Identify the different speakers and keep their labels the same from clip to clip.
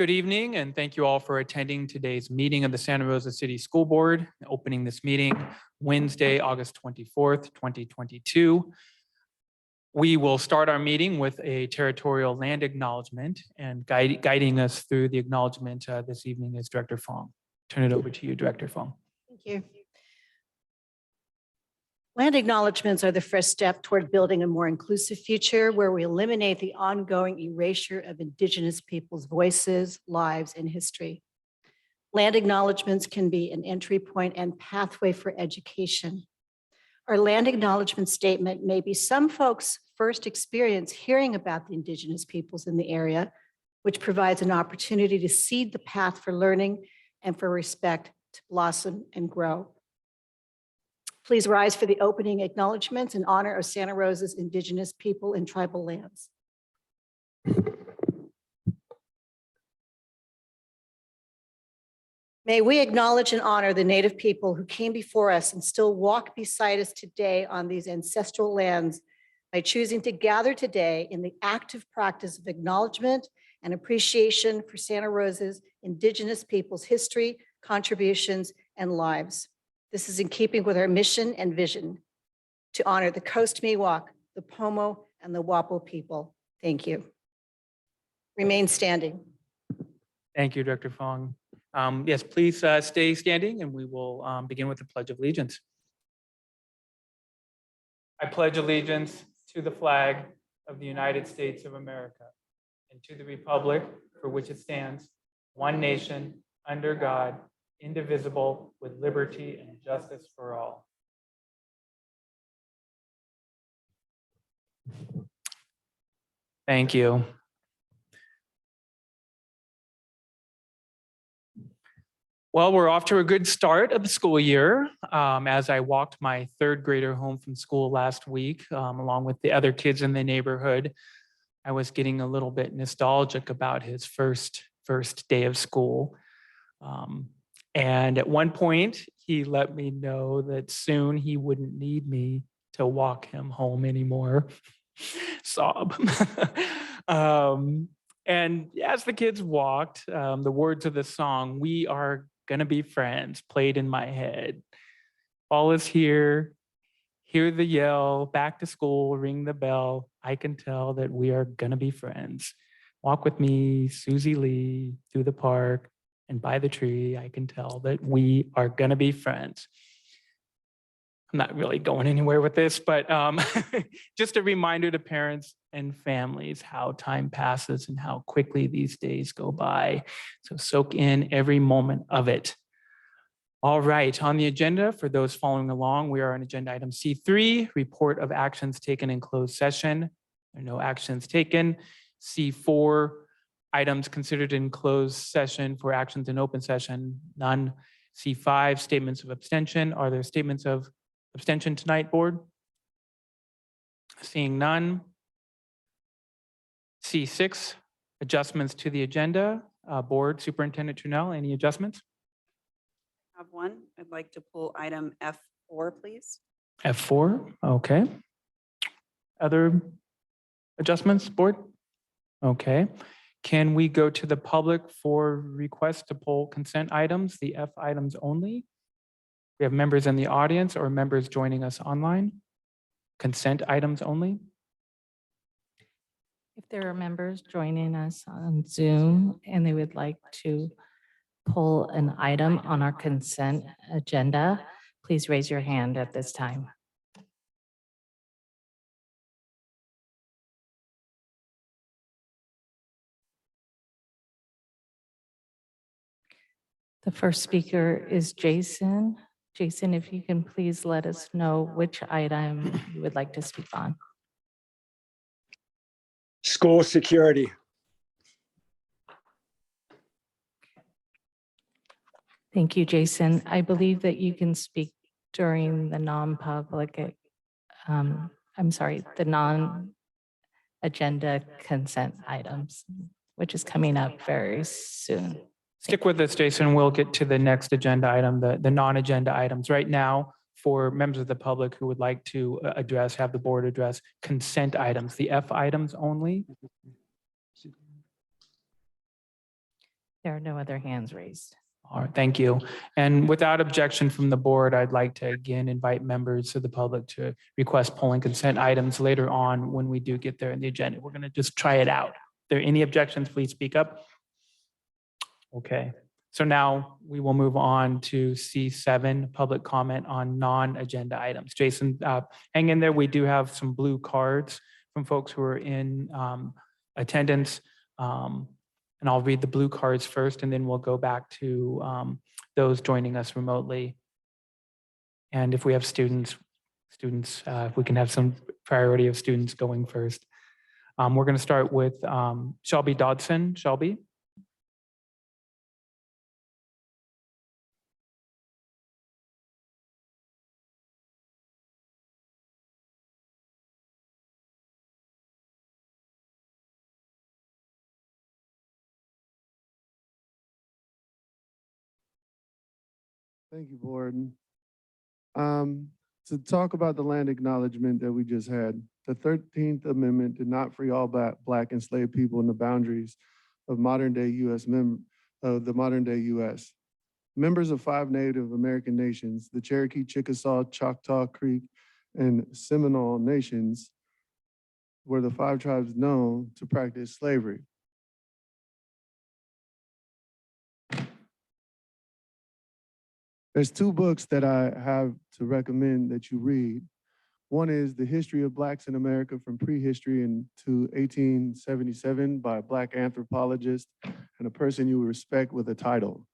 Speaker 1: Good evening, and thank you all for attending today's meeting of the Santa Rosa City School Board, opening this meeting Wednesday, August 24th, 2022. We will start our meeting with a territorial land acknowledgement, and guiding us through the acknowledgement this evening is Director Fong. Turn it over to you, Director Fong.
Speaker 2: Thank you. Land acknowledgements are the first step toward building a more inclusive future where we eliminate the ongoing erasure of Indigenous people's voices, lives, and history. Land acknowledgements can be an entry point and pathway for education. Our land acknowledgement statement may be some folks' first experience hearing about the Indigenous peoples in the area, which provides an opportunity to seed the path for learning and for respect to blossom and grow. Please rise for the opening acknowledgements in honor of Santa Rosa's Indigenous people and tribal lands. May we acknowledge and honor the Native people who came before us and still walk beside us today on these ancestral lands by choosing to gather today in the active practice of acknowledgement and appreciation for Santa Rosa's Indigenous people's history, contributions, and lives. This is in keeping with our mission and vision to honor the Coast Miwok, the Pomo, and the Wapo people. Thank you. Remain standing.
Speaker 1: Thank you, Director Fong. Yes, please stay standing, and we will begin with the Pledge of Allegiance. I pledge allegiance to the flag of the United States of America and to the republic for which it stands, one nation, under God, indivisible, with liberty and justice for all. Thank you. Well, we're off to a good start of the school year. As I walked my third grader home from school last week, along with the other kids in the neighborhood, I was getting a little bit nostalgic about his first day of school. And at one point, he let me know that soon he wouldn't need me to walk him home anymore. Sob. And as the kids walked, the words of the song, "We Are Gonna Be Friends," played in my head. Fall is here, hear the yell, back to school, ring the bell. I can tell that we are gonna be friends. Walk with me, Susie Lee, through the park, and by the tree. I can tell that we are gonna be friends. I'm not really going anywhere with this, but just a reminder to parents and families how time passes and how quickly these days go by. So soak in every moment of it. All right, on the agenda, for those following along, we are on agenda item C3, report of actions taken in closed session. There are no actions taken. C4, items considered in closed session for actions in open session, none. C5, statements of abstention. Are there statements of abstention tonight, board? Seeing none. C6, adjustments to the agenda. Board Superintendent Trunell, any adjustments?
Speaker 3: I have one. I'd like to pull item F4, please.
Speaker 1: F4, okay. Other adjustments, board? Okay. Can we go to the public for requests to pull consent items, the F items only? We have members in the audience or members joining us online. Consent items only.
Speaker 4: If there are members joining us on Zoom and they would like to pull an item on our consent agenda, please raise your hand at this time. The first speaker is Jason. Jason, if you can please let us know which item you would like to speak on.
Speaker 5: School security.
Speaker 4: Thank you, Jason. I believe that you can speak during the non-public, the non-agenda consent items, which is coming up very soon.
Speaker 1: Stick with us, Jason. We'll get to the next agenda item, the non-agenda items. Right now, for members of the public who would like to have the board address consent items, the F items only.
Speaker 4: There are no other hands raised.
Speaker 1: All right, thank you. And without objection from the board, I'd like to again invite members of the public to request polling consent items later on when we do get there in the agenda. We're going to just try it out. If there are any objections, please speak up. Okay, so now we will move on to C7, public comment on non-agenda items. Jason, hang in there. We do have some blue cards from folks who are in attendance. And I'll read the blue cards first, and then we'll go back to those joining us remotely. And if we have students, if we can have some priority of students going first. We're going to start with Shelby Dodson. Shelby.
Speaker 6: Thank you, Board. To talk about the land acknowledgement that we just had, the 13th Amendment did not free all Black enslaved people in the boundaries of modern-day U.S. the modern-day U.S. Members of 5 Native American nations, the Cherokee, Chickasaw, Choctaw, Creek, and Seminole nations, were the 5 tribes known to practice slavery. There's 2 books that I have to recommend that you read. One is The History of Blacks in America from Prehistory to 1877 by a Black anthropologist and a person you would respect with a title.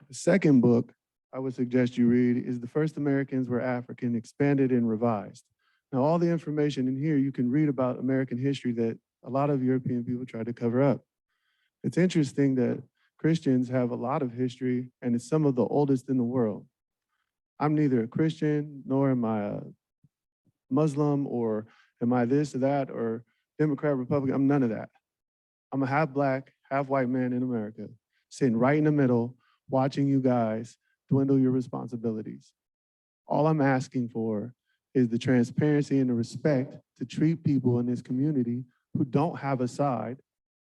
Speaker 6: The second book I would suggest you read is The First Americans Were African, Expanded and Revised. Now, all the information in here you can read about American history that a lot of European people try to cover up. It's interesting that Christians have a lot of history, and it's some of the oldest in the world. I'm neither a Christian, nor am I a Muslim, or am I this or that, or Democrat, Republican. I'm none of that. I'm a half Black, half white man in America, sitting right in the middle, watching you guys dwindle your responsibilities. All I'm asking for is the transparency and the respect to treat people in this community who don't have a side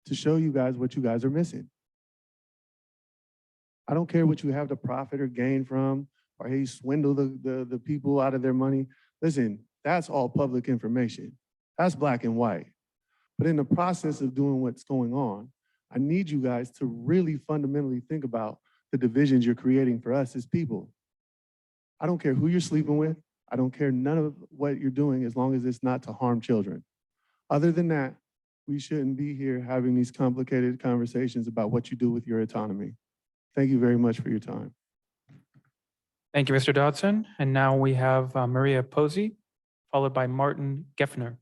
Speaker 6: to show you guys what you guys are missing. I don't care what you have to profit or gain from, or hey, swindle the people out of their money. Listen, that's all public information. That's black and white. But in the process of doing what's going on, I need you guys to really fundamentally think about the divisions you're creating for us as people. I don't care who you're sleeping with. I don't care none of what you're doing as long as it's not to harm children. Other than that, we shouldn't be here having these complicated conversations about what you do with your autonomy. Thank you very much for your time.
Speaker 1: Thank you, Mr. Dodson. And now we have Maria Posey, followed by Martin Geffner.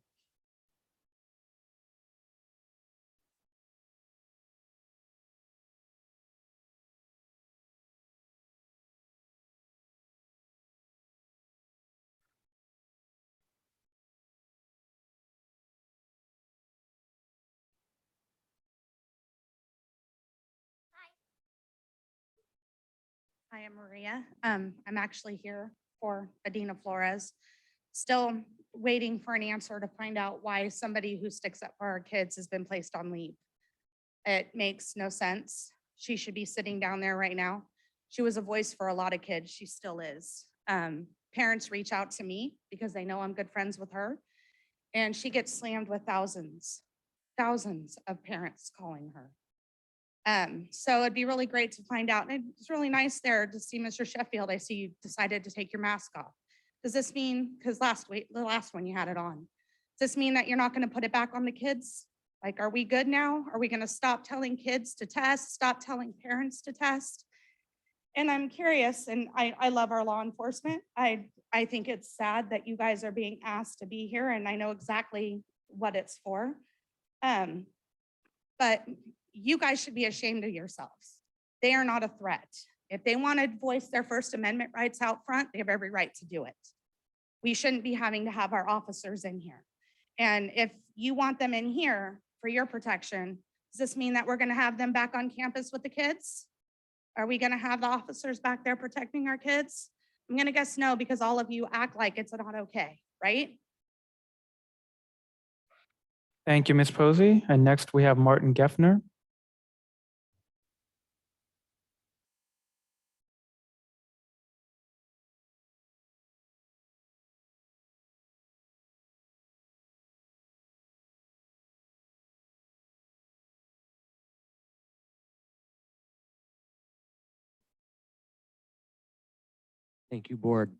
Speaker 7: Hi, I'm Maria. I'm actually here for Adina Flores. Still waiting for an answer to find out why somebody who sticks up for our kids has been placed on leave. It makes no sense. She should be sitting down there right now. She was a voice for a lot of kids. She still is. Parents reach out to me because they know I'm good friends with her. And she gets slammed with thousands of parents calling her. So it'd be really great to find out. And it's really nice there to see Mr. Sheffield. I see you decided to take your mask off. Does this mean, because the last one you had it on, does this mean that you're not going to put it back on the kids? Like, are we good now? Are we going to stop telling kids to test, stop telling parents to test? And I'm curious, and I love our law enforcement. I think it's sad that you guys are being asked to be here, and I know exactly what it's for. But you guys should be ashamed of yourselves. They are not a threat. If they want to voice their First Amendment rights out front, they have every right to do it. We shouldn't be having to have our officers in here. And if you want them in here for your protection, does this mean that we're going to have them back on campus with the kids? Are we going to have the officers back there protecting our kids? I'm going to guess no, because all of you act like it's not okay, right?
Speaker 1: Thank you, Ms. Posey. And next we have Martin Geffner.
Speaker 8: Thank you, board.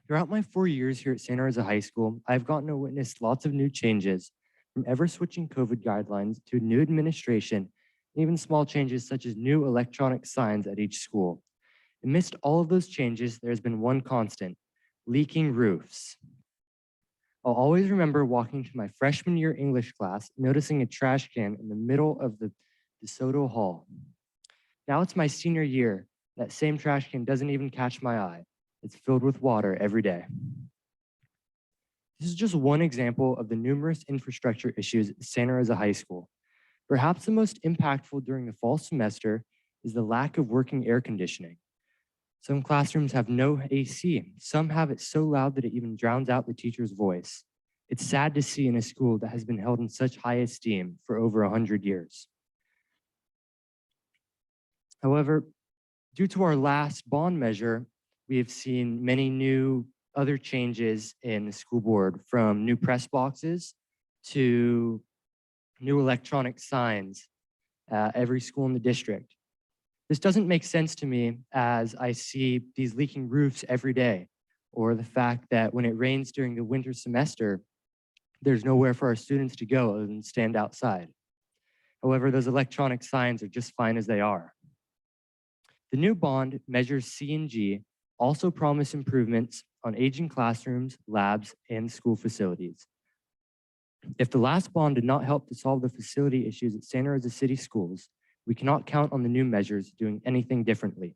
Speaker 8: Throughout my 4 years here at Santa Rosa High School, I've gotten to witness lots of new changes, from ever switching COVID guidelines to new administration, and even small changes such as new electronic signs at each school. Amidst all of those changes, there's been one constant: leaking roofs. I'll always remember walking to my freshman year English class, noticing a trash can in the middle of the DeSoto Hall. Now it's my senior year. That same trash can doesn't even catch my eye. It's filled with water every day. This is just one example of the numerous infrastructure issues at Santa Rosa High School. Perhaps the most impactful during the fall semester is the lack of working air conditioning. Some classrooms have no AC. Some have it so loud that it even drowns out the teacher's voice. It's sad to see in a school that has been held in such high esteem for over 100 years. However, due to our last bond measure, we have seen many new other changes in the school board, from new press boxes to new electronic signs at every school in the district. This doesn't make sense to me, as I see these leaking roofs every day, or the fact that when it rains during the winter semester, there's nowhere for our students to go other than stand outside. However, those electronic signs are just fine as they are. The new bond, measures C and G, also promise improvements on aging classrooms, labs, and school facilities. If the last bond did not help to solve the facility issues at Santa Rosa City Schools, we cannot count on the new measures doing anything differently.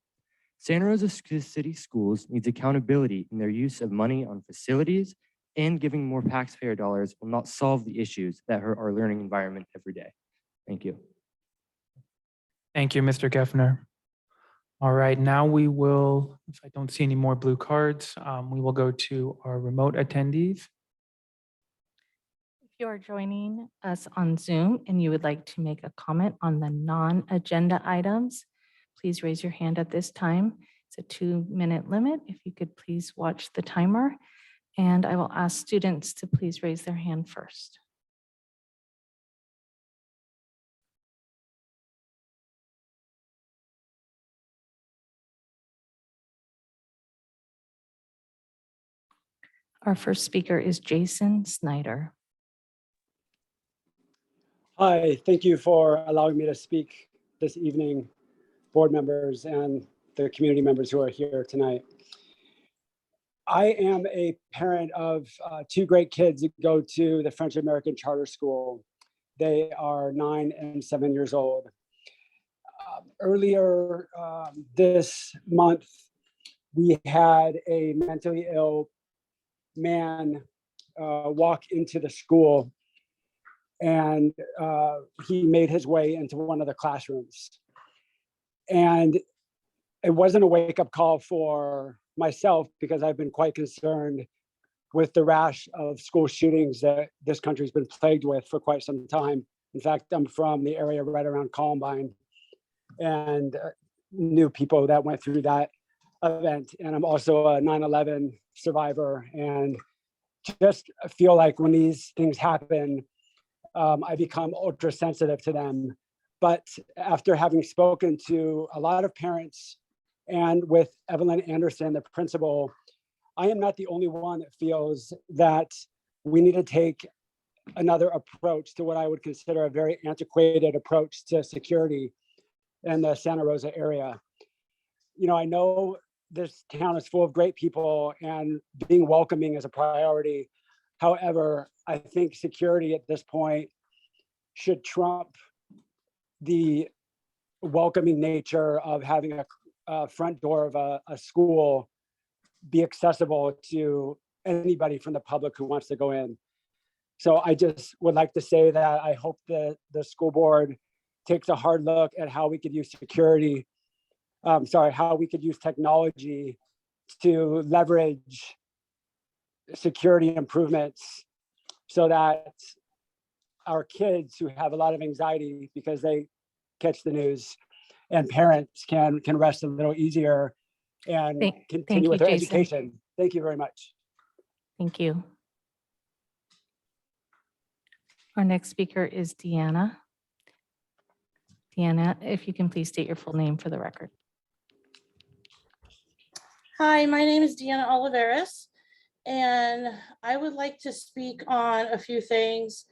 Speaker 8: Santa Rosa City Schools needs accountability in their use of money on facilities, and giving more taxpayer dollars will not solve the issues that hurt our learning environment every day. Thank you.
Speaker 1: Thank you, Mr. Geffner. All right, now we will, if I don't see any more blue cards, we will go to our remote attendees.
Speaker 4: If you are joining us on Zoom and you would like to make a comment on the non-agenda items, please raise your hand at this time. It's a 2-minute limit. If you could please watch the timer, and I will ask students to please raise their hand first. Our first speaker is Jason Snyder.
Speaker 5: Hi, thank you for allowing me to speak this evening, board members and the community members who are here tonight. I am a parent of 2 great kids who go to the French American Charter School. They are 9 and 7 years old. Earlier this month, we had a mentally ill man walk into the school, and he made his way into one of the classrooms. And it wasn't a wake-up call for myself, because I've been quite concerned with the rash of school shootings that this country's been plagued with for quite some time. In fact, I'm from the area right around Columbine, and knew people that went through that event. And I'm also a 9/11 survivor, and just feel like when these things happen, I become ultra sensitive to them. But after having spoken to a lot of parents and with Evelyn Anderson, the principal, I am not the only one that feels that we need to take another approach to what I would consider a very antiquated approach to security in the Santa Rosa area. You know, I know this town is full of great people and being welcoming is a priority. However, I think security at this point should trump the welcoming nature of having a front door of a school be accessible to anybody from the public who wants to go in. So I just would like to say that I hope that the school board takes a hard look at how we could use security, how we could use technology to leverage security improvements so that our kids who have a lot of anxiety because they catch the news, and parents can rest a little easier and continue with their education. Thank you very much.
Speaker 4: Thank you. Our next speaker is Deanna. Deanna, if you can please state your full name for the record.
Speaker 9: Hi, my name is Deanna Oliveris, and I would like to speak on a few things.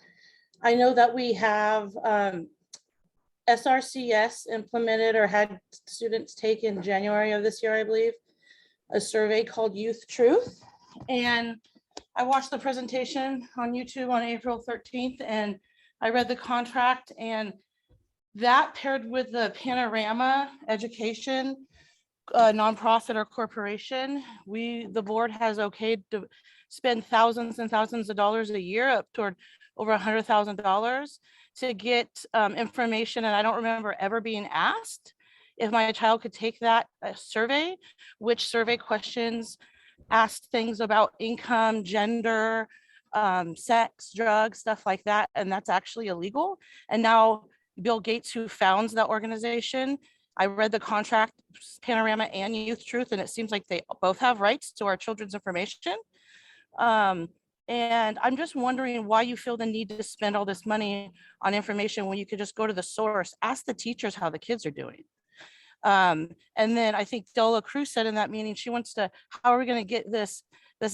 Speaker 9: I know that we have SRCS implemented or had students take in January of this year, I believe, a survey called Youth Truth. And I watched the presentation on YouTube on April 13th, and I read the contract, and that paired with the Panorama Education nonprofit or corporation, the board has okayed to spend thousands and thousands of dollars a year, up toward over $100,000 to get information. And I don't remember ever being asked if my child could take that survey, which survey questions asked things about income, gender, sex, drugs, stuff like that. And that's actually illegal. And now Bill Gates, who founds that organization, I read the contract, Panorama and Youth Truth, and it seems like they both have rights to our children's information. And I'm just wondering why you feel the need to spend all this money on information when you could just go to the source, ask the teachers how the kids are doing. And then I think Dela Cruz said in that meeting, she wants to, how are we going to get this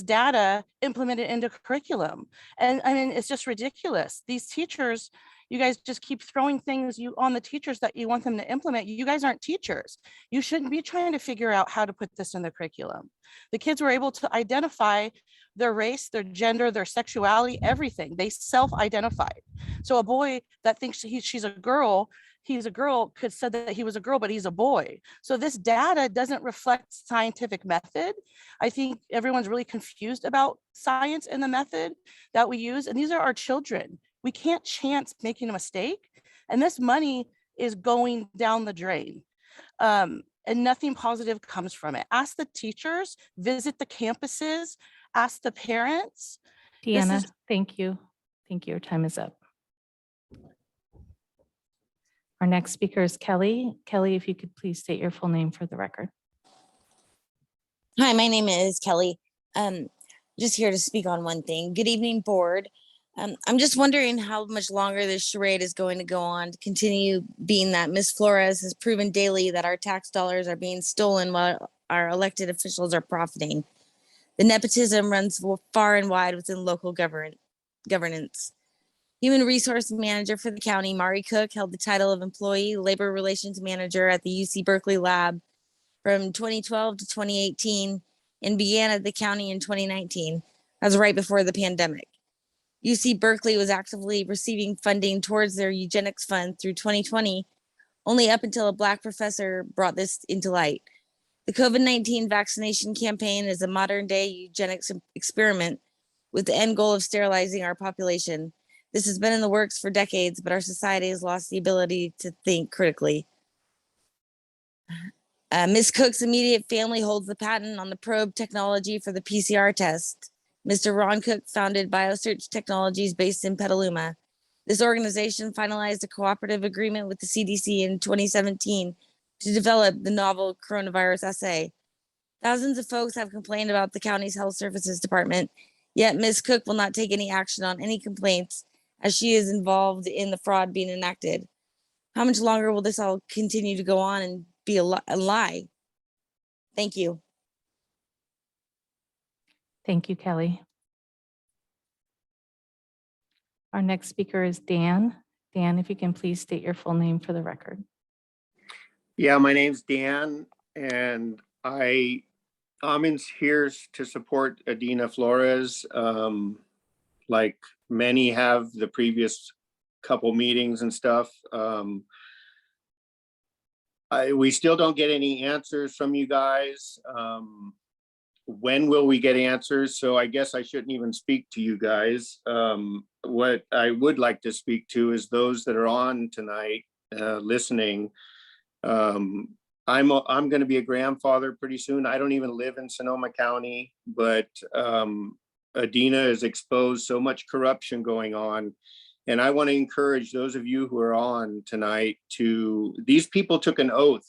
Speaker 9: data implemented into curriculum? And I mean, it's just ridiculous. These teachers, you guys just keep throwing things on the teachers that you want them to implement. You guys aren't teachers. You shouldn't be trying to figure out how to put this in the curriculum. The kids were able to identify their race, their gender, their sexuality, everything. They self-identified. So a boy that thinks she's a girl, he's a girl, could said that he was a girl, but he's a boy. So this data doesn't reflect scientific method. I think everyone's really confused about science and the method that we use. And these are our children. We can't chance making a mistake. And this money is going down the drain. And nothing positive comes from it. Ask the teachers, visit the campuses, ask the parents.
Speaker 4: Deanna, thank you. Thank you. Your time is up. Our next speaker is Kelly. Kelly, if you could please state your full name for the record.
Speaker 10: Hi, my name is Kelly. Just here to speak on one thing. Good evening, board. I'm just wondering how much longer this charade is going to go on to continue, being that Ms. Flores has proven daily that our tax dollars are being stolen while our elected officials are profiting. The nepotism runs far and wide within local governance. Human Resource Manager for the county, Mari Cook, held the title of Employee Labor Relations Manager at the UC Berkeley Lab from 2012 to 2018 and began at the county in 2019. That was right before the pandemic. UC Berkeley was actively receiving funding towards their eugenics fund through 2020, only up until a Black professor brought this into light. The COVID-19 vaccination campaign is a modern day eugenics experiment with the end goal of sterilizing our population. This has been in the works for decades, but our society has lost the ability to think critically. Ms. Cook's immediate family holds the patent on the probe technology for the PCR test. Mr. Ron Cook founded BioSearch Technologies based in Petaluma. This organization finalized a cooperative agreement with the CDC in 2017 to develop the novel coronavirus assay. Thousands of folks have complained about the county's health services department, yet Ms. Cook will not take any action on any complaints as she is involved in the fraud being enacted. How much longer will this all continue to go on and be a lie? Thank you.
Speaker 4: Thank you, Kelly. Our next speaker is Dan. Dan, if you can please state your full name for the record.
Speaker 11: Yeah, my name's Dan, and I'm in here to support Adina Flores. Like many have the previous couple meetings and stuff. We still don't get any answers from you guys. When will we get answers? So I guess I shouldn't even speak to you guys. What I would like to speak to is those that are on tonight listening. I'm going to be a grandfather pretty soon. I don't even live in Sonoma County, but Adina has exposed so much corruption going on. And I want to encourage those of you who are on tonight these people took an oath.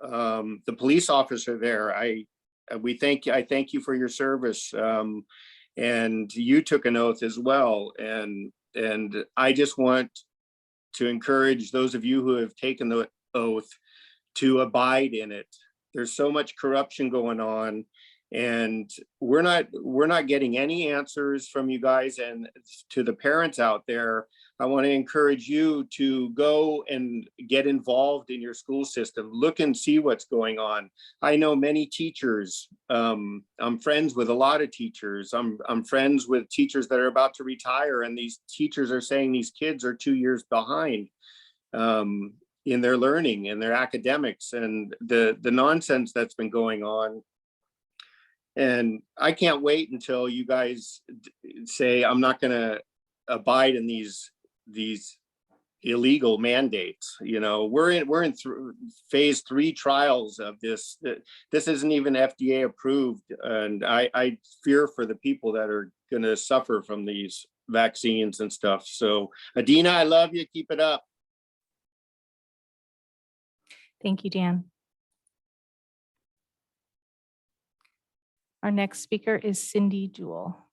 Speaker 11: The police officer there, I thank you for your service. And you took an oath as well. And I just want to encourage those of you who have taken the oath to abide in it. There's so much corruption going on, and we're not getting any answers from you guys. And to the parents out there, I want to encourage you to go and get involved in your school system. Look and see what's going on. I know many teachers. I'm friends with a lot of teachers. I'm friends with teachers that are about to retire, and these teachers are saying these kids are 2 years behind in their learning and their academics, and the nonsense that's been going on. And I can't wait until you guys say, I'm not going to abide in these illegal mandates. You know, we're in phase 3 trials of this. This isn't even FDA approved, and I fear for the people that are going to suffer from these vaccines and stuff. So Adina, I love you. Keep it up.
Speaker 4: Thank you, Dan. Our next speaker is Cindy Jewell.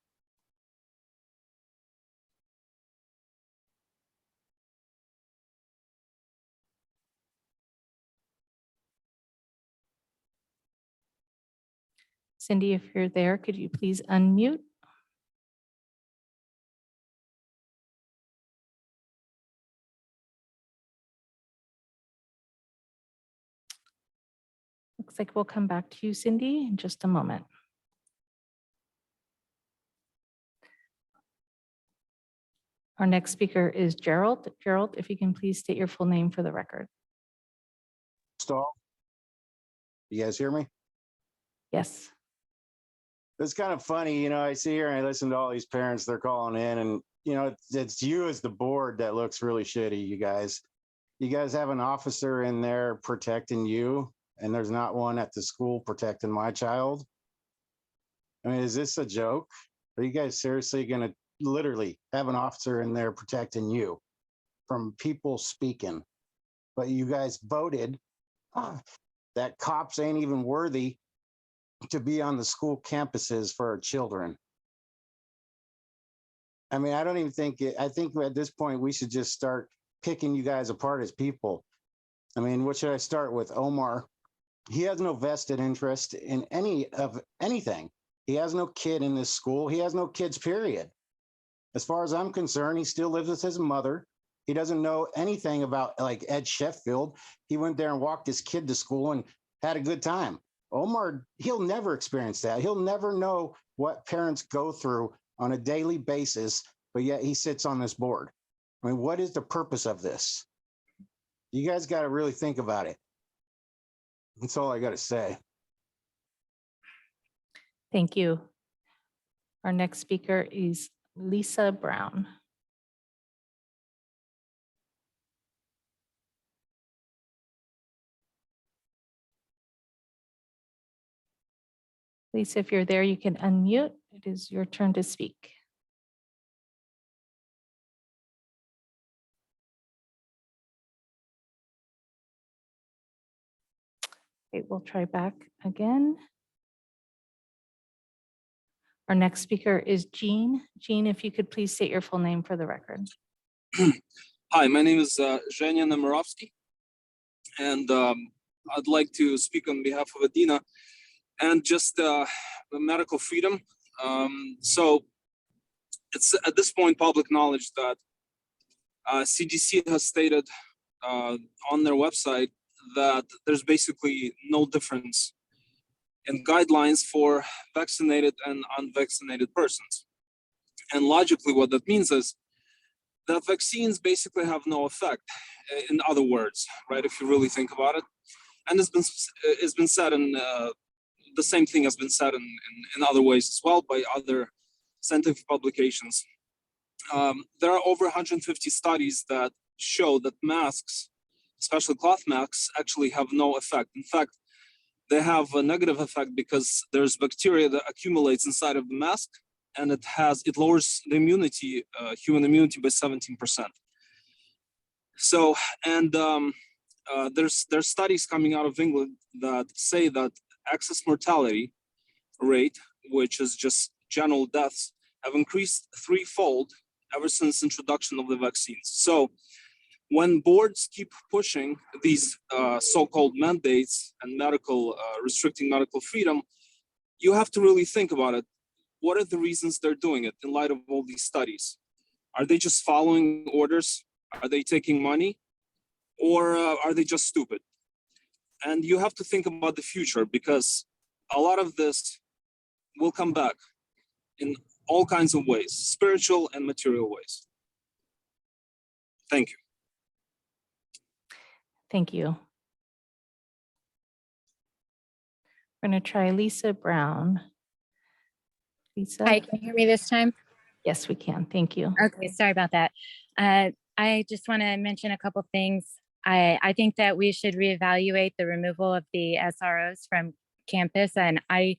Speaker 4: Cindy, if you're there, could you please unmute? Looks like we'll come back to you, Cindy, in just a moment. Our next speaker is Gerald. Gerald, if you can please state your full name for the record.
Speaker 12: Stall. You guys hear me?
Speaker 4: Yes.
Speaker 12: It's kind of funny, you know, I see here and I listen to all these parents, they're calling in, and, you know, it's you as the board that looks really shitty, you guys. You guys have an officer in there protecting you, and there's not one at the school protecting my child. I mean, is this a joke? Are you guys seriously going to literally have an officer in there protecting you from people speaking? But you guys voted that cops ain't even worthy to be on the school campuses for our children. I mean, I don't even think I think at this point we should just start picking you guys apart as people. I mean, what should I start with? Omar, he has no vested interest in anything. He has no kid in this school. He has no kids, period. As far as I'm concerned, he still lives with his mother. He doesn't know anything about like Ed Sheffield. He went there and walked his kid to school and had a good time. Omar, he'll never experience that. He'll never know what parents go through on a daily basis, but yet he sits on this board. I mean, what is the purpose of this? You guys got to really think about it. That's all I got to say.
Speaker 4: Thank you. Our next speaker is Lisa Brown. Lisa, if you're there, you can unmute. It is your turn to speak. Okay, we'll try back again. Our next speaker is Jean. Jean, if you could please state your full name for the record.
Speaker 13: Hi, my name is Zhenya Nemirovsky, and I'd like to speak on behalf of Adina and just the medical freedom. So it's at this point public knowledge that CDC has stated on their website that there's basically no difference in guidelines for vaccinated and unvaccinated persons. And logically, what that means is that vaccines basically have no effect, in other words, right? If you really think about it. And it's been said in the same thing has been said in other ways as well by other scientific publications. There are over 150 studies that show that masks, especially cloth masks, actually have no effect. In fact, they have a negative effect because there's bacteria that accumulates inside of the mask, and it lowers the immunity, human immunity, by 17%. So, and there's studies coming out of England that say that excess mortality rate, which is just general deaths, have increased threefold ever since introduction of the vaccines. So when boards keep pushing these so-called mandates and restricting medical freedom, you have to really think about it. What are the reasons they're doing it in light of all these studies? Are they just following orders? Are they taking money? Or are they just stupid? And you have to think about the future, because a lot of this will come back in all kinds of ways, spiritual and material ways. Thank you.
Speaker 4: Thank you. We're going to try Lisa Brown. Lisa?
Speaker 14: Hi, can you hear me this time?
Speaker 4: Yes, we can. Thank you.
Speaker 14: Okay, sorry about that. I just want to mention a couple things. I think that we should reevaluate the removal of the SROs from campus. And I,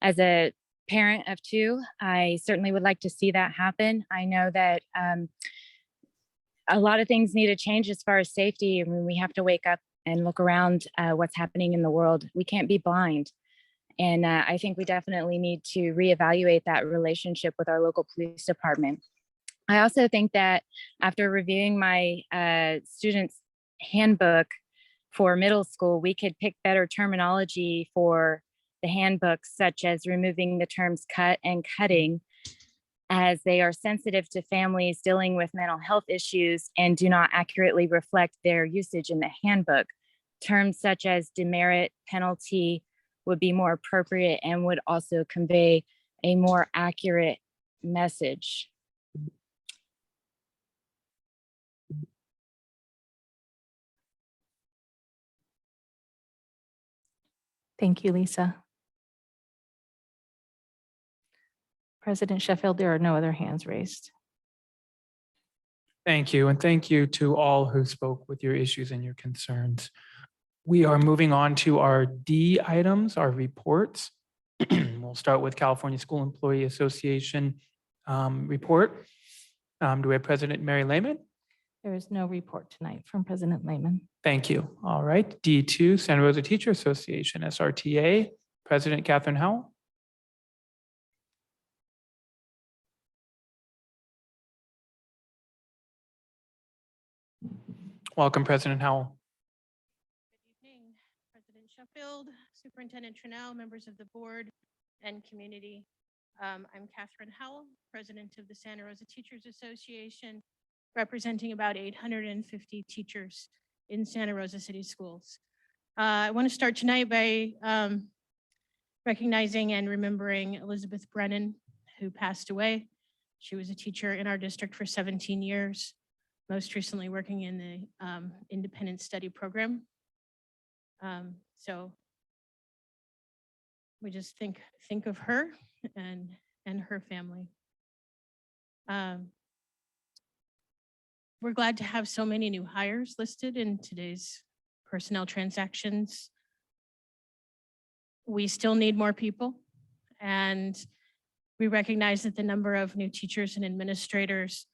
Speaker 14: as a parent of two, I certainly would like to see that happen. I know that a lot of things need to change as far as safety. I mean, we have to wake up and look around what's happening in the world. We can't be blind. And I think we definitely need to reevaluate that relationship with our local police department. I also think that after reviewing my students' handbook for middle school, we could pick better terminology for the handbooks, such as removing the terms cut and cutting, as they are sensitive to families dealing with mental health issues and do not accurately reflect their usage in the handbook. Terms such as demerit, penalty would be more appropriate and would also convey a more accurate message.
Speaker 4: Thank you, Lisa. President Sheffield, there are no other hands raised.
Speaker 1: Thank you. And thank you to all who spoke with your issues and your concerns. We are moving on to our D items, our reports. We'll start with California School Employee Association report. Do we have President Mary Lehman?
Speaker 4: There is no report tonight from President Lehman.
Speaker 1: Thank you. All right. D2, Santa Rosa Teacher Association, SRTA, President Catherine Howell. Welcome, President Howell.
Speaker 15: Good evening, President Sheffield, Superintendent Trinnell, members of the board and community. I'm Catherine Howell, President of the Santa Rosa Teachers Association, representing about 850 teachers in Santa Rosa City Schools. I want to start tonight by recognizing and remembering Elizabeth Brennan, who passed away. She was a teacher in our district for 17 years. Most recently working in the independent study program. So we just think of her and her family. We're glad to have so many new hires listed in today's personnel transactions. We still need more people, and we recognize that the number of new teachers and administrators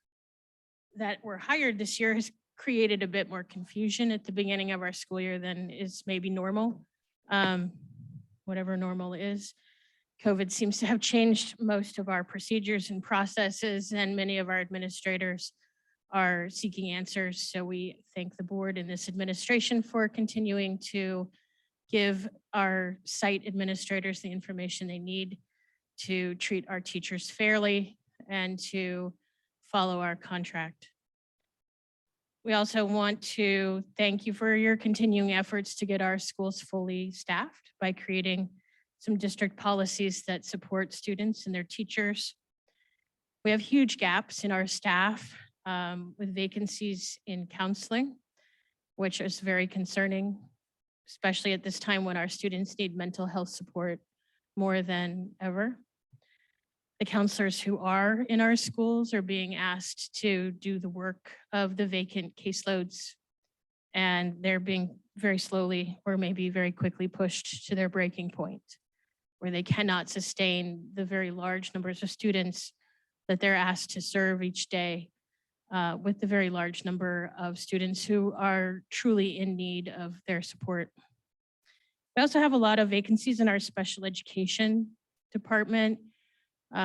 Speaker 15: that were hired this year has created a bit more confusion at the beginning of our school year than is maybe normal, whatever normal is. COVID seems to have changed most of our procedures and processes, and many of our administrators are seeking answers. So we thank the board and this administration for continuing to give our site administrators the information they need to treat our teachers fairly and to follow our contract. We also want to thank you for your continuing efforts to get our schools fully staffed by creating some district policies that support students and their teachers. We have huge gaps in our staff with vacancies in counseling, which is very concerning, especially at this time when our students need mental health support more than ever. The counselors who are in our schools are being asked to do the work of the vacant caseloads, and they're being very slowly or maybe very quickly pushed to their breaking point, where they cannot sustain the very large numbers of students that they're asked to serve each day with the very large number of students who are truly in need of their support. We also have a lot of vacancies in our special education department.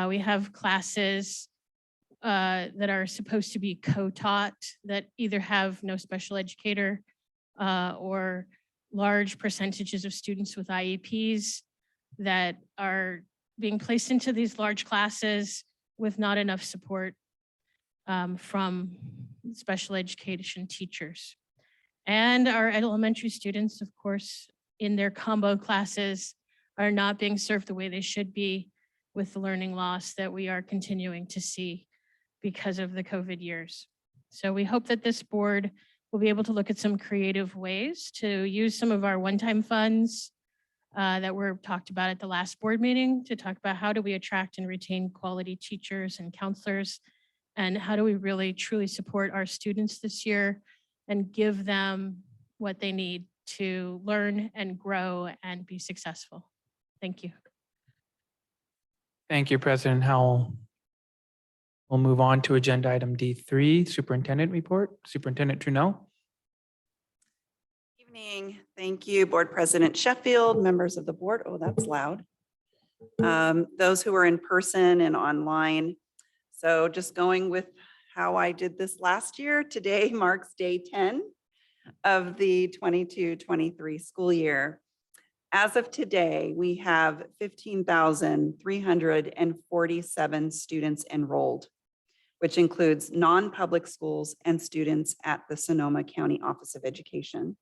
Speaker 15: We have classes that are supposed to be co-taught that either have no special educator or large percentages of students with IEPs that are being placed into these large classes with not enough support from special education teachers. And our elementary students, of course, in their combo classes are not being served the way they should be with the learning loss that we are continuing to see because of the COVID years. So we hope that this board will be able to look at some creative ways to use some of our one-time funds that were talked about at the last board meeting to talk about how do we attract and retain quality teachers and counselors, and how do we really truly support our students this year and give them what they need to learn and grow and be successful. Thank you.
Speaker 1: Thank you, President Howell. We'll move on to agenda item D3, Superintendent Report. Superintendent Trudeau.
Speaker 3: Evening. Thank you, Board President Sheffield, members of the board. Oh, that's loud. Those who are in person and online. So just going with how I did this last year, today marks day 10 of the 22-23 school year. As of today, we have 15,347 students enrolled, which includes non-public schools and students at the Sonoma County Office of Education.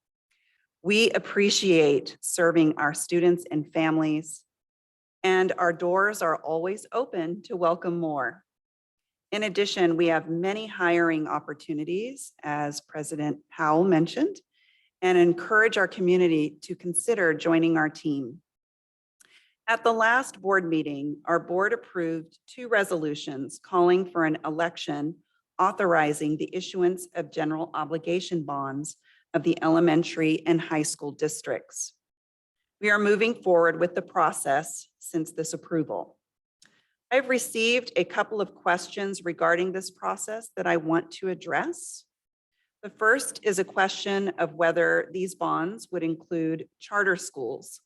Speaker 3: We appreciate serving our students and families, and our doors are always open to welcome more. In addition, we have many hiring opportunities, as President Howell mentioned, and encourage our community to consider joining our team. At the last board meeting, our board approved 2 resolutions calling for an election authorizing the issuance of general obligation bonds of the elementary and high school districts. We are moving forward with the process since this approval. I've received a couple of questions regarding this process that I want to address. The first is a question of whether these bonds would include charter schools,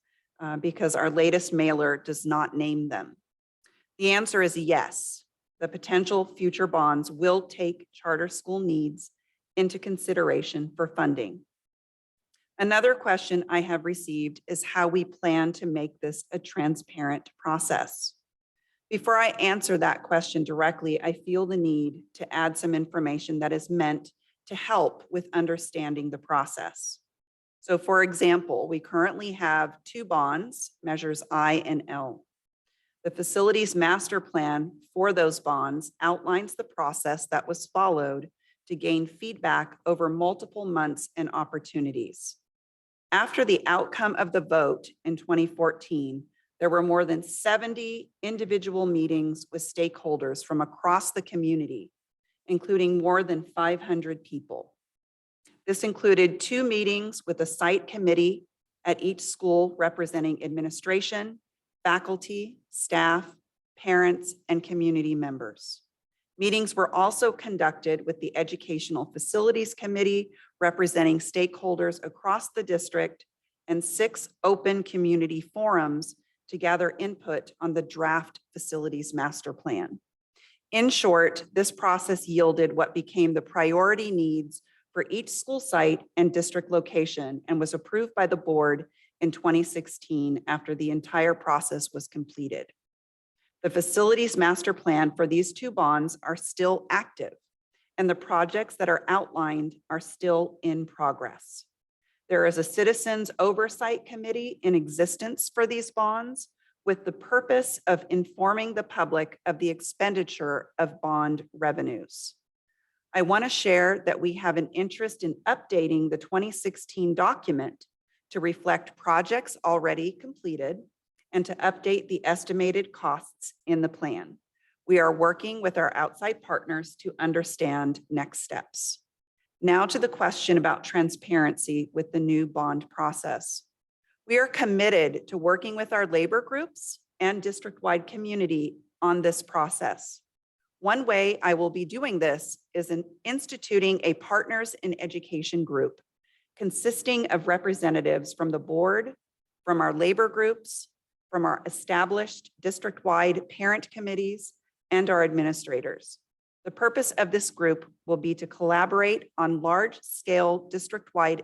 Speaker 3: because our latest mailer does not name them. The answer is yes. The potential future bonds will take charter school needs into consideration for funding. Another question I have received is how we plan to make this a transparent process. Before I answer that question directly, I feel the need to add some information that is meant to help with understanding the process. So for example, we currently have 2 bonds, measures I and L. The facilities master plan for those bonds outlines the process that was followed to gain feedback over multiple months and opportunities. After the outcome of the vote in 2014, there were more than 70 individual meetings with stakeholders from across the community, including more than 500 people. This included 2 meetings with a site committee at each school representing administration, faculty, staff, parents, and community members. Meetings were also conducted with the Educational Facilities Committee representing stakeholders across the district, and 6 open community forums to gather input on the draft facilities master plan. In short, this process yielded what became the priority needs for each school site and district location, and was approved by the board in 2016 after the entire process was completed. The facilities master plan for these 2 bonds are still active, and the projects that are outlined are still in progress. There is a citizens oversight committee in existence for these bonds with the purpose of informing the public of the expenditure of bond revenues. I want to share that we have an interest in updating the 2016 document to reflect projects already completed and to update the estimated costs in the plan. We are working with our outside partners to understand next steps. Now to the question about transparency with the new bond process. We are committed to working with our labor groups and district-wide community on this process. One way I will be doing this is in instituting a Partners in Education group consisting of representatives from the board, from our labor groups, from our established district-wide parent committees, and our administrators. The purpose of this group will be to collaborate on large-scale district-wide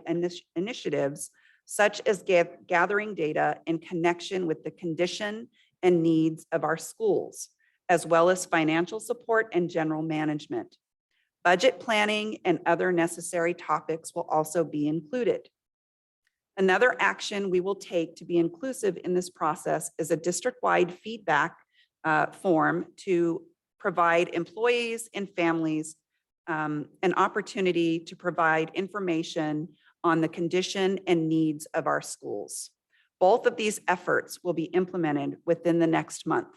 Speaker 3: initiatives, such as gathering data in connection with the condition and needs of our schools, as well as financial support and general management. Budget planning and other necessary topics will also be included. Another action we will take to be inclusive in this process is a district-wide feedback form to provide employees and families an opportunity to provide information on the condition and needs of our schools. Both of these efforts will be implemented within the next month.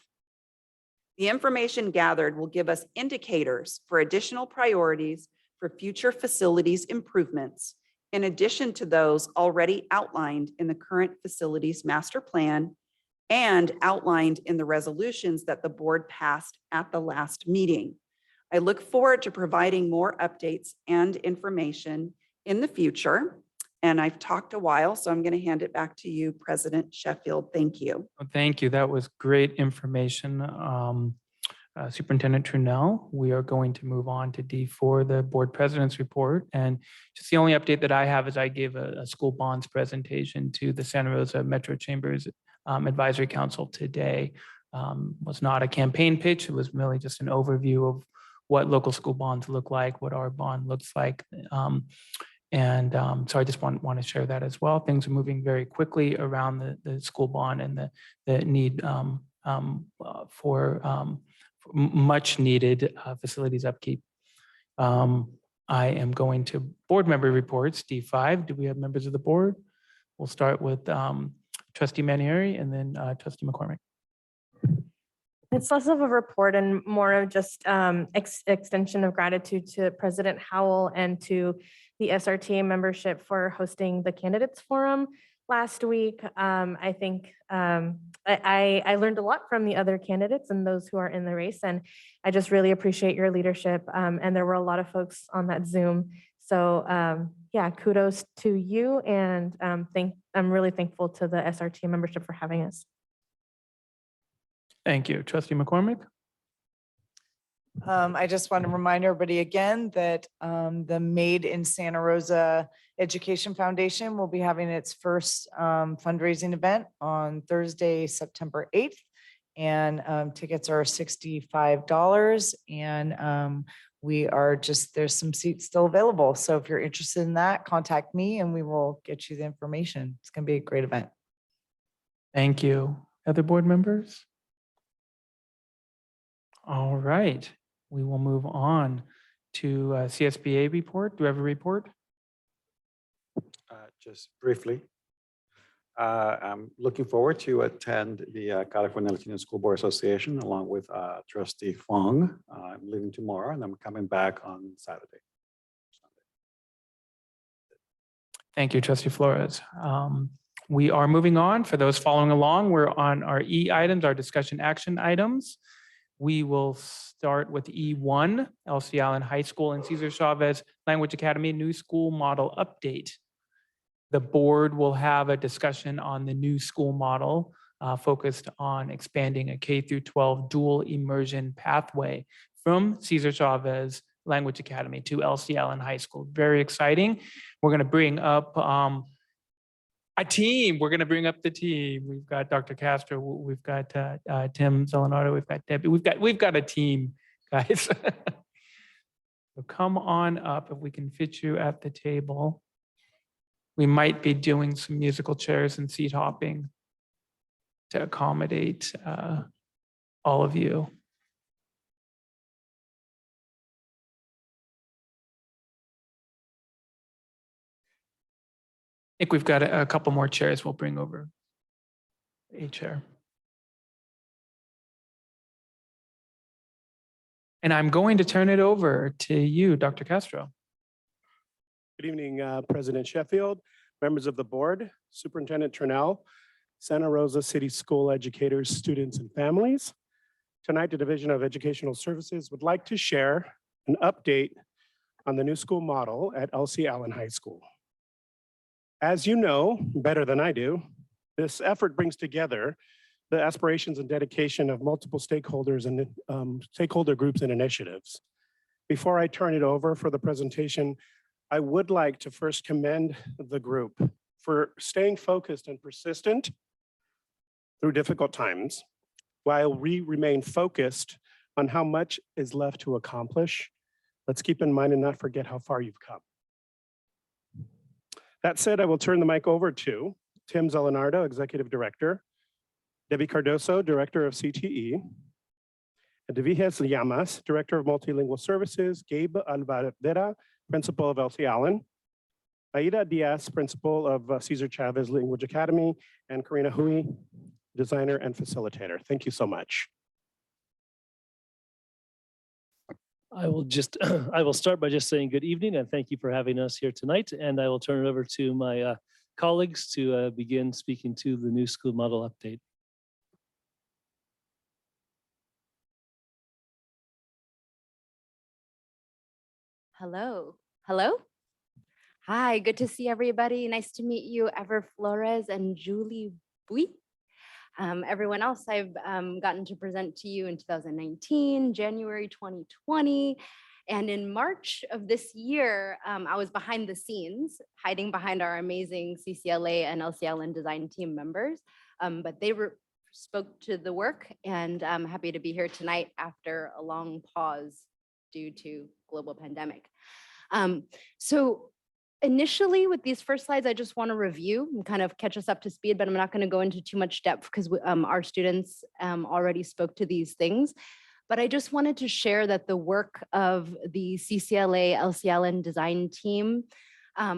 Speaker 3: The information gathered will give us indicators for additional priorities for future facilities improvements, in addition to those already outlined in the current facilities master plan and outlined in the resolutions that the board passed at the last meeting. I look forward to providing more updates and information in the future. And I've talked a while, so I'm going to hand it back to you, President Sheffield. Thank you.
Speaker 1: Well, thank you. That was great information. Superintendent Trunell, we are going to move on to D4, the board president's report. And just the only update that I have is I gave a school bonds presentation to the Santa Rosa Metro Chambers Advisory Council today. Was not a campaign pitch. It was merely just an overview of what local school bonds look like, what our bond looks like. So I just want to share that as well. Things are moving very quickly around the school bond and the need for much needed facilities upkeep. I am going to board member reports, D5. Do we have members of the board? We'll start with Trustee Manieri and then Trustee McCormick.
Speaker 16: It's less of a report and more of just extension of gratitude to President Howell and to the SRTA membership for hosting the candidates forum last week. I think I learned a lot from the other candidates and those who are in the race, and I just really appreciate your leadership. And there were a lot of folks on that Zoom. So yeah, kudos to you, and I'm really thankful to the SRTA membership for having us.
Speaker 1: Thank you. Trustee McCormick?
Speaker 17: I just want to remind everybody again that the Made in Santa Rosa Education Foundation will be having its first fundraising event on Thursday, September 8th. And tickets are $65. And there's some seats still available. So if you're interested in that, contact me and we will get you the information. It's going to be a great event.
Speaker 1: Thank you. Other board members? All right, we will move on to CSBA report. Do we have a report?
Speaker 18: Just briefly, I'm looking forward to attend the California Latino School Board Association along with Trustee Fong. I'm leaving tomorrow and I'm coming back on Saturday.
Speaker 1: Thank you, Trustee Flores. We are moving on. For those following along, we're on our E items, our discussion action items. We will start with E1, LC Allen High School and Cesar Chavez Language Academy New School Model Update. The board will have a discussion on the new school model focused on expanding a K-12 dual immersion pathway from Cesar Chavez Language Academy to LC Allen High School. Very exciting. We're going to bring up a team. We're going to bring up the team. We've got Dr. Castro. We've got Tim Zelenardo. We've got Debbie. We've got a team, guys. So come on up if we can fit you at the table. We might be doing some musical chairs and seat hopping to accommodate all of you. I think we've got a couple more chairs. We'll bring over a chair. And I'm going to turn it over to you, Dr. Castro.
Speaker 19: Good evening, President Sheffield, members of the board, Superintendent Trunell, Santa Rosa City School educators, students, and families. Tonight, the Division of Educational Services would like to share an update on the new school model at LC Allen High School. As you know better than I do, this effort brings together the aspirations and dedication of multiple stakeholders and stakeholder groups and initiatives. Before I turn it over for the presentation, I would like to first commend the group for staying focused and persistent through difficult times, while we remain focused on how much is left to accomplish. Let's keep in mind and not forget how far you've come. That said, I will turn the mic over to Tim Zelenardo, Executive Director, Debbie Cardoso, Director of CTE, Devihes Llamas, Director of Multilingual Services, Gabe Alvarera, Principal of Elsie Allen, Aida Diaz, Principal of Cesar Chavez Language Academy, and Karina Hui, Designer and Facilitator. Thank you so much.
Speaker 20: I will start by just saying good evening and thank you for having us here tonight. And I will turn it over to my colleagues to begin speaking to the new school model update.
Speaker 21: Hello. Hello. Hi, good to see everybody. Nice to meet you, Ever Flores and Julie Bui. Everyone else I've gotten to present to you in 2019, January 2020, and in March of this year, I was behind the scenes, hiding behind our amazing CCLA and LCLN design team members, but they spoke to the work, and I'm happy to be here tonight after a long pause due to global pandemic. So initially with these first slides, I just want to review and kind of catch us up to speed, but I'm not going to go into too much depth because our students already spoke to these things. But I just wanted to share that the work of the CCLA LCLN design team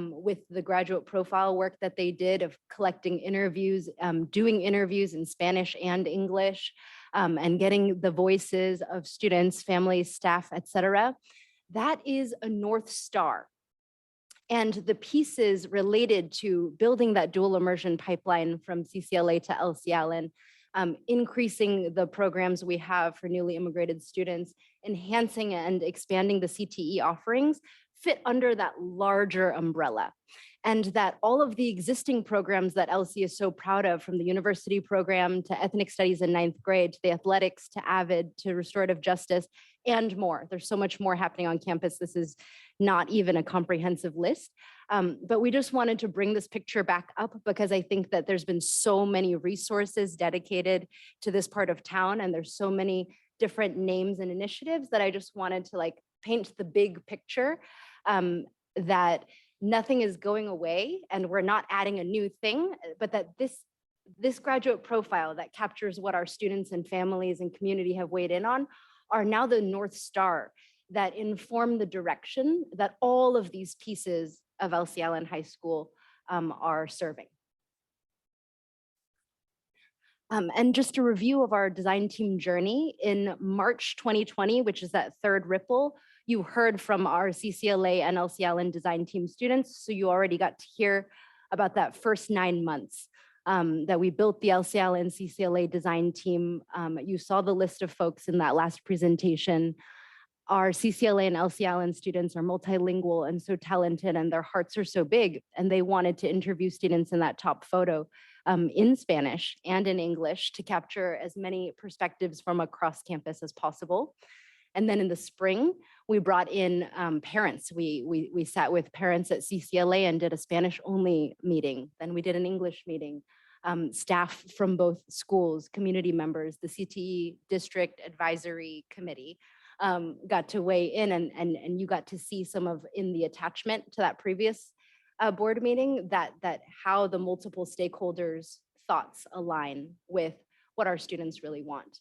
Speaker 21: with the graduate profile work that they did of collecting interviews, doing interviews in Spanish and English, and getting the voices of students, families, staff, etc. That is a North Star. And the pieces related to building that dual immersion pipeline from CCLA to LCLN, increasing the programs we have for newly immigrated students, enhancing and expanding the CTE offerings fit under that larger umbrella. And that all of the existing programs that LC is so proud of, from the university program to ethnic studies in 9th grade, to the athletics, to AVID, to restorative justice, and more. There's so much more happening on campus. This is not even a comprehensive list. But we just wanted to bring this picture back up because I think that there's been so many resources dedicated to this part of town, and there's so many different names and initiatives that I just wanted to paint the big picture that nothing is going away and we're not adding a new thing, but that this graduate profile that captures what our students and families and community have weighed in on are now the North Star that inform the direction that all of these pieces of LCLN High School are serving. And just a review of our design team journey in March 2020, which is that third ripple, you heard from our CCLA and LCLN design team students. So you already got to hear about that first 9 months that we built the LCLN CCLA design team. You saw the list of folks in that last presentation. Our CCLA and LCLN students are multilingual and so talented, and their hearts are so big, and they wanted to interview students in that top photo in Spanish and in English to capture as many perspectives from across campus as possible. And then in the spring, we brought in parents. We sat with parents at CCLA and did a Spanish only meeting. Then we did an English meeting. Staff from both schools, community members, the CTE district advisory committee got to weigh in, and you got to see some of in the attachment to that previous board meeting that how the multiple stakeholders' thoughts align with what our students really want.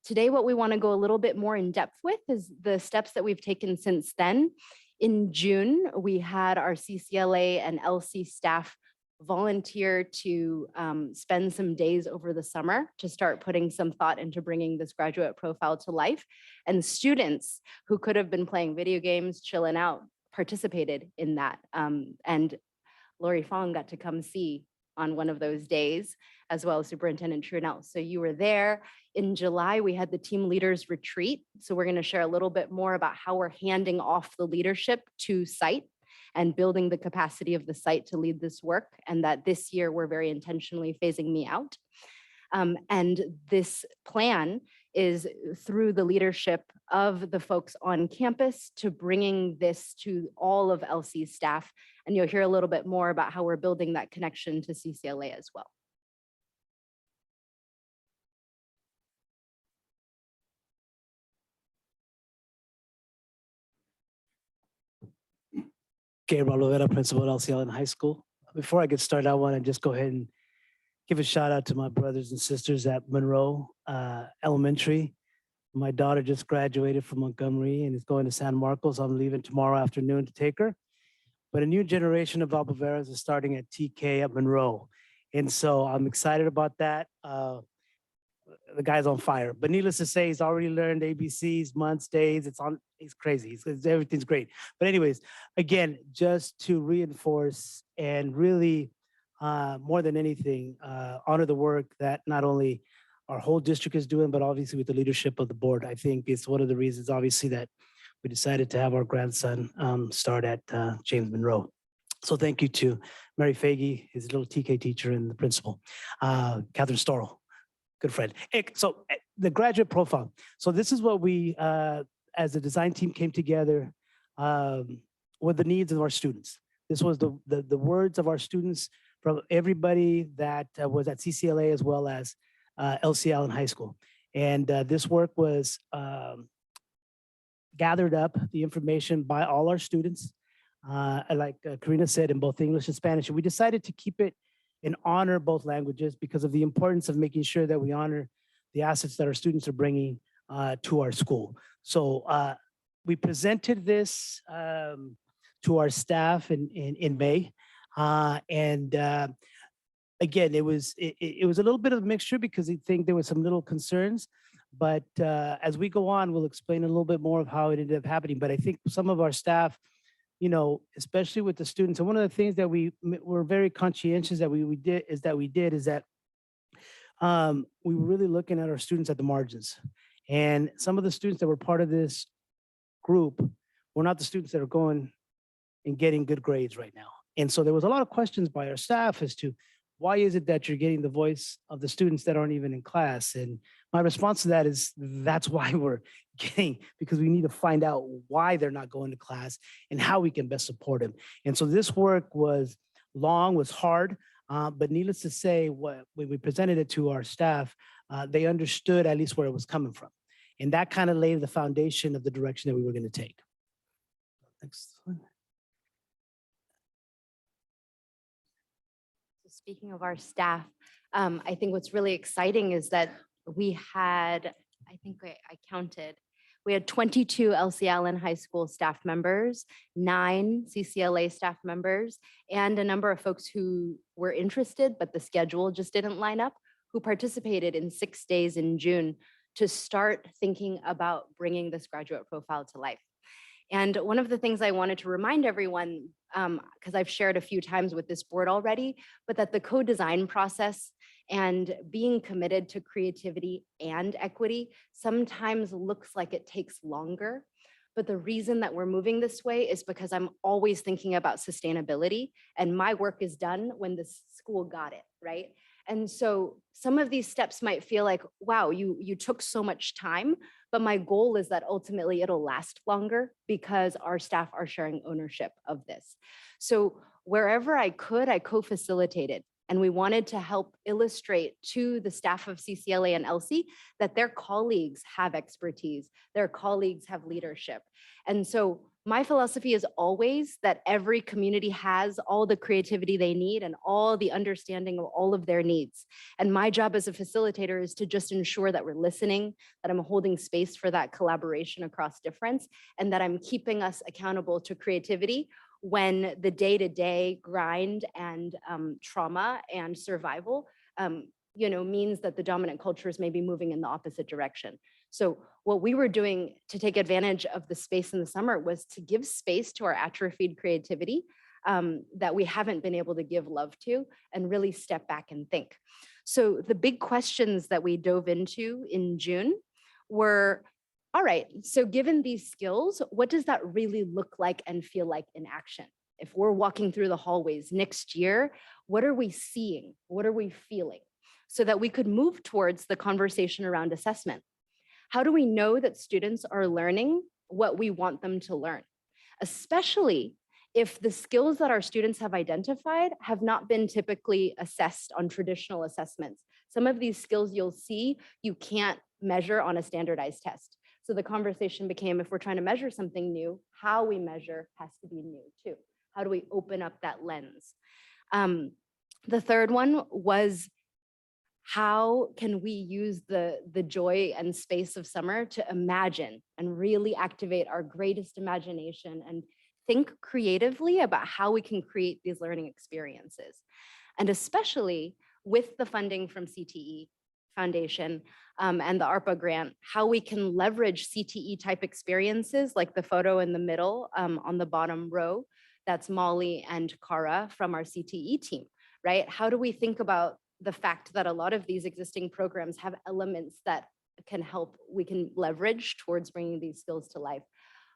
Speaker 21: Today, what we want to go a little bit more in depth with is the steps that we've taken since then. In June, we had our CCLA and LC staff volunteer to spend some days over the summer to start putting some thought into bringing this graduate profile to life. And students who could have been playing video games, chilling out, participated in that. And Lori Fong got to come see on one of those days, as well as Superintendent Trunell. So you were there. In July, we had the team leaders retreat. So we're going to share a little bit more about how we're handing off the leadership to site and building the capacity of the site to lead this work. And that this year, we're very intentionally phasing me out. And this plan is through the leadership of the folks on campus to bringing this to all of LC's staff. And you'll hear a little bit more about how we're building that connection to CCLA as well.
Speaker 2: Gabriel Lovera, principal at LC Allen High School. Before I get started, I want to just go ahead and give a shout out to my brothers and sisters at Monroe Elementary. My daughter just graduated from Montgomery and is going to San Marcos. I'm leaving tomorrow afternoon to take her. But a new generation of Albaveras is starting at TK at Monroe. And so I'm excited about that. The guy's on fire. But needless to say, he's already learned ABCs, months, days. He's crazy. Everything's great. But anyways, again, just to reinforce and really, more than anything, honor the work that not only our whole district is doing, but obviously with the leadership of the board. I think it's one of the reasons, obviously, that we decided to have our grandson start at James Monroe. So thank you to Mary Fagey, his little TK teacher, and the principal, Catherine Storrell, good friend. So the graduate profile. So this is what we, as a design team, came together with the needs of our students. This was the words of our students from everybody that was at CCLA as well as LC Allen High School. And this work was gathered up, the information by all our students, like Karina said, in both English and Spanish. And we decided to keep it and honor both languages because of the importance of making sure that we honor the assets that our students are bringing to our school. So we presented this to our staff in May. Again, it was a little bit of a mixture because I think there were some little concerns, but as we go on, we'll explain a little bit more of how it ended up happening. But I think some of our staff, you know, especially with the students, and one of the things that we were very conscientious that we did is that we were really looking at our students at the margins. And some of the students that were part of this group were not the students that are going and getting good grades right now. And so there was a lot of questions by our staff as to why is it that you're getting the voice of the students that aren't even in class? And my response to that is that's why we're getting, because we need to find out why they're not going to class and how we can best support them. And so this work was long, was hard, but needless to say, when we presented it to our staff, they understood at least where it was coming from. And that kind of laid the foundation of the direction that we were going to take. Next one.
Speaker 21: Speaking of our staff, I think what's really exciting is that we had, I think I counted, we had 22 LC Allen High School staff members, 9 CCLA staff members, and a number of folks who were interested, but the schedule just didn't line up, who participated in 6 days in June to start thinking about bringing this graduate profile to life. And one of the things I wanted to remind everyone, because I've shared a few times with this board already, but that the co-design process and being committed to creativity and equity sometimes looks like it takes longer. But the reason that we're moving this way is because I'm always thinking about sustainability, and my work is done when the school got it, right? And so some of these steps might feel like, wow, you took so much time, but my goal is that ultimately it'll last longer because our staff are sharing ownership of this. So wherever I could, I co-facilitated. And we wanted to help illustrate to the staff of CCLA and LC that their colleagues have expertise, their colleagues have leadership. And so my philosophy is always that every community has all the creativity they need and all the understanding of all of their needs. And my job as a facilitator is to just ensure that we're listening, that I'm holding space for that collaboration across difference, and that I'm keeping us accountable to creativity when the day-to-day grind and trauma and survival means that the dominant cultures may be moving in the opposite direction. So what we were doing to take advantage of the space in the summer was to give space to our atrophied creativity that we haven't been able to give love to, and really step back and think. So the big questions that we dove into in June were, all right, so given these skills, what does that really look like and feel like in action? If we're walking through the hallways next year, what are we seeing? What are we feeling? So that we could move towards the conversation around assessment. How do we know that students are learning what we want them to learn? Especially if the skills that our students have identified have not been typically assessed on traditional assessments. Some of these skills you'll see you can't measure on a standardized test. So the conversation became, if we're trying to measure something new, how we measure has to be new too. How do we open up that lens? The third one was, how can we use the joy and space of summer to imagine and really activate our greatest imagination and think creatively about how we can create these learning experiences? And especially with the funding from CTE Foundation and the ARPA grant, how we can leverage CTE type experiences like the photo in the middle on the bottom row. That's Molly and Cara from our CTE team, right? How do we think about the fact that a lot of these existing programs have elements that we can leverage towards bringing these skills to life?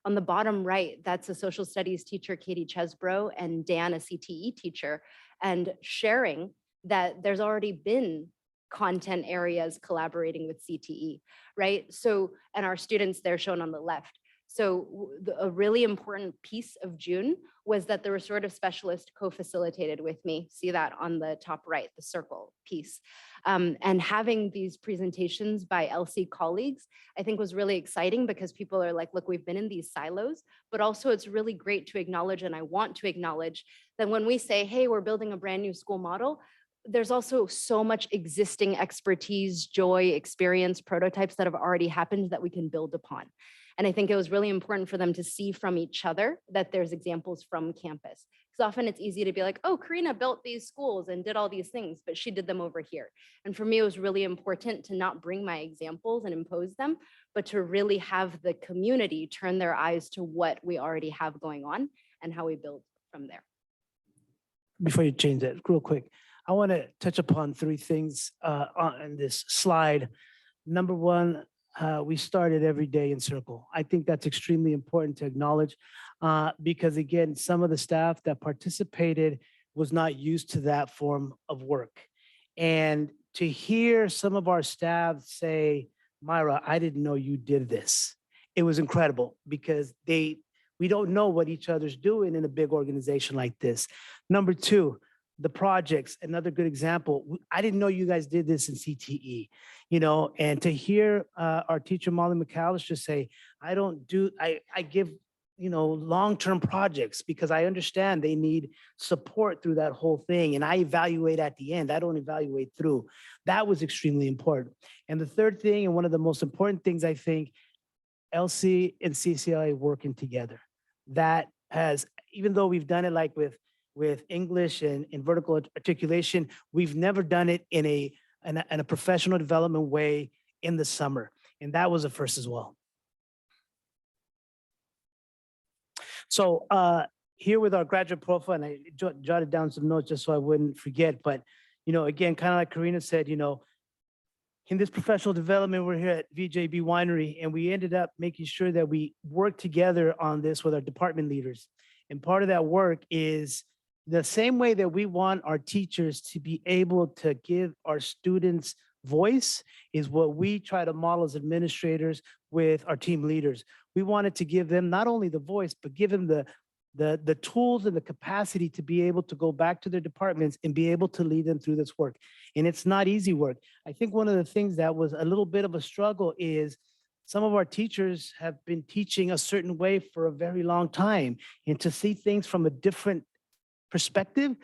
Speaker 21: On the bottom right, that's a social studies teacher, Katie Chesbro, and Dan, a CTE teacher, and sharing that there's already been content areas collaborating with CTE, right? So, and our students, they're shown on the left. So a really important piece of June was that the restorative specialist co-facilitated with me. See that on the top right, the circle piece. And having these presentations by LC colleagues, I think was really exciting because people are like, look, we've been in these silos, but also it's really great to acknowledge, and I want to acknowledge that when we say, hey, we're building a brand new school model, there's also so much existing expertise, joy, experience, prototypes that have already happened that we can build upon. And I think it was really important for them to see from each other that there's examples from campus. Because often it's easy to be like, oh, Karina built these schools and did all these things, but she did them over here. And for me, it was really important to not bring my examples and impose them, but to really have the community turn their eyes to what we already have going on and how we build from there.
Speaker 2: Before you change that, real quick, I want to touch upon three things on this slide. Number one, we started every day in circle. I think that's extremely important to acknowledge because again, some of the staff that participated was not used to that form of work. And to hear some of our staff say, Myra, I didn't know you did this. It was incredible because we don't know what each other's doing in a big organization like this. Number two, the projects, another good example. I didn't know you guys did this in CTE, and to hear our teacher, Molly McAllister say, I give, long-term projects because I understand they need support through that whole thing. And I evaluate at the end, I don't evaluate through. That was extremely important. And the third thing, and one of the most important things, I think, LC and CCLA working together. That has, even though we've done it like with English and in vertical articulation, we've never done it in a professional development way in the summer. And that was a first as well. So here with our graduate profile, and I jotted down some notes just so I wouldn't forget, but, again, kind of like Karina said, in this professional development, we're here at VJB Winery, and we ended up making sure that we work together on this with our department leaders. And part of that work is the same way that we want our teachers to be able to give our students voice is what we try to model as administrators with our team leaders. We wanted to give them not only the voice, but give them the tools and the capacity to be able to go back to their departments and be able to lead them through this work. And it's not easy work. I think one of the things that was a little bit of a struggle is some of our teachers have been teaching a certain way for a very long time, and to see things from a different perspective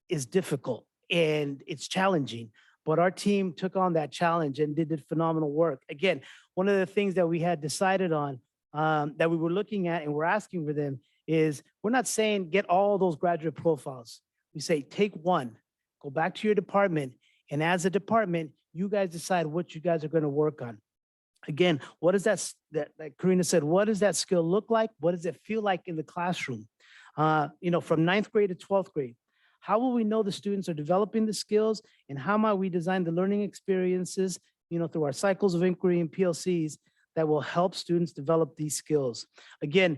Speaker 2: is difficult and it's challenging. But our team took on that challenge and did phenomenal work. Again, one of the things that we had decided on that we were looking at and we're asking for them is, we're not saying get all those graduate profiles. We say take one, go back to your department, and as a department, you guys decide what you guys are going to work on. Again, what does that like Karina said, what does that skill look like? What does it feel like in the classroom? From 9th grade to 12th grade. How will we know the students are developing the skills, and how might we design the learning experiences, through our cycles of inquiry and PLCs that will help students develop these skills? Again,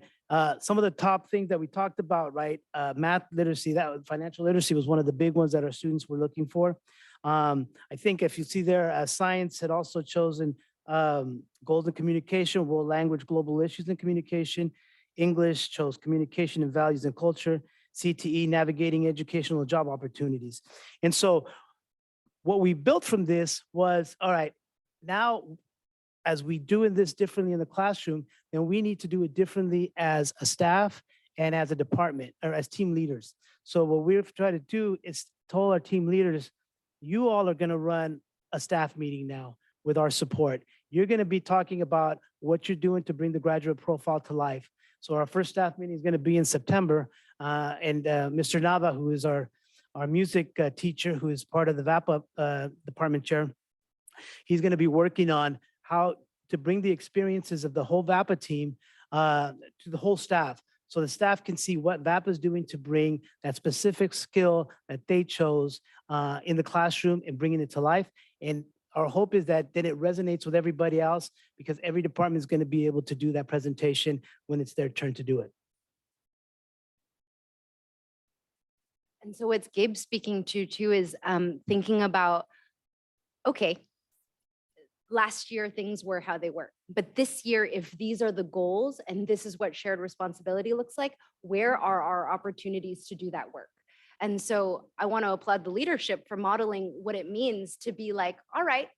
Speaker 2: some of the top things that we talked about, right? Math literacy, financial literacy was one of the big ones that our students were looking for. I think if you see there, science had also chosen Goals in communication, world language, global issues and communication. English chose communication and values and culture. CTE, navigating educational and job opportunities. And so what we built from this was, all right, now as we doing this differently in the classroom, then we need to do it differently as a staff and as a department or as team leaders. So what we've tried to do is told our team leaders, you all are going to run a staff meeting now with our support. You're going to be talking about what you're doing to bring the graduate profile to life. So our first staff meeting is going to be in September. And Mr. Nava, who is our music teacher, who is part of the VAPA department chair, he's going to be working on how to bring the experiences of the whole VAPA team to the whole staff. So the staff can see what VAPA is doing to bring that specific skill that they chose in the classroom and bringing it to life. And our hope is that then it resonates with everybody else, because every department is going to be able to do that presentation when it's their turn to do it.
Speaker 21: And so what's Gabe speaking to too is thinking about, okay, last year things were how they were, but this year, if these are the goals and this is what shared responsibility looks like, where are our opportunities to do that work? And so I want to applaud the leadership for modeling what it means to be like, all right,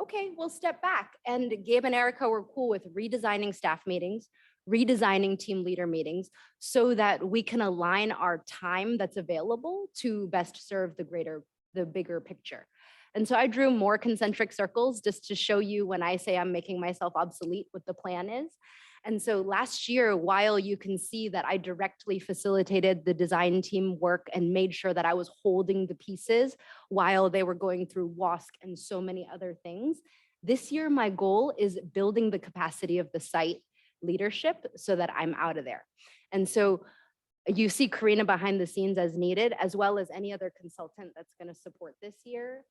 Speaker 21: okay, we'll step back. And Gabe and Erica were cool with redesigning staff meetings, redesigning team leader meetings, so that we can align our time that's available to best serve the bigger picture. And so I drew more concentric circles just to show you when I say I'm making myself obsolete what the plan is. And so last year, while you can see that I directly facilitated the design team work and made sure that I was holding the pieces while they were going through WASC and so many other things, this year my goal is building the capacity of the site leadership so that I'm out of there. And so you see Karina behind the scenes as needed, as well as any other consultant that's going to support this year,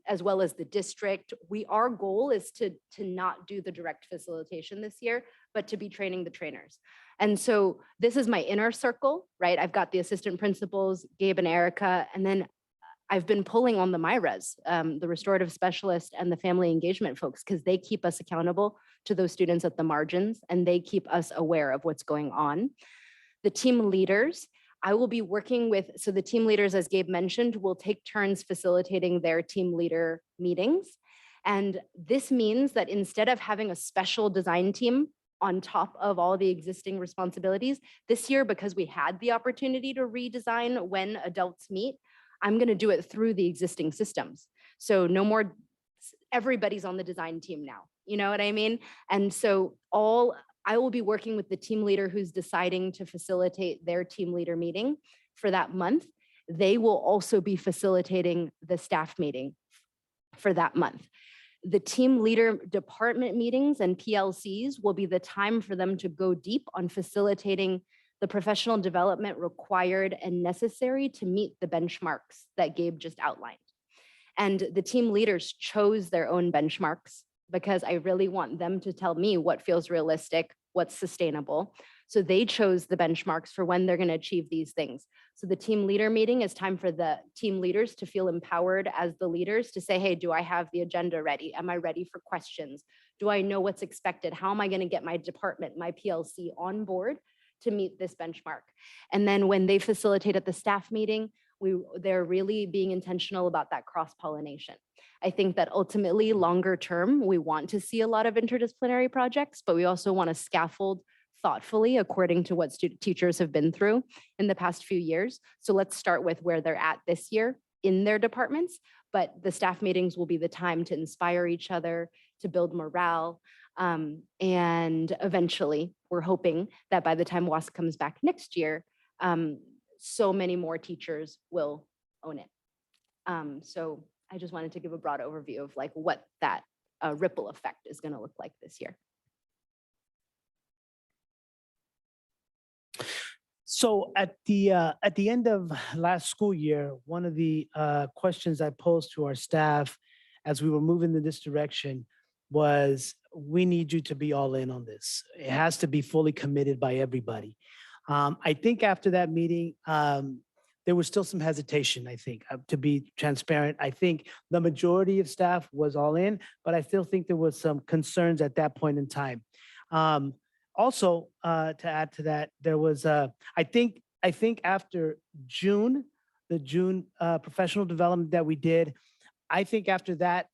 Speaker 21: as well as the district. Our goal is to not do the direct facilitation this year, but to be training the trainers. And so this is my inner circle, right? I've got the assistant principals, Gabe and Erica, and then I've been pulling on the MyRes, the restorative specialist and the family engagement folks, because they keep us accountable to those students at the margins, and they keep us aware of what's going on. The team leaders, I will be working with, so the team leaders, as Gabe mentioned, will take turns facilitating their team leader meetings. And this means that instead of having a special design team on top of all the existing responsibilities, this year, because we had the opportunity to redesign when adults meet, I'm going to do it through the existing systems. So no more, everybody's on the design team now, you know what I mean? And so I will be working with the team leader who's deciding to facilitate their team leader meeting for that month. They will also be facilitating the staff meeting for that month. The team leader department meetings and PLCs will be the time for them to go deep on facilitating the professional development required and necessary to meet the benchmarks that Gabe just outlined. And the team leaders chose their own benchmarks, because I really want them to tell me what feels realistic, what's sustainable. So they chose the benchmarks for when they're going to achieve these things. So the team leader meeting is time for the team leaders to feel empowered as the leaders to say, hey, do I have the agenda ready? Am I ready for questions? Do I know what's expected? How am I going to get my department, my PLC on board to meet this benchmark? And then when they facilitate at the staff meeting, they're really being intentional about that cross-pollination. I think that ultimately, longer term, we want to see a lot of interdisciplinary projects, but we also want to scaffold thoughtfully according to what teachers have been through in the past few years. So let's start with where they're at this year in their departments, but the staff meetings will be the time to inspire each other, to build morale, and eventually, we're hoping that by the time WASC comes back next year, so many more teachers will own it. So I just wanted to give a broad overview of like what that ripple effect is going to look like this year.
Speaker 2: So at the end of last school year, one of the questions I posed to our staff as we were moving in this direction was, we need you to be all in on this. It has to be fully committed by everybody. I think after that meeting, there was still some hesitation, I think, to be transparent. I think the majority of staff was all in, but I still think there was some concerns at that point in time. Also, to add to that, there was, I think after June, the June professional development that we did, I think after that,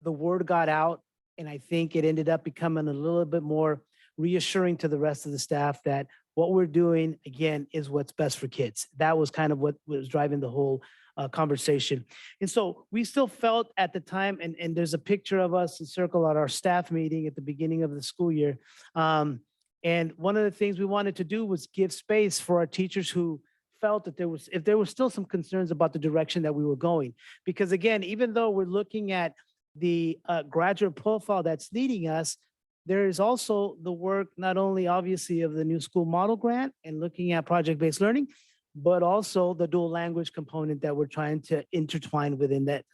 Speaker 2: the word got out, and I think it ended up becoming a little bit more reassuring to the rest of the staff that what we're doing, again, is what's best for kids. That was kind of what was driving the whole conversation. And so we still felt at the time, and there's a picture of us encircled at our staff meeting at the beginning of the school year. And one of the things we wanted to do was give space for our teachers who felt that if there was still some concerns about the direction that we were going. Because again, even though we're looking at the graduate profile that's leading us, there is also the work, not only obviously of the new school model grant and looking at project-based learning, but also the dual language component that we're trying to intertwine within that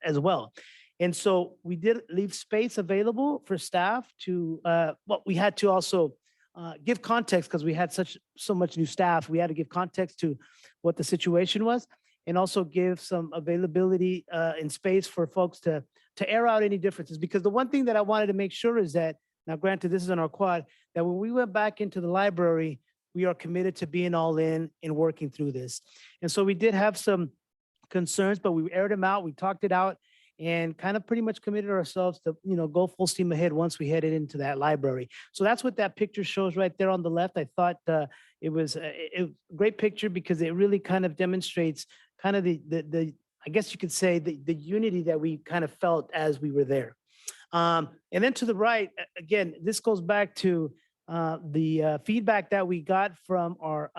Speaker 2: as well. And so we did leave space available for staff to, we had to also give context because we had so much new staff. We had to give context to what the situation was, and also give some availability and space for folks to air out any differences. Because the one thing that I wanted to make sure is that, now granted, this is on our quad, that when we went back into the library, we are committed to being all in and working through this. And so we did have some concerns, but we aired them out, we talked it out, and kind of pretty much committed ourselves to, go full steam ahead once we headed into that library. So that's what that picture shows right there on the left. I thought it was a great picture because it really kind of demonstrates kind of the I guess you could say the unity that we kind of felt as we were there. And then to the right, again, this goes back to the feedback that we got from our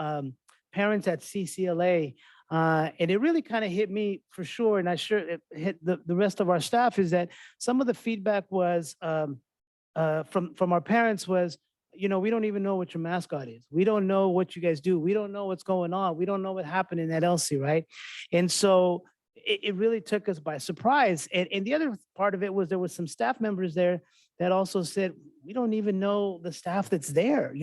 Speaker 2: parents at CCLA. And it really kind of hit me for sure, and it hit the rest of our staff, is that some of the feedback was from our parents was, we don't even know what your mascot is. We don't know what you guys do. We don't know what's going on. We don't know what happened in that LC, right? And so it really took us by surprise. And the other part of it was there was some staff members there that also said, we don't even know the staff that's there,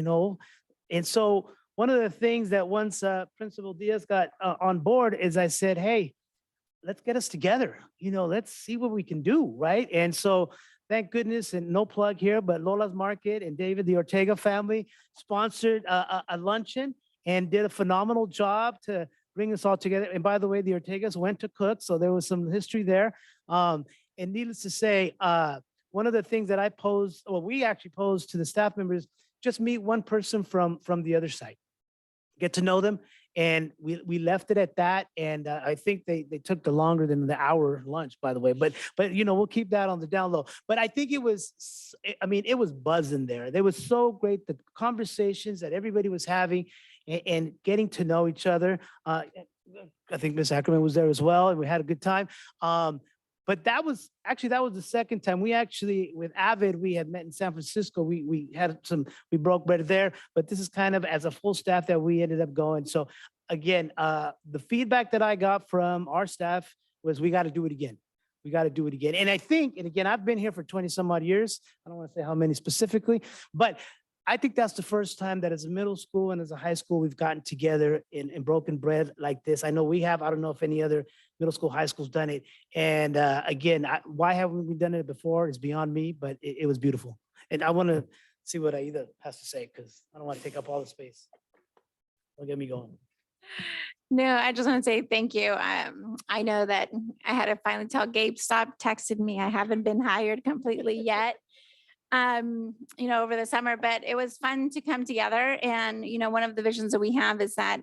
Speaker 2: And so one of the things that once Principal Diaz got on board is I said, hey, let's get us together. Let's see what we can do, right? And so thank goodness, and no plug here, but Lola's Market and David, the Ortega family, sponsored a luncheon and did a phenomenal job to bring us all together. And by the way, the Ortegas went to cook, so there was some history there. And needless to say, one of the things that we actually posed to the staff members, just meet one person from the other side, get to know them. And we left it at that. And I think they took the longer than the hour lunch, by the way, but we'll keep that on the down low. But I think it was buzzing there. They was so great, the conversations that everybody was having and getting to know each other. I think Miss Ackerman was there as well, and we had a good time. But that was the second time. We actually, with Avid, we had met in San Francisco. We broke bread there, but this is kind of as a full staff that we ended up going. So again, the feedback that I got from our staff was we got to do it again. We got to do it again. And I think, and again, I've been here for 20 some odd years. I don't want to say how many specifically, but I think that's the first time that as a middle school and as a high school, we've gotten together and broken bread like this. I know we have. I don't know if any other middle school, high school's done it. And again, why haven't we done it before is beyond me, but it was beautiful. And I want to see what Aida has to say, because I don't want to take up all the space. Don't get me going.
Speaker 6: No, I just want to say thank you. I know that I had to finally tell Gabe, stop texting me. I haven't been hired completely yet. Over the summer, but it was fun to come together. And, one of the visions that we have is that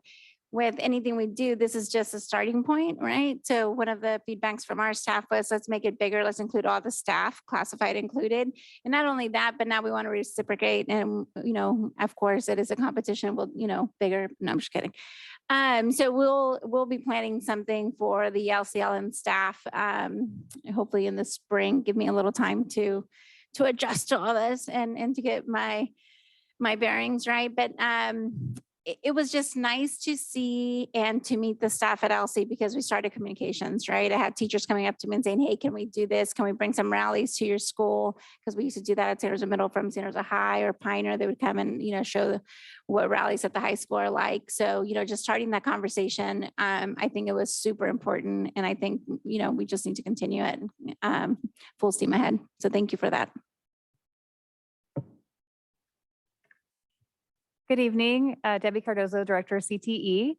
Speaker 6: with anything we do, this is just a starting point, right? So one of the feedbacks from our staff was, let's make it bigger. Let's include all the staff, classified included. And not only that, but now we want to reciprocate. And, of course, it is a competition. We'll, bigger. No, I'm just kidding. So we'll be planning something for the LCL and staff, hopefully in the spring. Give me a little time to adjust to all this and to get my bearings right. But it was just nice to see and to meet the staff at LC because we started communications, right? I had teachers coming up to me and saying, hey, can we do this? Can we bring some rallies to your school? Because we used to do that at San Rosa Middle from San Rosa High or Pioneer. They would come and, show what rallies at the high school are like. So, just starting that conversation, I think it was super important. And I think, we just need to continue it full steam ahead. So thank you for that.
Speaker 7: Good evening, Debbie Cardozo, Director of CTE.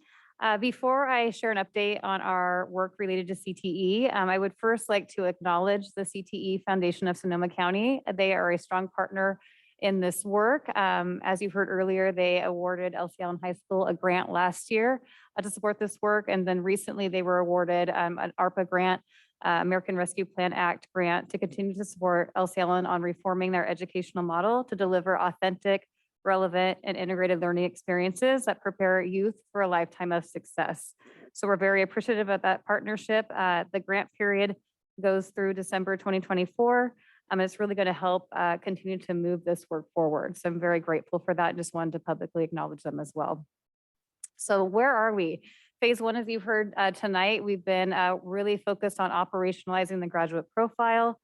Speaker 7: Before I share an update on our work related to CTE, I would first like to acknowledge the CTE Foundation of Sonoma County. They are a strong partner in this work. As you heard earlier, they awarded LC Allen High School a grant last year to support this work. And then recently they were awarded an ARPA grant, American Rescue Plan Act grant, to continue to support LC Allen on reforming their educational model to deliver authentic, relevant, and integrated learning experiences that prepare youth for a lifetime of success. So we're very appreciative of that partnership. The grant period goes through December 2024. It's really going to help continue to move this work forward. So I'm very grateful for that. Just wanted to publicly acknowledge them as well. So where are we? Phase one, as you've heard tonight, we've been really focused on operationalizing the graduate profile,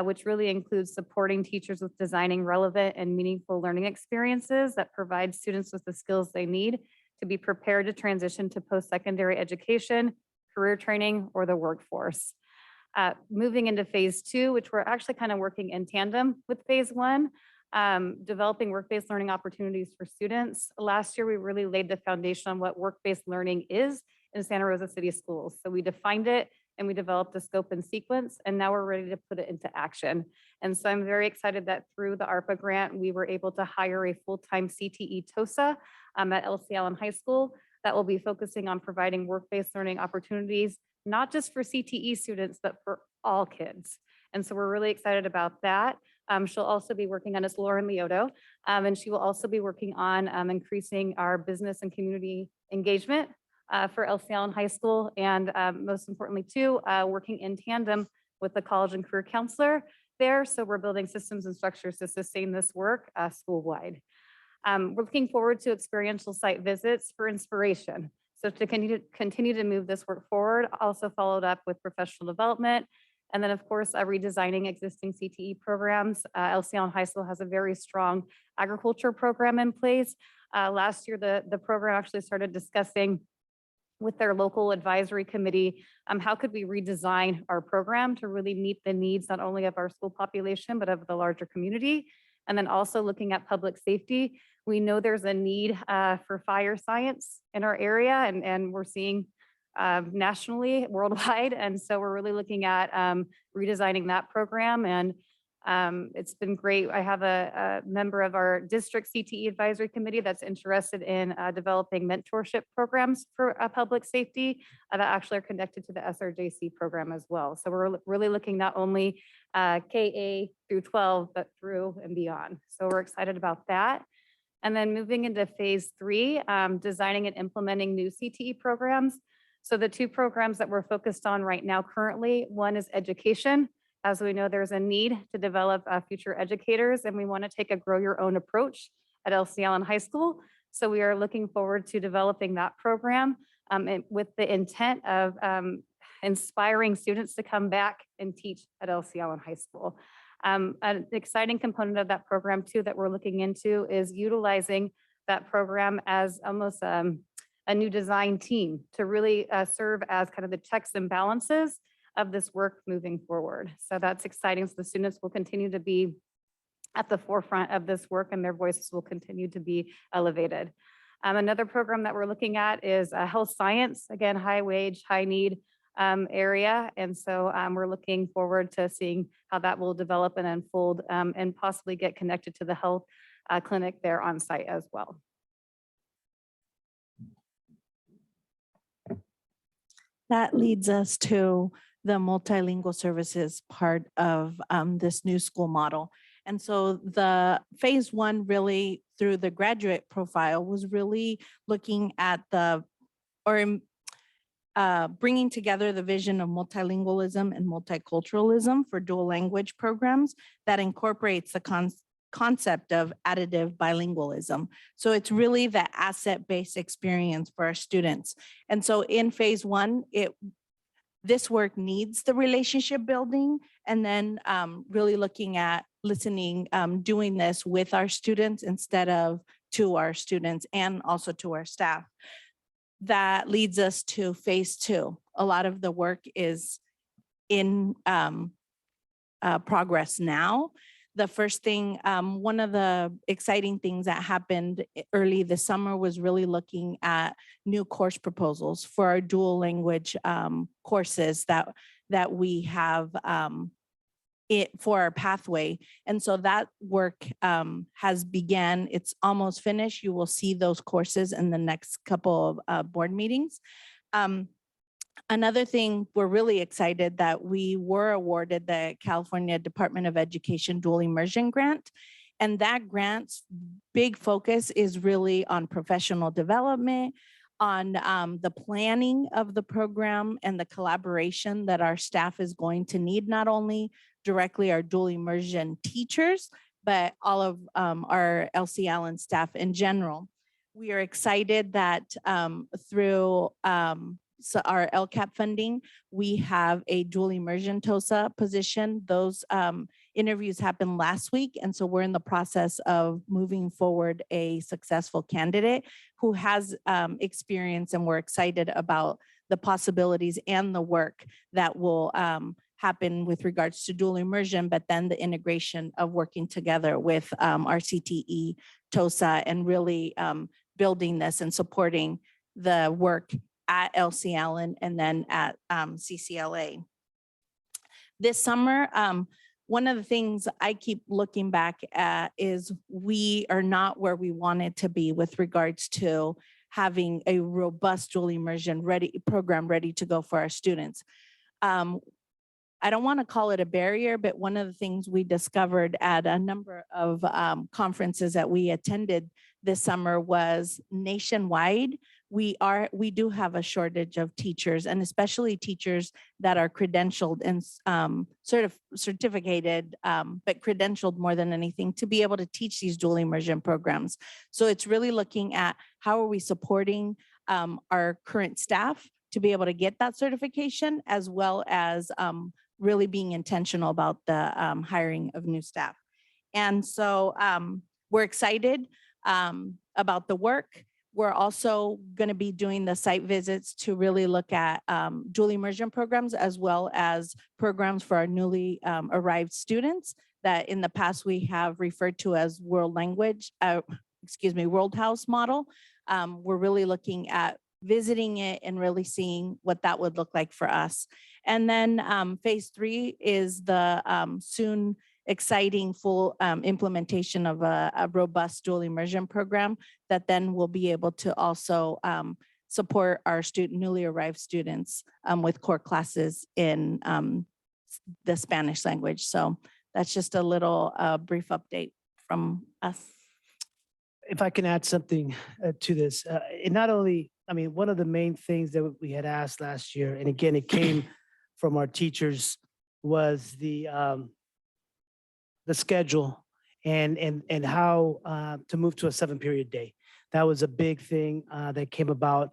Speaker 7: which really includes supporting teachers with designing relevant and meaningful learning experiences that provide students with the skills they need to be prepared to transition to post-secondary education, career training, or the workforce. Moving into phase two, which we're actually kind of working in tandem with phase one, developing work-based learning opportunities for students. Last year, we really laid the foundation on what work-based learning is in Santa Rosa City Schools. So we defined it and we developed a scope and sequence, and now we're ready to put it into action. And so I'm very excited that through the ARPA grant, we were able to hire a full-time CTE TOSA at LC Allen High School that will be focusing on providing work-based learning opportunities, not just for CTE students, but for all kids. And so we're really excited about that. She'll also be working on, it's Lauren Lioto, and she will also be working on increasing our business and community engagement for LC Allen High School, and most importantly too, working in tandem with the college and career counselor there. So we're building systems and structures to sustain this work school-wide. We're looking forward to experiential site visits for inspiration. So to continue to move this work forward, also followed up with professional development. And then of course, redesigning existing CTE programs. LC Allen High School has a very strong agriculture program in place. Last year, the program actually started discussing with their local advisory committee, how could we redesign our program to really meet the needs not only of our school population, but of the larger community. And then also looking at public safety. We know there's a need for fire science in our area, and we're seeing nationally, worldwide. And so we're really looking at redesigning that program. And it's been great. I have a member of our district CTE advisory committee that's interested in developing mentorship programs for public safety that actually are connected to the SRJC program as well. So we're really looking not only KA through 12, but through and beyond. So we're excited about that. And then moving into phase three, designing and implementing new CTE programs. So the two programs that we're focused on right now currently, one is education. As we know, there's a need to develop future educators, and we want to take a grow your own approach at LC Allen High School. So we are looking forward to developing that program with the intent of inspiring students to come back and teach at LC Allen High School. An exciting component of that program too that we're looking into is utilizing that program as almost a new design team to really serve as kind of the checks and balances of this work moving forward. So that's exciting. So the students will continue to be at the forefront of this work, and their voices will continue to be elevated. Another program that we're looking at is health science, again, high wage, high need area. And so we're looking forward to seeing how that will develop and unfold and possibly get connected to the health clinic there on site as well.
Speaker 22: That leads us to the multilingual services part of this new school model. And so the phase one really through the graduate profile was really looking at bringing together the vision of multilingualism and multiculturalism for dual language programs that incorporates the concept of additive bilingualism. So it's really the asset-based experience for our students. And so in phase one, this work needs the relationship building, and then really looking at listening, doing this with our students instead of to our students and also to our staff. That leads us to phase two. A lot of the work is in progress now. The first thing, one of the exciting things that happened early this summer was really looking at new course proposals for our dual language courses that we have for our pathway. And so that work has began. It's almost finished. You will see those courses in the next couple of board meetings. Another thing, we're really excited that we were awarded the California Department of Education Dual Immersion Grant. And that grant's big focus is really on professional development, on the planning of the program and the collaboration that our staff is going to need, not only directly our dual immersion teachers, but all of our LC Allen staff in general. We are excited that through so our LCAP funding, we have a dual immersion TOSA position. Those interviews happened last week. And so we're in the process of moving forward a successful candidate who has experience, and we're excited about the possibilities and the work that will happen with regards to dual immersion, but then the integration of working together with our CTE TOSA and really building this and supporting the work at LC Allen and then at CCLA. This summer, one of the things I keep looking back at is we are not where we wanted to be with regards to having a robust dual immersion program ready to go for our students. I don't want to call it a barrier, but one of the things we discovered at a number of conferences that we attended this summer was nationwide. We do have a shortage of teachers, and especially teachers that are credentialed and sort of certificated, but credentialed more than anything to be able to teach these dual immersion programs. So it's really looking at how are we supporting our current staff to be able to get that certification, as well as really being intentional about the hiring of new staff. And so we're excited about the work. We're also going to be doing the site visits to really look at dual immersion programs, as well as programs for our newly arrived students that in the past we have referred to as world house model. We're really looking at visiting it and really seeing what that would look like for us. And then phase 3 is the soon exciting full implementation of a robust dual immersion program that then will be able to also support our newly arrived students with core classes in the Spanish language. So that's just a little brief update from us.
Speaker 2: If I can add something to this, it not only, I mean, one of the main things that we had asked last year, and again, it came from our teachers, was the schedule and how to move to a 7-period day. That was a big thing that came about.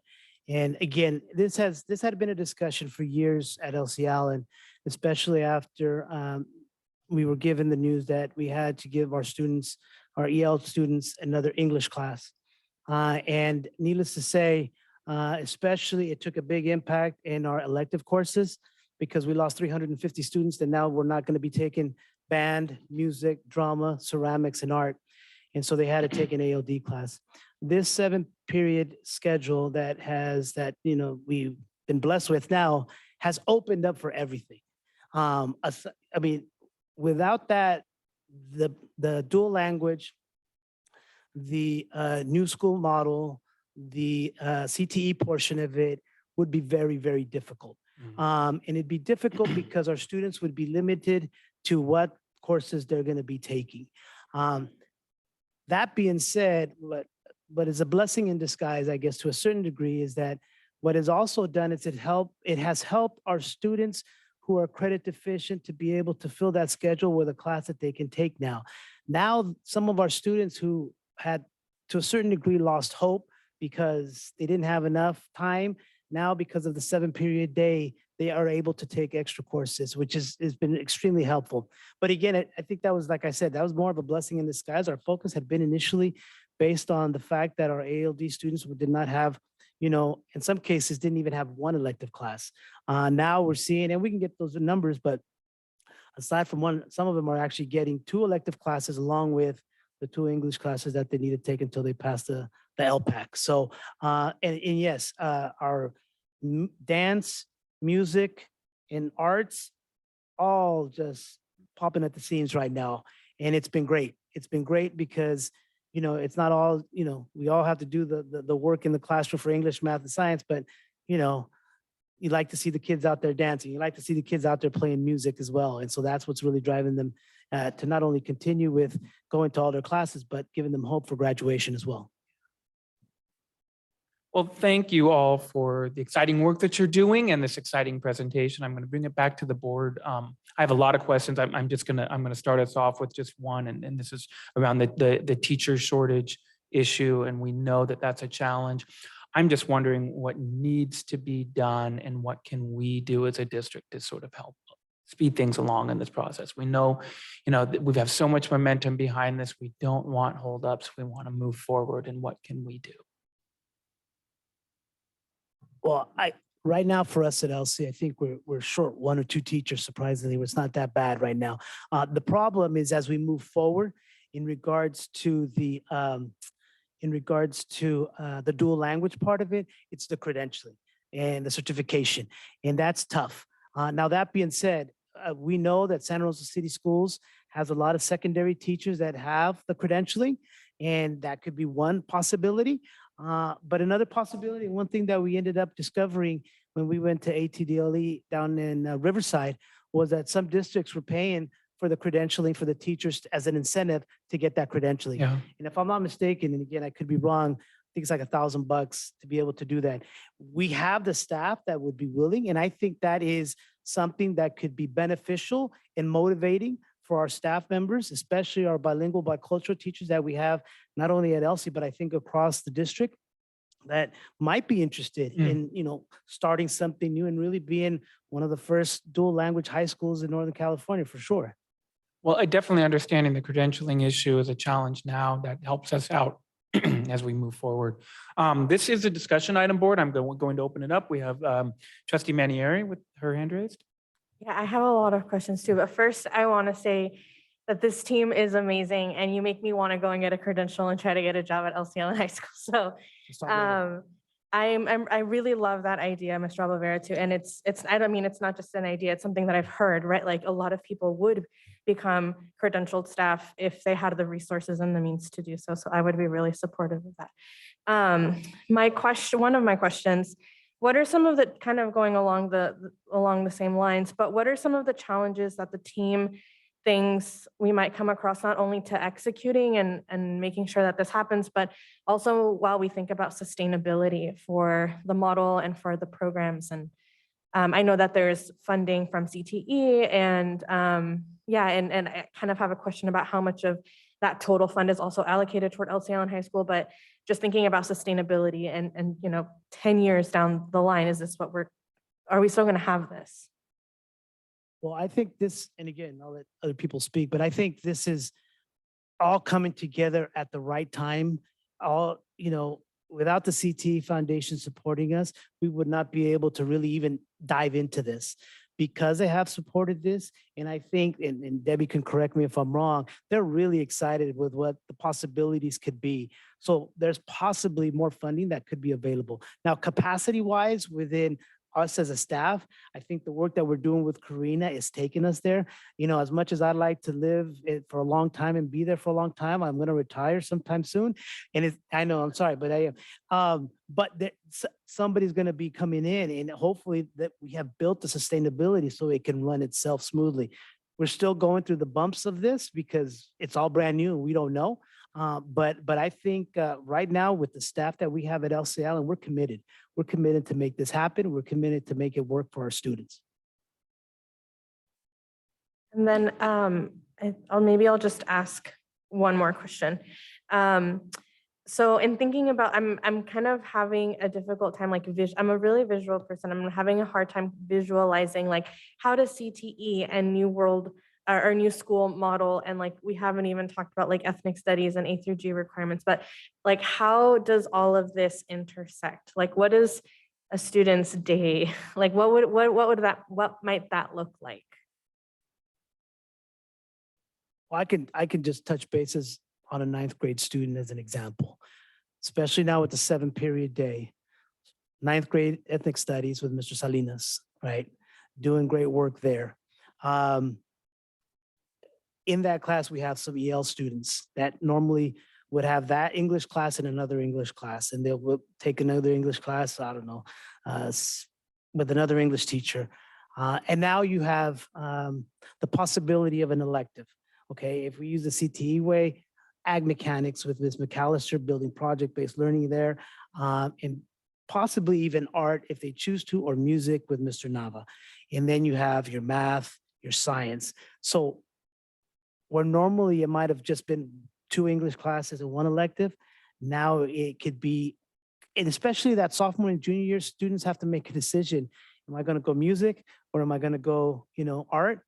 Speaker 2: And again, this had been a discussion for years at LC Allen, especially after we were given the news that we had to give our students, our EL students, another English class. And needless to say, especially it took a big impact in our elective courses because we lost 350 students, and now we're not going to be taking band, music, drama, ceramics, and art. And so they had to take an ALD class. This 7-period schedule that we've been blessed with now has opened up for everything. I mean, without that, the dual language, the new school model, the CTE portion of it would be very, very difficult. And it'd be difficult because our students would be limited to what courses they're going to be taking. That being said, what is a blessing in disguise, I guess, to a certain degree, is that what is also done is it has helped our students who are credit deficient to be able to fill that schedule with a class that they can take now. Now, some of our students who had to a certain degree lost hope because they didn't have enough time, now because of the 7-period day, they are able to take extra courses, which has been extremely helpful. But again, I think that was, like I said, that was more of a blessing in disguise. Our focus had been initially based on the fact that our ALD students did not have, in some cases, didn't even have one elective class. Now we're seeing, and we can get those numbers, but aside from one, some of them are actually getting 2 elective classes along with the 2 English classes that they need to take until they pass the LPAC. So, and yes, our dance, music, and arts, all just popping at the seams right now. And it's been great. It's been great because, it's not all, we all have to do the work in the classroom for English, math, and science, but, you like to see the kids out there dancing. You like to see the kids out there playing music as well. And so that's what's really driving them to not only continue with going to all their classes, but giving them hope for graduation as well.
Speaker 1: Well, thank you all for the exciting work that you're doing and this exciting presentation. I'm going to bring it back to the board. I have a lot of questions. I'm going to start us off with just one, and this is around the teacher shortage issue, and we know that that's a challenge. I'm just wondering what needs to be done and what can we do as a district to sort of help speed things along in this process. We know, that we have so much momentum behind this. We don't want holdups. We want to move forward, and what can we do?
Speaker 2: Well, right now for us at LC, I think we're short 1 or 2 teachers. Surprisingly, it's not that bad right now. The problem is as we move forward in regards to the dual language part of it, it's the credentialing and the certification, and that's tough. Now that being said, we know that Santa Rosa City Schools has a lot of secondary teachers that have the credentialing, and that could be one possibility. But another possibility, one thing that we ended up discovering when we went to ATDLE down in Riverside was that some districts were paying for the credentialing for the teachers as an incentive to get that credentialing.
Speaker 1: Yeah.
Speaker 2: And if I'm not mistaken, and again, I could be wrong, I think it's like $1,000 to be able to do that. We have the staff that would be willing, and I think that is something that could be beneficial and motivating for our staff members, especially our bilingual, bicultural teachers that we have, not only at LC, but I think across the district, that might be interested in, starting something new and really being one of the first dual language high schools in Northern California, for sure.
Speaker 1: Well, I definitely understanding the credentialing issue is a challenge now that helps us out as we move forward. This is a discussion item board. I'm going to open it up. We have Trustee Manieri with her hand raised.
Speaker 16: Yeah, I have a lot of questions too, but first I want to say that this team is amazing and you make me want to go and get a credential and try to get a job at LCL in high school. So I really love that idea, Mr. Albavera, too. And it's not just an idea, it's something that I've heard, right? Like a lot of people would become credentialed staff if they had the resources and the means to do so. So I would be really supportive of that. One of my questions, what are some of the kind of going along the same lines, but what are some of the challenges that the team things we might come across, not only to executing and making sure that this happens, but also while we think about sustainability for the model and for the programs? And I know that there's funding from CTE and and I kind of have a question about how much of that total fund is also allocated toward LCL in high school, but just thinking about sustainability and 10 years down the line, are we still going to have this?
Speaker 2: Well, I think this, and again, I'll let other people speak, but I think this is all coming together at the right time. Without the CTE Foundation supporting us, we would not be able to really even dive into this, because they have supported this. And I think, and Debbie can correct me if I'm wrong, they're really excited with what the possibilities could be. So there's possibly more funding that could be available. Now, capacity-wise, within us as a staff, I think the work that we're doing with Karina is taking us there. As much as I'd like to live it for a long time and be there for a long time, I'm going to retire sometime soon. And I know, I'm sorry, but I am. But somebody's going to be coming in, and hopefully that we have built the sustainability so it can run itself smoothly. We're still going through the bumps of this because it's all brand new and we don't know. But I think right now with the staff that we have at LCL, and we're committed to make this happen. We're committed to make it work for our students.
Speaker 16: And then I'll just ask one more question. So in thinking about, I'm kind of having a difficult time, like I'm a really visual person. I'm having a hard time visualizing like how does CTE and New World or New School model, and like we haven't even talked about like ethnic studies and A through G requirements, but like how does all of this intersect? Like what is a student's day? Like what might that look like?
Speaker 2: Well, I can just touch bases on a 9th grade student as an example, especially now with the 7-period day. 9th grade ethnic studies with Mr. Salinas, right? Doing great work there. In that class, we have some EL students that normally would have that English class and another English class, and they'll take another English class, I don't know, with another English teacher. And now you have the possibility of an elective. Okay, if we use the CTE way, ag mechanics with Ms. McAllister, building project-based learning there, and possibly even art if they choose to, or music with Mr. Nava. And then you have your math, your science. So where normally it might have just been 2 English classes and 1 elective, now it could be, and especially that sophomore and junior year, students have to make a decision. Am I gonna go music or am I gonna go, art?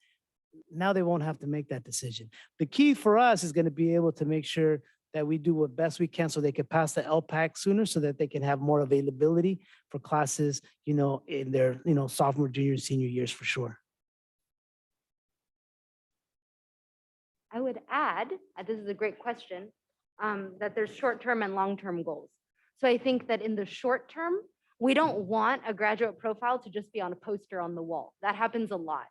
Speaker 2: Now they won't have to make that decision. The key for us is gonna be able to make sure that we do what best we can so they can pass the LPAC sooner so that they can have more availability for classes, in their, sophomore, junior, senior years for sure.
Speaker 21: I would add, this is a great question, that there's short-term and long-term goals. So I think that in the short term, we don't want a graduate profile to just be on a poster on the wall. That happens a lot.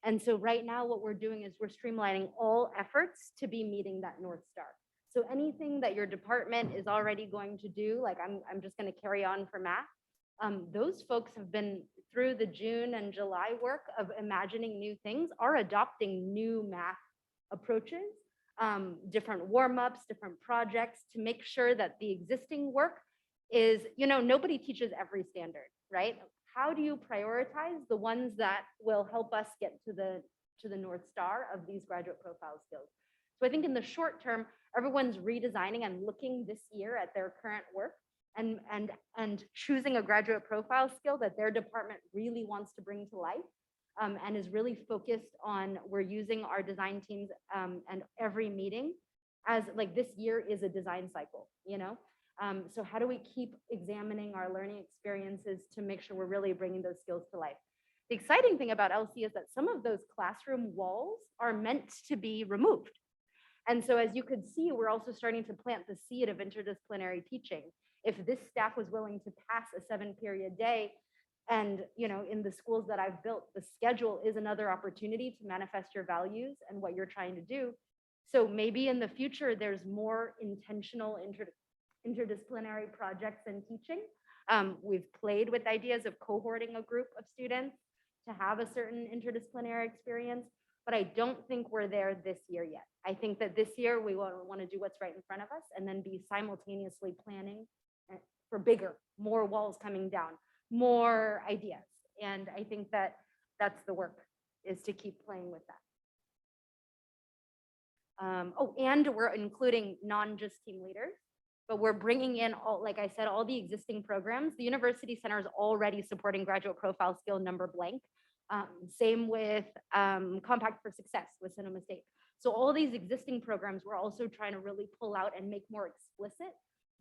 Speaker 21: And so right now what we're doing is we're streamlining all efforts to be meeting that North Star. So anything that your department is already going to do, like I'm just going to carry on for math, those folks have been through the June and July work of imagining new things, are adopting new math approaches, different warm-ups, different projects to make sure that the existing work is, nobody teaches every standard, right? How do you prioritize the ones that will help us get to the North Star of these graduate profile skills? So I think in the short term, everyone's redesigning and looking this year at their current work and choosing a graduate profile skill that their department really wants to bring to life. And is really focused on, we're using our design teams and every meeting as like this year is a design cycle, So how do we keep examining our learning experiences to make sure we're really bringing those skills to life? The exciting thing about LC is that some of those classroom walls are meant to be removed. And so as you could see, we're also starting to plant the seed of interdisciplinary teaching. If this staff was willing to pass a 7-period day, and in the schools that I've built, the schedule is another opportunity to manifest your values and what you're trying to do. So maybe in the future, there's more intentional interdisciplinary projects and teaching. We've played with ideas of cohorting a group of students to have a certain interdisciplinary experience, but I don't think we're there this year yet. I think that this year we want to do what's right in front of us and then be simultaneously planning for bigger, more walls coming down, more ideas. And I think that that's the work, is to keep playing with that. And we're including non-just team leaders, but we're bringing in all, like I said, all the existing programs. The University Center is already supporting graduate profile skill number blank. Same with Compact for Success with Sonoma State. So all these existing programs, we're also trying to really pull out and make more explicit.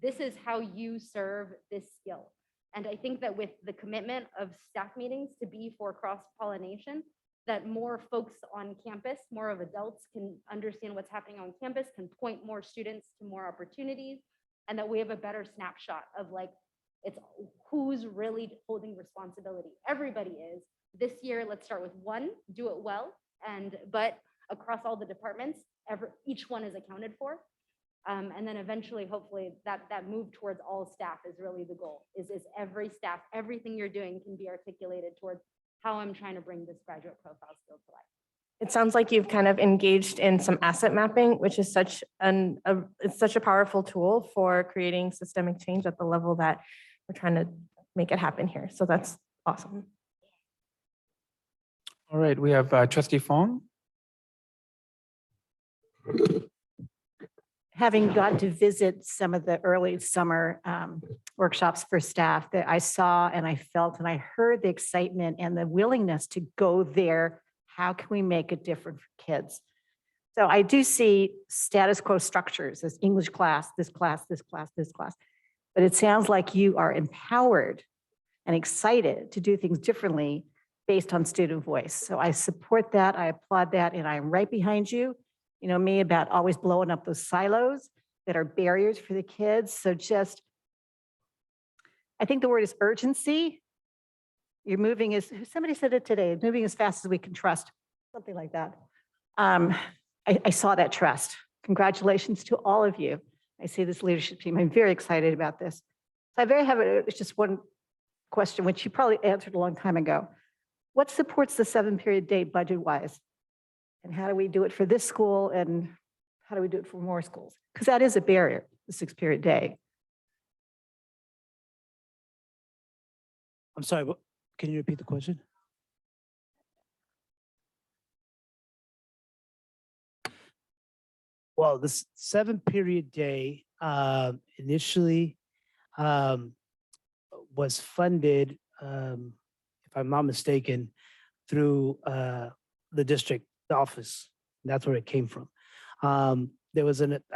Speaker 21: This is how you serve this skill. And I think that with the commitment of staff meetings to be for cross-pollination, that more folks on campus, more of adults can understand what's happening on campus, can point more students to more opportunities, and that we have a better snapshot of like, it's who's really holding responsibility. Everybody is. This year, let's start with 1, do it well, but across all the departments, each one is accounted for. And then eventually, hopefully, that move towards all staff is really the goal, is every staff, everything you're doing can be articulated towards how I'm trying to bring this graduate profile skill to life.
Speaker 16: It sounds like you've kind of engaged in some asset mapping, which is such a powerful tool for creating systemic change at the level that we're trying to make it happen here. So that's awesome.
Speaker 1: All right, we have Trustee Fong.
Speaker 5: having got to visit some of the early summer workshops for staff, that I saw and I felt and I heard the excitement and the willingness to go there. How can we make it different for kids? So I do see status quo structures as English class, this class, this class, this class. But it sounds like you are empowered and excited to do things differently based on student voice. So I support that, I applaud that, and I'm right behind you. You know me about always blowing up those silos that are barriers for the kids. So just, I think the word is urgency. You're moving as, somebody said it today, moving as fast as we can trust, something like that. I saw that trust. Congratulations to all of you. I see this leadership team. I'm very excited about this. So I have it's just one question, which you probably answered a long time ago. What supports the 7-period day budget-wise? And how do we do it for this school? And how do we do it for more schools? Because that is a barrier, the 6-period day.
Speaker 2: I'm sorry, but can you repeat the question? Well, this 7-period day initially was funded, if I'm not mistaken, through the district office. That's where it came from. I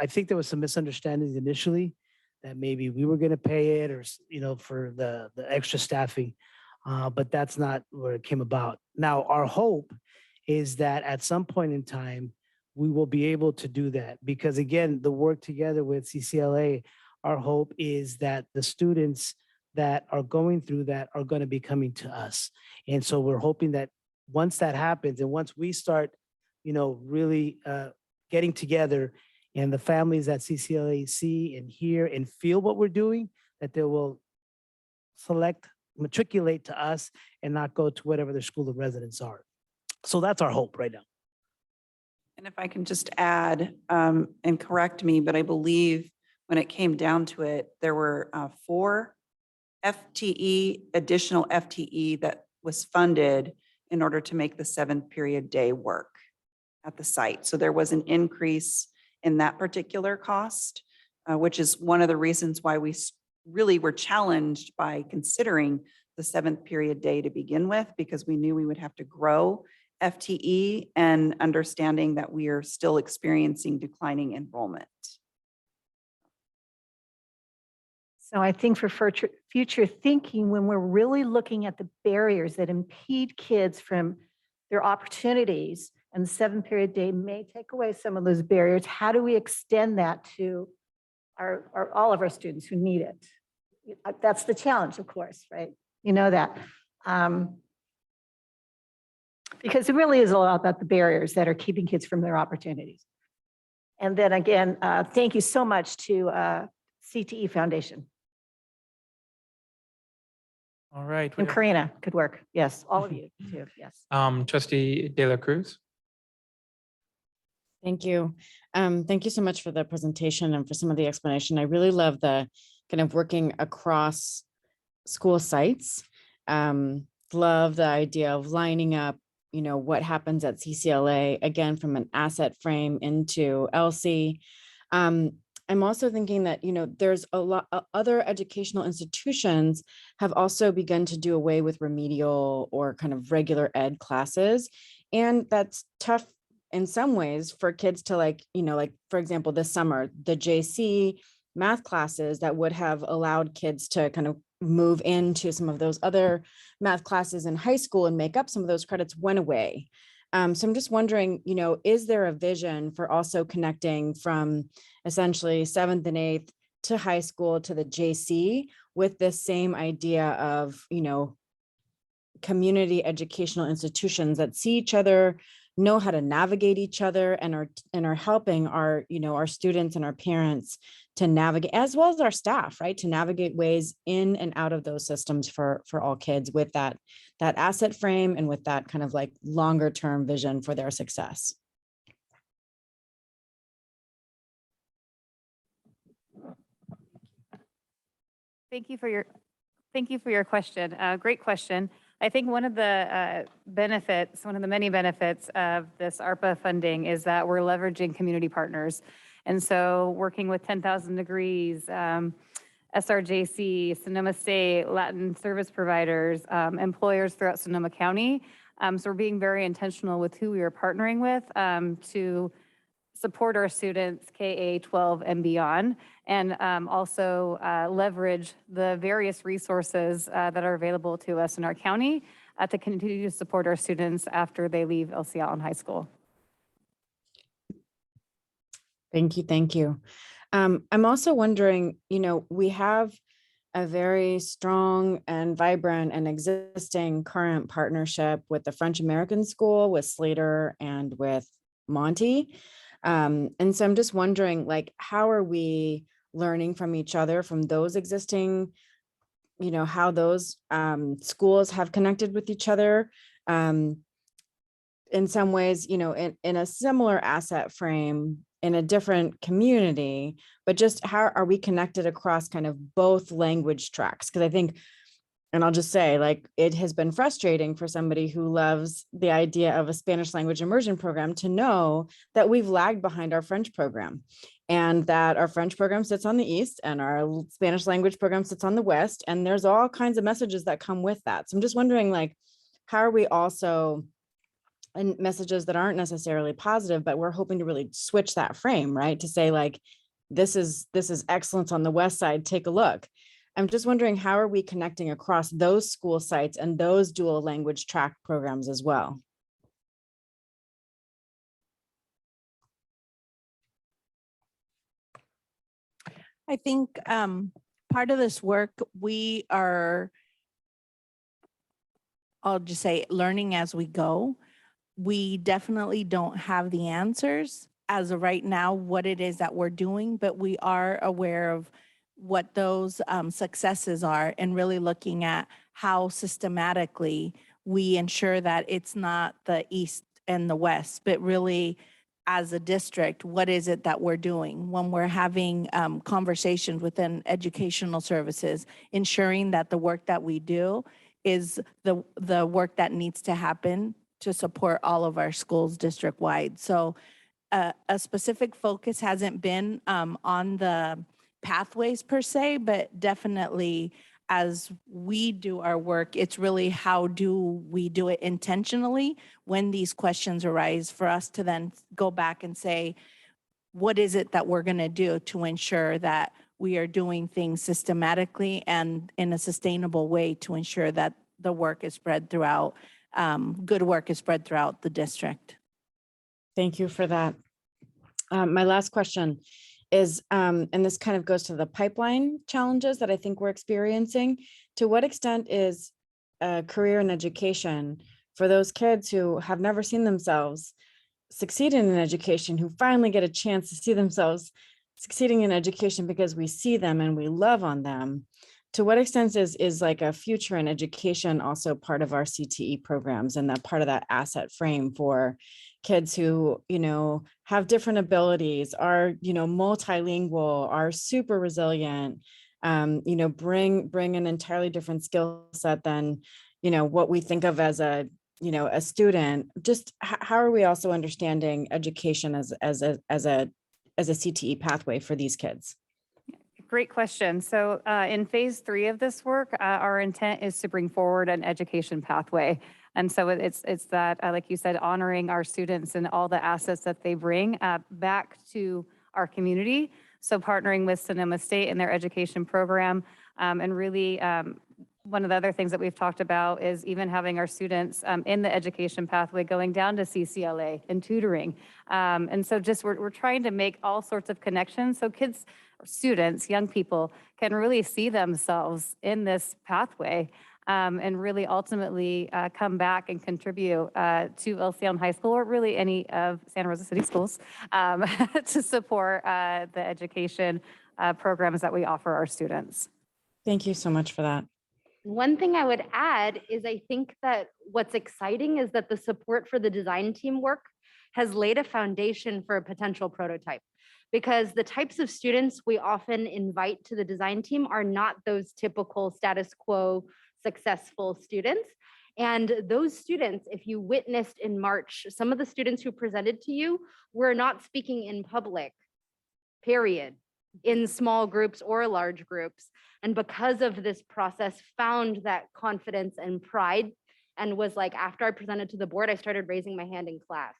Speaker 2: think there was some misunderstandings initially that maybe we were going to pay it, or for the extra staffing, but that's not where it came about. Now, our hope is that at some point in time, we will be able to do that, because again, the work together with CCLA, our hope is that the students that are going through that are going to be coming to us. And so we're hoping that once that happens, and once we start, really getting together, and the families at CCLA see and hear and feel what we're doing, that they will matriculate to us and not go to whatever their school of residence are. So that's our hope right now.
Speaker 3: And if I can just add, and correct me, but I believe when it came down to it, there were 4 additional FTE that was funded in order to make the 7-period day work at the site. So there was an increase in that particular cost, which is one of the reasons why we really were challenged by considering the 7-period day to begin with, because we knew we would have to grow FTE and understanding that we are still experiencing declining enrollment.
Speaker 5: So I think for future thinking, when we're really looking at the barriers that impede kids from their opportunities, and the 7-period day may take away some of those barriers, how do we extend that to all of our students who need it? That's the challenge, of course, right? You know that. Because it really is a lot about the barriers that are keeping kids from their opportunities. And then again, thank you so much to CTE Foundation.
Speaker 1: All right.
Speaker 5: And Karina, good work. Yes, all of you too, yes.
Speaker 1: Trustee De La Cruz.
Speaker 8: Thank you. Thank you so much for the presentation and for some of the explanation. I really love the kind of working across school sites. Love the idea of lining up, what happens at CCLA, again, from an asset frame into LC. I'm also thinking that, there's a lot other educational institutions have also begun to do away with remedial or kind of regular ed classes. And that's tough in some ways for kids to like, for example, this summer, the JC math classes that would have allowed kids to kind of move into some of those other math classes in high school and make up some of those credits went away. So I'm just wondering, is there a vision for also connecting from essentially 7th and 8th to high school to the JC with this same idea of, community educational institutions that see each other, know how to navigate each other, and are helping our, our students and our parents to navigate, as well as our staff, right, to navigate ways in and out of those systems for all kids with that asset frame and with that kind of like longer term vision for their success.
Speaker 7: Thank you for your question. Great question. I think one of the many benefits of this ARPA funding is that we're leveraging community partners. And so working with 10,000 Degrees, SRJC, Sonoma State, Latin service providers, employers throughout Sonoma County. So we're being very intentional with who we are partnering with to support our students KA-12 and beyond, and also leverage the various resources that are available to us in our county to continue to support our students after they leave LC Allen High School.
Speaker 8: Thank you. Thank you. I'm also wondering, we have a very strong and vibrant and existing current partnership with the French American School, with Slater, and with Monty. And so I'm just wondering, how are we learning from each other, from those existing, how those schools have connected with each other? In some ways, in a similar asset frame, in a different community, but just how are we connected across kind of both language tracks? Because I think, and I'll just say, it has been frustrating for somebody who loves the idea of a Spanish language immersion program to know that we've lagged behind our French program, and that our French program sits on the East and our Spanish language program sits on the West. And there's all kinds of messages that come with that. So I'm just wondering, how are we also, and messages that aren't necessarily positive, but we're hoping to really switch that frame, right? To say, this is excellence on the West side, take a look. I'm just wondering, how are we connecting across those school sites and those dual language track programs as well?
Speaker 22: I think part of this work, we are, I'll just say, learning as we go. We definitely don't have the answers as of right now, what it is that we're doing, but we are aware of what those successes are, and really looking at how systematically we ensure that it's not the East and the West, but really as a district, what is it that we're doing when we're having conversations within educational services, ensuring that the work that we do is the work that needs to happen to support all of our schools district-wide. So a specific focus hasn't been on the pathways per se, but definitely as we do our work, it's really how do we do it intentionally when these questions arise, for us to then go back and say, what is it that we're going to do to ensure that we are doing things systematically and in a sustainable way to ensure that the work is spread throughout, good work is spread throughout the district.
Speaker 8: Thank you for that. My last question is, and this kind of goes to the pipeline challenges that I think we're experiencing. To what extent is a career in education for those kids who have never seen themselves succeed in education, who finally get a chance to see themselves succeeding in education because we see them and we love on them? To what extent is a future in education also part of our CTE programs, and that part of that asset frame for kids who, have different abilities, are, multilingual, are super resilient, bring an entirely different skill set than, what we think of as a student? Just how are we also understanding education as a CTE pathway for these kids?
Speaker 7: Great question. So in phase 3 of this work, our intent is to bring forward an education pathway. And so it's that, like you said, honoring our students and all the assets that they bring back to our community. So partnering with Sonoma State and their education program, and really one of the other things that we've talked about is even having our students in the education pathway going down to CCLA and tutoring. And so just we're trying to make all sorts of connections so kids, students, young people can really see themselves in this pathway and really ultimately come back and contribute to LC Allen High School, or really any of Santa Rosa City schools, to support the education programs that we offer our students.
Speaker 8: Thank you so much for that.
Speaker 21: One thing I would add is I think that what's exciting is that the support for the design team work has laid a foundation for a potential prototype, because the types of students we often invite to the design team are not those typical status quo successful students. And those students, if you witnessed in March, some of the students who presented to you were not speaking in public period, in small groups or large groups. And because of this process, found that confidence and pride, and was like, after I presented to the board, I started raising my hand in class.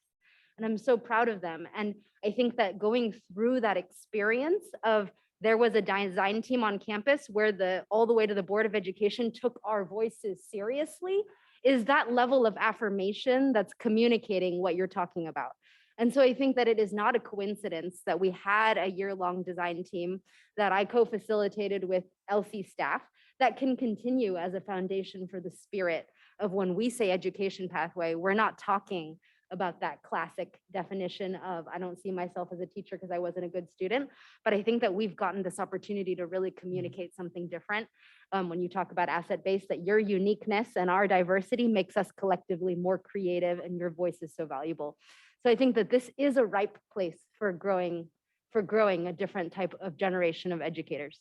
Speaker 21: And I'm so proud of them. And I think that going through that experience of, there was a design team on campus where all the way to the Board of Education took our voices seriously, is that level of affirmation that's communicating what you're talking about. And so I think that it is not a coincidence that we had a year-long design team that I co-facilitated with LC staff that can continue as a foundation for the spirit of, when we say education pathway, we're not talking about that classic definition of, I don't see myself as a teacher because I wasn't a good student. But I think that we've gotten this opportunity to really communicate something different. When you talk about asset-based, that your uniqueness and our diversity makes us collectively more creative, and your voice is so valuable. So I think that this is a ripe place for growing a different type of generation of educators.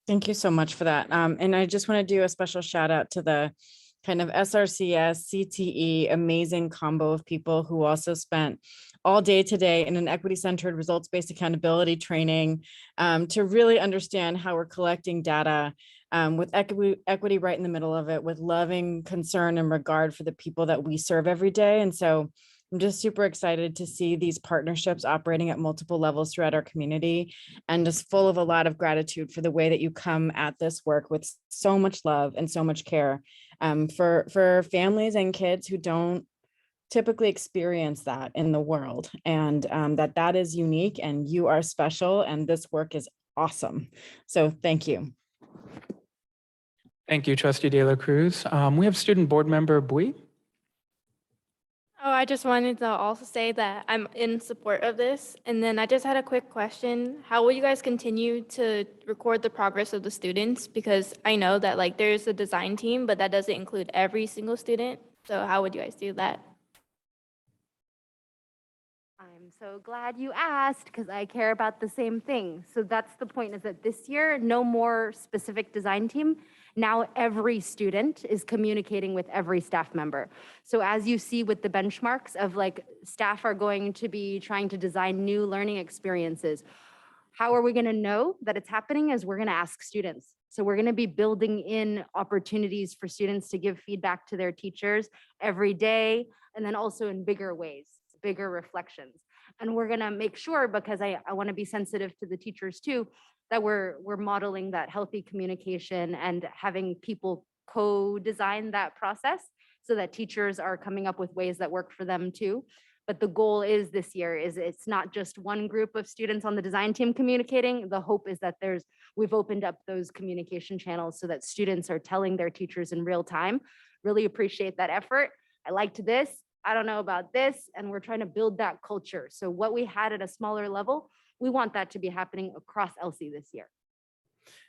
Speaker 8: Thank you so much for that. And I just want to do a special shout out to the kind of SRCS, CTE, amazing combo of people who also spent all day today in an equity-centered, results-based accountability training to really understand how we're collecting data with equity right in the middle of it, with loving concern and regard for the people that we serve every day. And so I'm just super excited to see these partnerships operating at multiple levels throughout our community, and just full of a lot of gratitude for the way that you come at this work with so much love and so much care for families and kids who don't typically experience that in the world, and that is unique, and you are special, and this work is awesome. So thank you.
Speaker 1: Thank you, Trustee De La Cruz. We have student board member Bui.
Speaker 16: Oh, I just wanted to also say that I'm in support of this. And then I just had a quick question. How will you guys continue to record the progress of the students? Because I know that like there's a design team, but that doesn't include every single student. So how would you guys do that?
Speaker 21: I'm so glad you asked, because I care about the same thing. So that's the point, is that this year, no more specific design team. Now every student is communicating with every staff member. So as you see with the benchmarks of like, staff are going to be trying to design new learning experiences. How are we going to know that it's happening? Is we're going to ask students. So we're going to be building in opportunities for students to give feedback to their teachers every day, and then also in bigger ways, bigger reflections. And we're going to make sure, because I want to be sensitive to the teachers too, that we're modeling that healthy communication and having people co-design that process, so that teachers are coming up with ways that work for them too. But the goal is this year is it's not just one group of students on the design team communicating. The hope is that we've opened up those communication channels so that students are telling their teachers in real time. Really appreciate that effort. I liked this. I don't know about this. And we're trying to build that culture. So what we had at a smaller level, we want that to be happening across LC this year.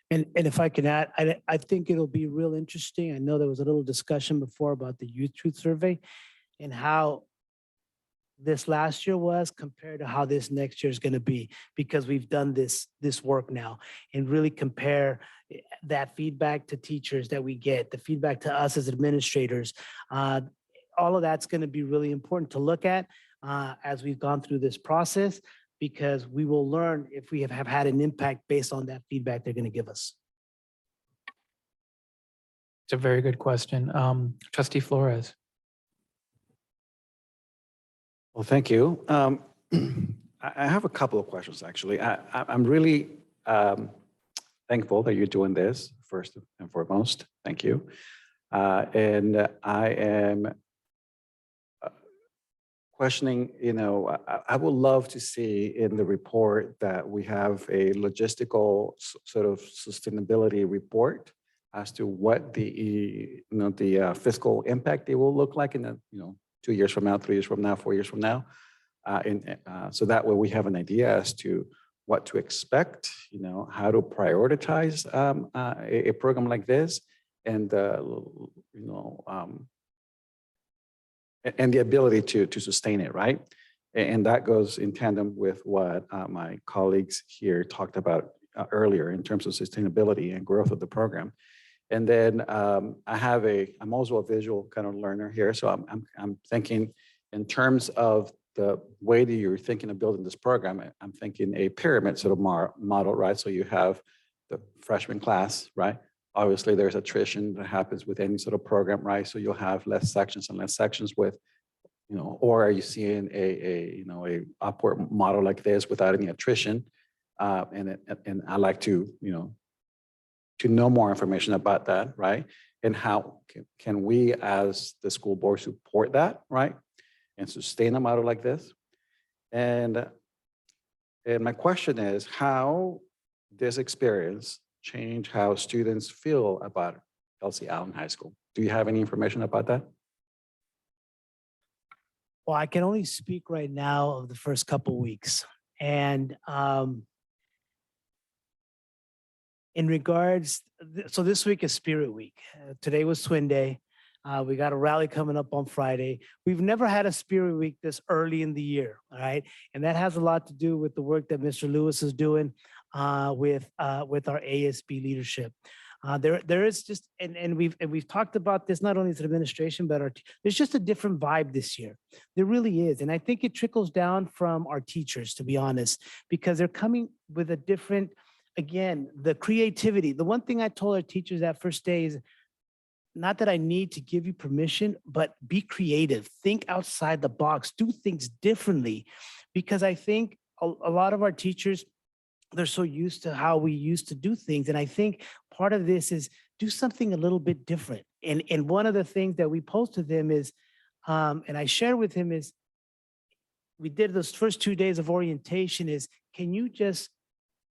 Speaker 2: And if I can add, I think it'll be real interesting. I know there was a little discussion before about the Youth Truth Survey and how this last year was compared to how this next year is going to be, because we've done this work now, and really compare that feedback to teachers that we get, the feedback to us as administrators. All of that's going to be really important to look at as we've gone through this process, because we will learn if we have had an impact based on that feedback they're going to give us.
Speaker 1: It's a very good question. Trustee Flores.
Speaker 18: Well, thank you. I have a couple of questions, actually. I'm really thankful that you're doing this, first and foremost. Thank you. And I am questioning, I would love to see in the report that we have a logistical sort of sustainability report as to what the fiscal impact it will look like in the 2 years from now, 3 years from now, 4 years from now. So that way we have an idea as to what to expect, how to prioritize a program like this, and and the ability to sustain it, right? And that goes in tandem with what my colleagues here talked about earlier in terms of sustainability and growth of the program. And then I'm also a visual kind of learner here. So I'm thinking in terms of the way that you're thinking of building this program, I'm thinking a pyramid sort of model, right? So you have the freshman class, right? Obviously, there's attrition that happens with any sort of program, right? So you'll have less sections and less sections with, or are you seeing a upward model like this without any attrition? And I like to know more information about that, right? And how can we as the school board support that, right? And sustain a model like this. And my question is, how this experience change how students feel about Elsie Allen High School? Do you have any information about that?
Speaker 2: Well, I can only speak right now of the first couple weeks. And in regards, so this week is Spirit Week. Today was Twin Day. We got a rally coming up on Friday. We've never had a Spirit Week this early in the year, all right? And that has a lot to do with the work that Mr. Lewis is doing with our ASB leadership. There is just, and we've talked about this not only as an administration, but there's just a different vibe this year. There really is. And I think it trickles down from our teachers, to be honest, because they're coming with a different, again, the creativity. The one thing I told our teachers that first day is, not that I need to give you permission, but be creative, think outside the box, do things differently. Because I think a lot of our teachers, they're so used to how we used to do things. And I think part of this is do something a little bit different. And one of the things that we posed to them is, and I shared with him is, we did those first 2 days of orientation is, can you just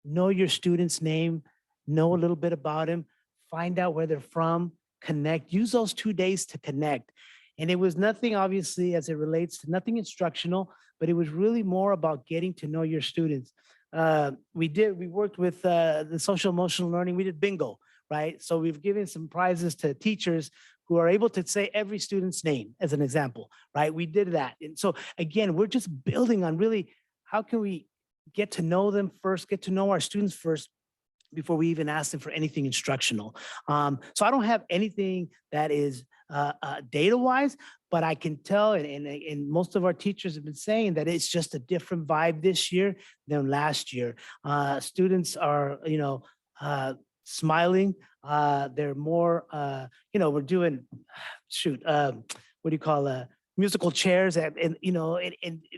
Speaker 2: know your student's name, know a little bit about him, find out where they're from, connect, use those 2 days to connect. And it was nothing, obviously, as it relates to nothing instructional, but it was really more about getting to know your students. We worked with the social emotional learning. We did bingo, right? So we've given some prizes to teachers who are able to say every student's name as an example, right? We did that. And so again, we're just building on really, how can we get to know them first, get to know our students first, before we even ask them for anything instructional. So I don't have anything that is data-wise, but I can tell, and most of our teachers have been saying that it's just a different vibe this year than last year. Students are, smiling. They're more, we're doing, what do you call musical chairs, and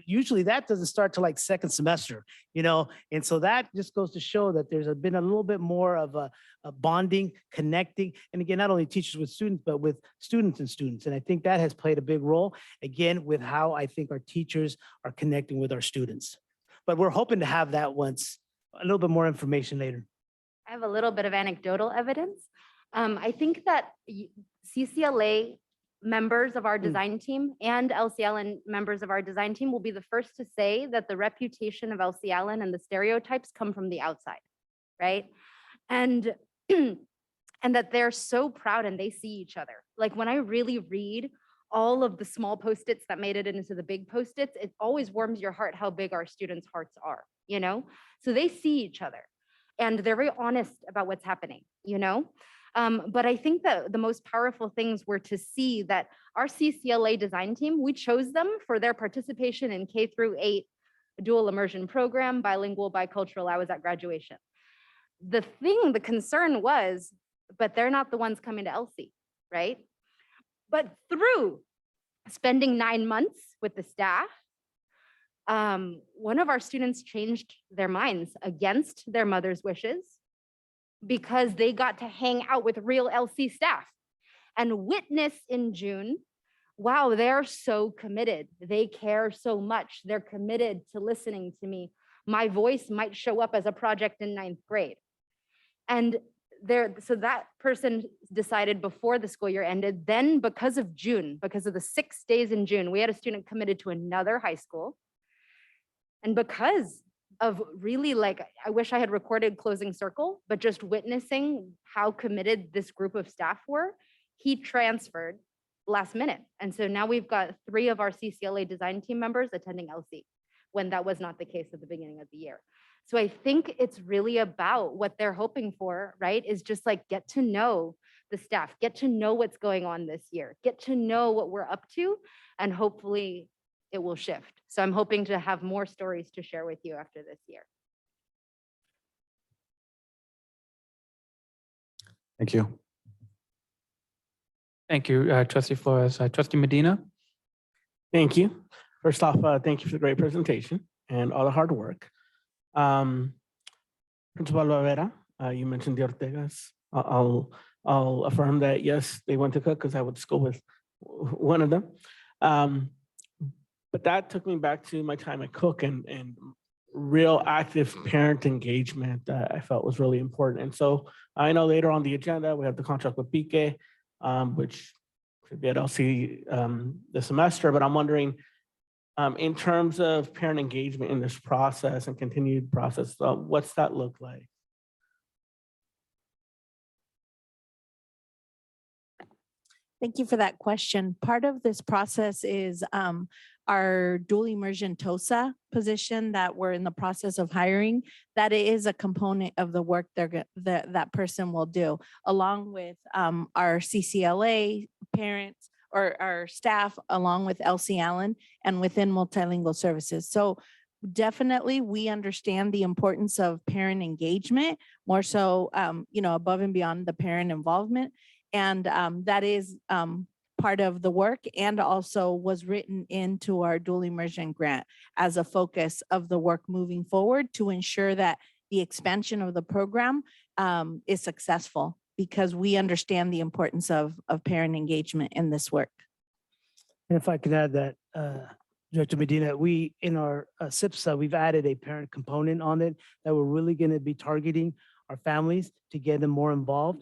Speaker 2: usually that doesn't start till like second semester, and so that just goes to show that there's been a little bit more of a bonding, connecting, and again, not only teachers with students, but with students and students, and I think that has played a big role, again, with how I think our teachers are connecting with our students. But we're hoping to have that once, a little bit more information later.
Speaker 21: I have a little bit of anecdotal evidence. I think that CCLA members of our design team and Elsie Allen members of our design team will be the first to say that the reputation of Elsie Allen and the stereotypes come from the outside, right? And and that they're so proud and they see each other. Like when I really read all of the small Post-its that made it into the big Post-its, it always warms your heart how big our students' hearts are, So they see each other and they're very honest about what's happening, But I think that the most powerful things were to see that our CCLA design team, we chose them for their participation in K-8 dual immersion program, bilingual, bicultural. I was at graduation. The concern was, but they're not the ones coming to Elsie, right? But through spending 9 months with the staff, one of our students changed their minds against their mother's wishes, because they got to hang out with real LC staff and witness in June, wow, they're so committed. They care so much. They're committed to listening to me. My voice might show up as a project in 9th grade. And so that person decided before the school year ended. Then because of the 6 days in June, we had a student committed to another high school. And because of really, I wish I had recorded closing circle, but just witnessing how committed this group of staff were, he transferred last minute. And so now we've got 3 of our CCLA design team members attending LC, when that was not the case at the beginning of the year. So I think it's really about what they're hoping for, right? Is just get to know the staff, get to know what's going on this year, get to know what we're up to, and hopefully it will shift.
Speaker 14: So I'm hoping to have more stories to share with you after this year.
Speaker 18: Thank you.
Speaker 1: Thank you, Trustee Flores. Trustee Medina?
Speaker 9: Thank you. First off, thank you for the great presentation and all the hard work. Principal Valvera, you mentioned the Ortegas. I'll affirm that, yes, they went to cook because I went to school with one of them. But that took me back to my time at Cook and real active parent engagement that I felt was really important. And so I know later on the agenda, we have the contract with Pique, which should be at LC this semester, but I'm wondering, in terms of parent engagement in this process and continued process, what's that look like?
Speaker 22: Thank you for that question. Part of this process is our dual immersion TOSA position that we're in the process of hiring. That is a component of the work that person will do, along with our CCLA parents or our staff, along with LC Allen and within Multilingual Services. So definitely we understand the importance of parent engagement, more so, above and beyond the parent involvement. And that is part of the work and also was written into our dual immersion grant as a focus of the work moving forward to ensure that the expansion of the program is successful, because we understand the importance of parent engagement in this work.
Speaker 2: And if I could add that, Director Medina, we in our SIPSA, we've added a parent component on it that we're really going to be targeting our families to get them more involved.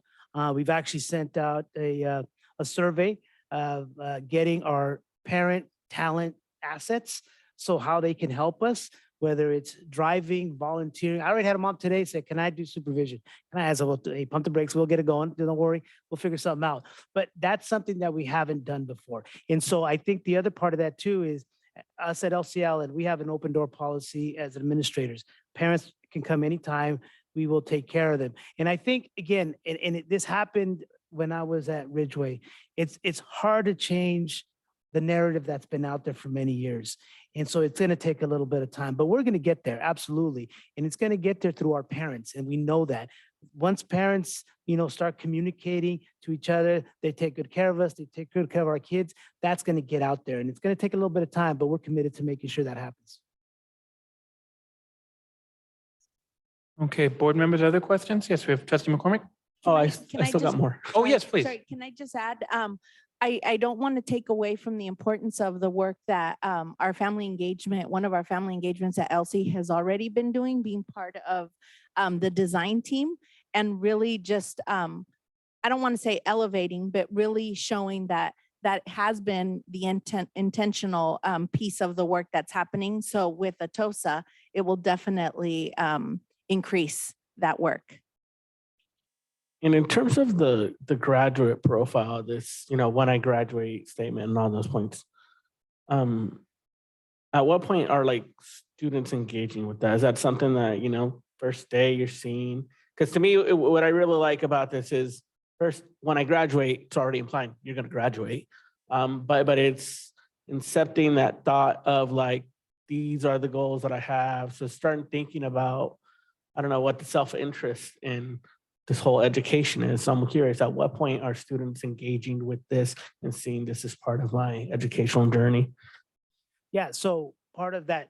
Speaker 2: We've actually sent out a survey of getting our parent talent assets, so how they can help us, whether it's driving, volunteering. I already had a mom today say, can I do supervision? And I said, well, hey, pump the brakes, we'll get it going. Don't worry, we'll figure something out. But that's something that we haven't done before. And so I think the other part of that too is us at LCL, and we have an open door policy as administrators. Parents can come anytime. We will take care of them. And I think, again, this happened when I was at Ridgeway. It's hard to change the narrative that's been out there for many years. And so it's going to take a little bit of time, but we're going to get there, absolutely. And it's going to get there through our parents. And we know that once parents, start communicating to each other, they take good care of us, they take good care of our kids, that's going to get out there. And it's going to take a little bit of time, but we're committed to making sure that happens.
Speaker 1: Okay, board members, other questions? Yes, we have Trustee McCormick.
Speaker 9: I still got more.
Speaker 1: Oh, yes, please.
Speaker 22: Sorry, can I just add, I don't want to take away from the importance of the work that our family engagement, one of our family engagements at LC has already been doing, being part of the design team, and really just, I don't want to say elevating, but really showing that has been the intentional piece of the work that's happening. So with the TOSA, it will definitely increase that work.
Speaker 9: And in terms of the graduate profile, this, when I graduate statement and all those points, at what point are students engaging with that? Is that something that, first day you're seeing? Because to me, what I really like about this is first, when I graduate, it's already implying you're going to graduate. But it's incepting that thought of these are the goals that I have. So starting thinking about, I don't know, what the self-interest in this whole education is. So I'm curious, at what point are students engaging with this and seeing this as part of my educational journey?
Speaker 2: Yeah, so part of that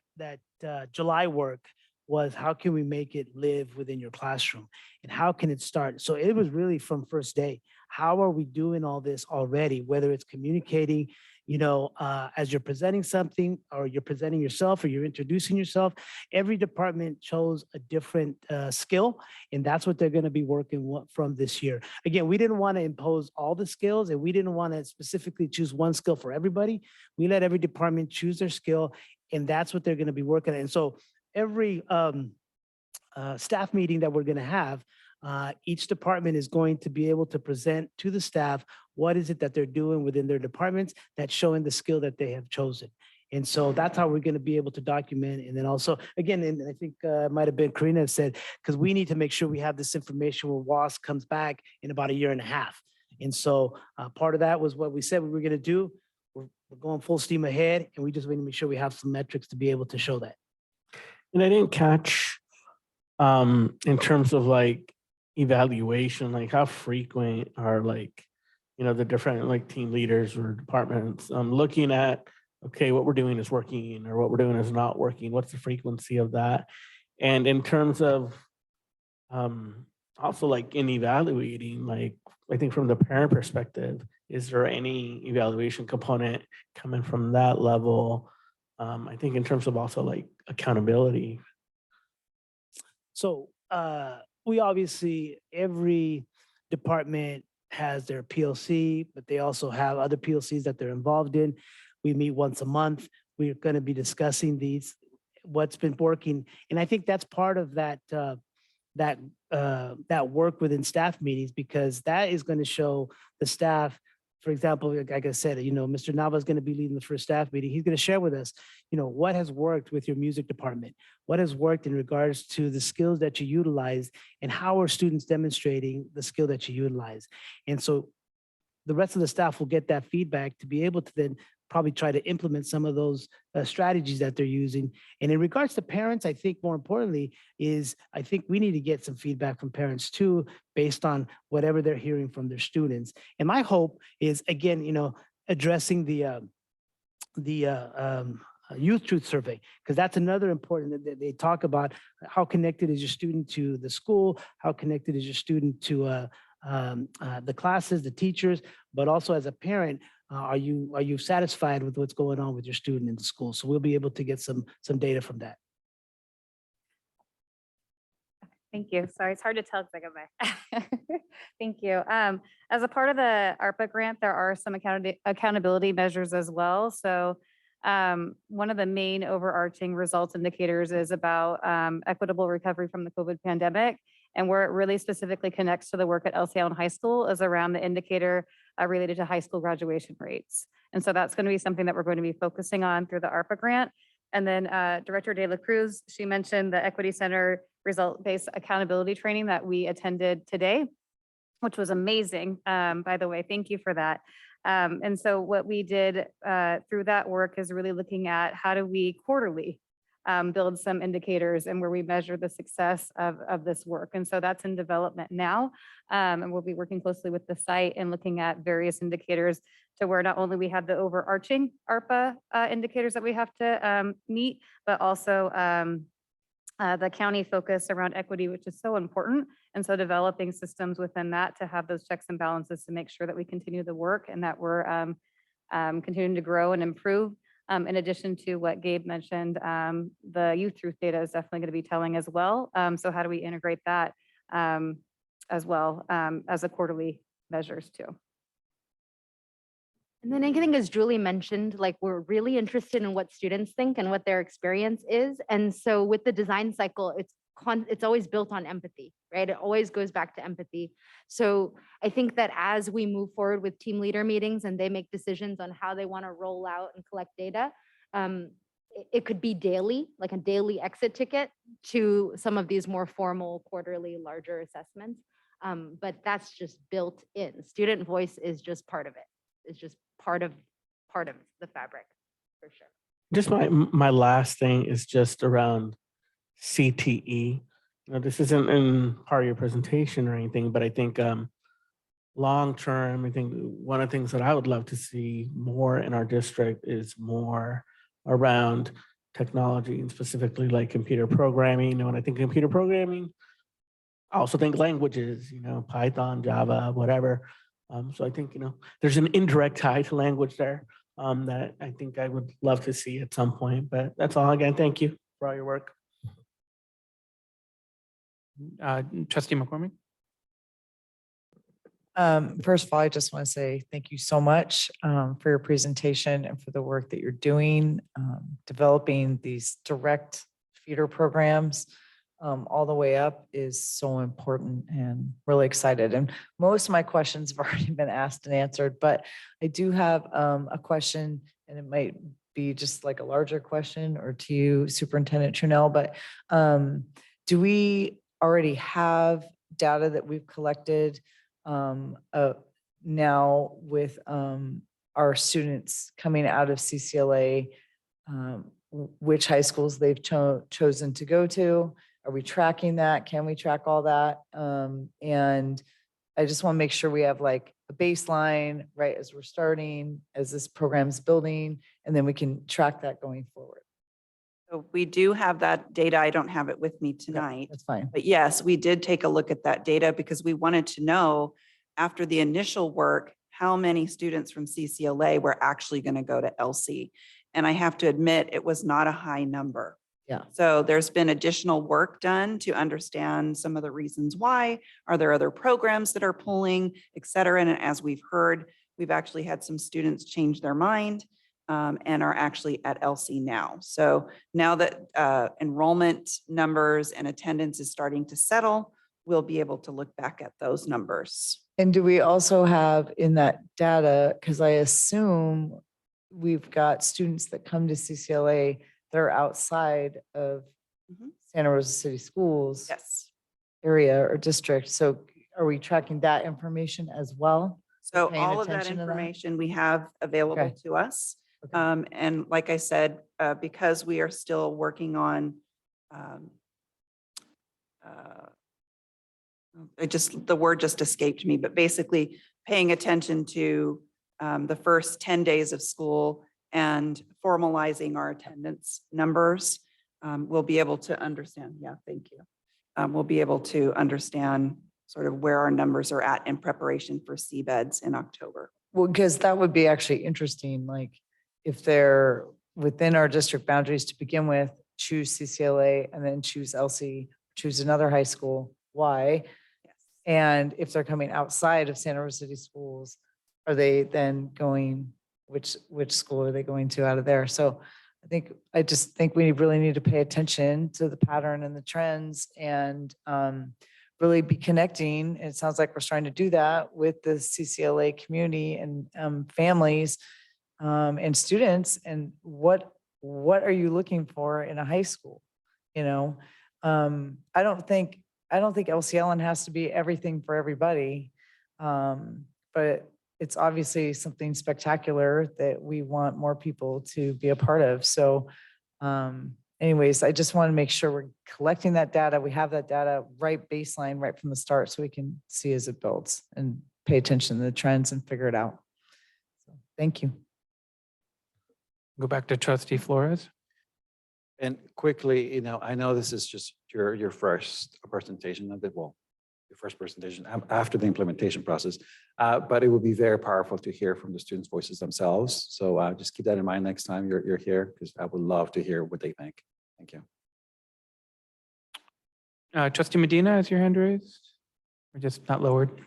Speaker 2: July work was how can we make it live within your classroom and how can it start? So it was really from first day. How are we doing all this already? Whether it's communicating, as you're presenting something or you're presenting yourself or you're introducing yourself, every department chose a different skill, and that's what they're going to be working from this year. Again, we didn't want to impose all the skills, and we didn't want to specifically choose one skill for everybody. We let every department choose their skill, and that's what they're going to be working at. And so every staff meeting that we're going to have, each department is going to be able to present to the staff what is it that they're doing within their departments that's showing the skill that they have chosen. And so that's how we're going to be able to document. And then also, again, and I think it might have been Karina said, because we need to make sure we have this information when WAS comes back in about 1.5 years. And so part of that was what we said we were going to do. We're we're going full steam ahead, and we just want to make sure we have some metrics to be able to show that.
Speaker 9: And I didn't catch in terms of like evaluation, like how frequent are like, you know, the different like team leaders or departments looking at, okay, what we're doing is working or what we're doing is not working. What's the frequency of that? And in terms of also like in evaluating, like I think from the parent perspective, is there any evaluation component coming from that level? I think in terms of also like accountability.
Speaker 2: So we obviously, every department has their PLC, but they also have other PLCs that they're involved in. We meet once a month. We're going to be discussing these, what's been working. And I think that's part of that that work within staff meetings, because that is going to show the staff. For example, like I said, you know, Mr. Nava is going to be leading the first staff meeting. He's going to share with us, you know, what has worked with your music department, what has worked in regards to the skills that you utilize, and how are students demonstrating the skill that you utilize. And so the rest of the staff will get that feedback to be able to then probably try to implement some of those strategies that they're using. And in regards to parents, I think more importantly is I think we need to get some feedback from parents too, based on whatever they're hearing from their students. And my hope is, again, you know, addressing the youth truth survey, because that's another important that they talk about. How connected is your student to the school? How connected is your student to the classes, the teachers, but also as a parent, are you satisfied with what's going on with your student in the school? So we'll be able to get some data from that.
Speaker 7: Thank you. Sorry, it's hard to tell because I got my. Thank you. As a part of the ARPA grant, there are some accountability measures as well. So one of the main overarching results indicators is about equitable recovery from the COVID pandemic. And where it really specifically connects to the work at LC Allen High School is around the indicator related to high school graduation rates. And so that's going to be something that we're going to be focusing on through the ARPA grant. And then Director De La Cruz, she mentioned the Equity Center result-based accountability training that we attended today, which was amazing, by the way. Thank you for that. And so what we did through that work is really looking at how do we quarterly build some indicators and where we measure the success of this work. And so that's in development now. And we'll be working closely with the site and looking at various indicators to where not only we have the overarching ARPA indicators that we have to meet, but also the county focus around equity, which is so important. And so developing systems within that to have those checks and balances to make sure that we continue the work and that we're continuing to grow and improve. In addition to what Gabe mentioned, the youth truth data is definitely going to be telling as well. So how do we integrate that as well as a quarterly measures too?
Speaker 21: And then I think, as Julie mentioned, like we're really interested in what students think and what their experience is. And so with the design cycle, it's always built on empathy, right? It always goes back to empathy. So I think that as we move forward with team leader meetings and they make decisions on how they want to roll out and collect data, it could be daily, like a daily exit ticket to some of these more formal quarterly larger assessments. But that's just built in. Student voice is just part of it. It's just part of the fabric, for sure.
Speaker 9: Just my last thing is just around CTE. You know, this isn't in part of your presentation or anything, but I think long term, I think one of the things that I would love to see more in our district is more around technology and specifically like computer programming. And when I think computer programming, I also think languages, you know, Python, Java, whatever. So I think, you know, there's an indirect tie to language there that I think I would love to see at some point. But that's all. Again, thank you for all your work.
Speaker 1: Trustee McCormick.
Speaker 17: First of all, I just want to say thank you so much for your presentation and for the work that you're doing, developing these direct feeder programs all the way up is so important, and really excited. And most of my questions have already been asked and answered, but I do have a question, and it might be just like a larger question or to you, Superintendent Trunell, but do we already have data that we've collected now with our students coming out of CCLA, which high schools they've chosen to go to. Are we tracking that? Can we track all that? And I just want to make sure we have like a baseline, right, as we're starting, as this program's building, and then we can track that going forward.
Speaker 3: So we do have that data. I don't have it with me tonight.
Speaker 17: That's fine.
Speaker 3: But yes, we did take a look at that data because we wanted to know after the initial work, how many students from CCLA were actually going to go to LC. And I have to admit, it was not a high number.
Speaker 17: Yeah.
Speaker 3: So there's been additional work done to understand some of the reasons why. Are there other programs that are pulling, et cetera? And as we've heard, we've actually had some students change their mind and are actually at LC now. So now that enrollment numbers and attendance is starting to settle, we'll be able to look back at those numbers.
Speaker 17: And do we also have in that data, because I assume we've got students that come to CCLA that are outside of Santa Rosa City Schools
Speaker 3: Yes.
Speaker 17: area or district. So are we tracking that information as well?
Speaker 3: So
Speaker 17: Paying
Speaker 3: all of that
Speaker 17: attention to that?
Speaker 3: information we have available
Speaker 17: Okay.
Speaker 3: to us.
Speaker 17: Okay.
Speaker 3: And like I said, because we are still working on, the word just escaped me, but basically paying attention to the first 10 days of school and formalizing our attendance numbers, we'll be able to understand. Yeah, thank you. We'll be able to understand sort of where our numbers are at in preparation for CBEDS in October.
Speaker 17: Well, because that would be actually interesting, like if they're within our district boundaries to begin with, choose CCLA and then choose LC, choose another high school, why?
Speaker 3: Yes.
Speaker 17: And if they're coming outside of Santa Rosa City Schools, are they then going, which school are they going to out of there? So I just think we really need to pay attention to the pattern and the trends and really be connecting. It sounds like we're trying to do that with the CCLA community and families and students. And what are you looking for in a high school? You know, I don't think LCLN has to be everything for everybody, but it's obviously something spectacular that we want more people to be a part of. So anyways, I just want to make sure we're collecting that data. We have that data right baseline right from the start so we can see as it builds and pay attention to the trends and figure it out. So thank you.
Speaker 1: Go back to Trustee Flores.
Speaker 18: And quickly, I know this is just your first presentation of it. Well, your first presentation after the implementation process, but it would be very powerful to hear from the students' voices themselves. So just keep that in mind next time you're here, because I would love to hear what they think. Thank you.
Speaker 1: Trustee Medina, is your hand raised? Or just not lowered?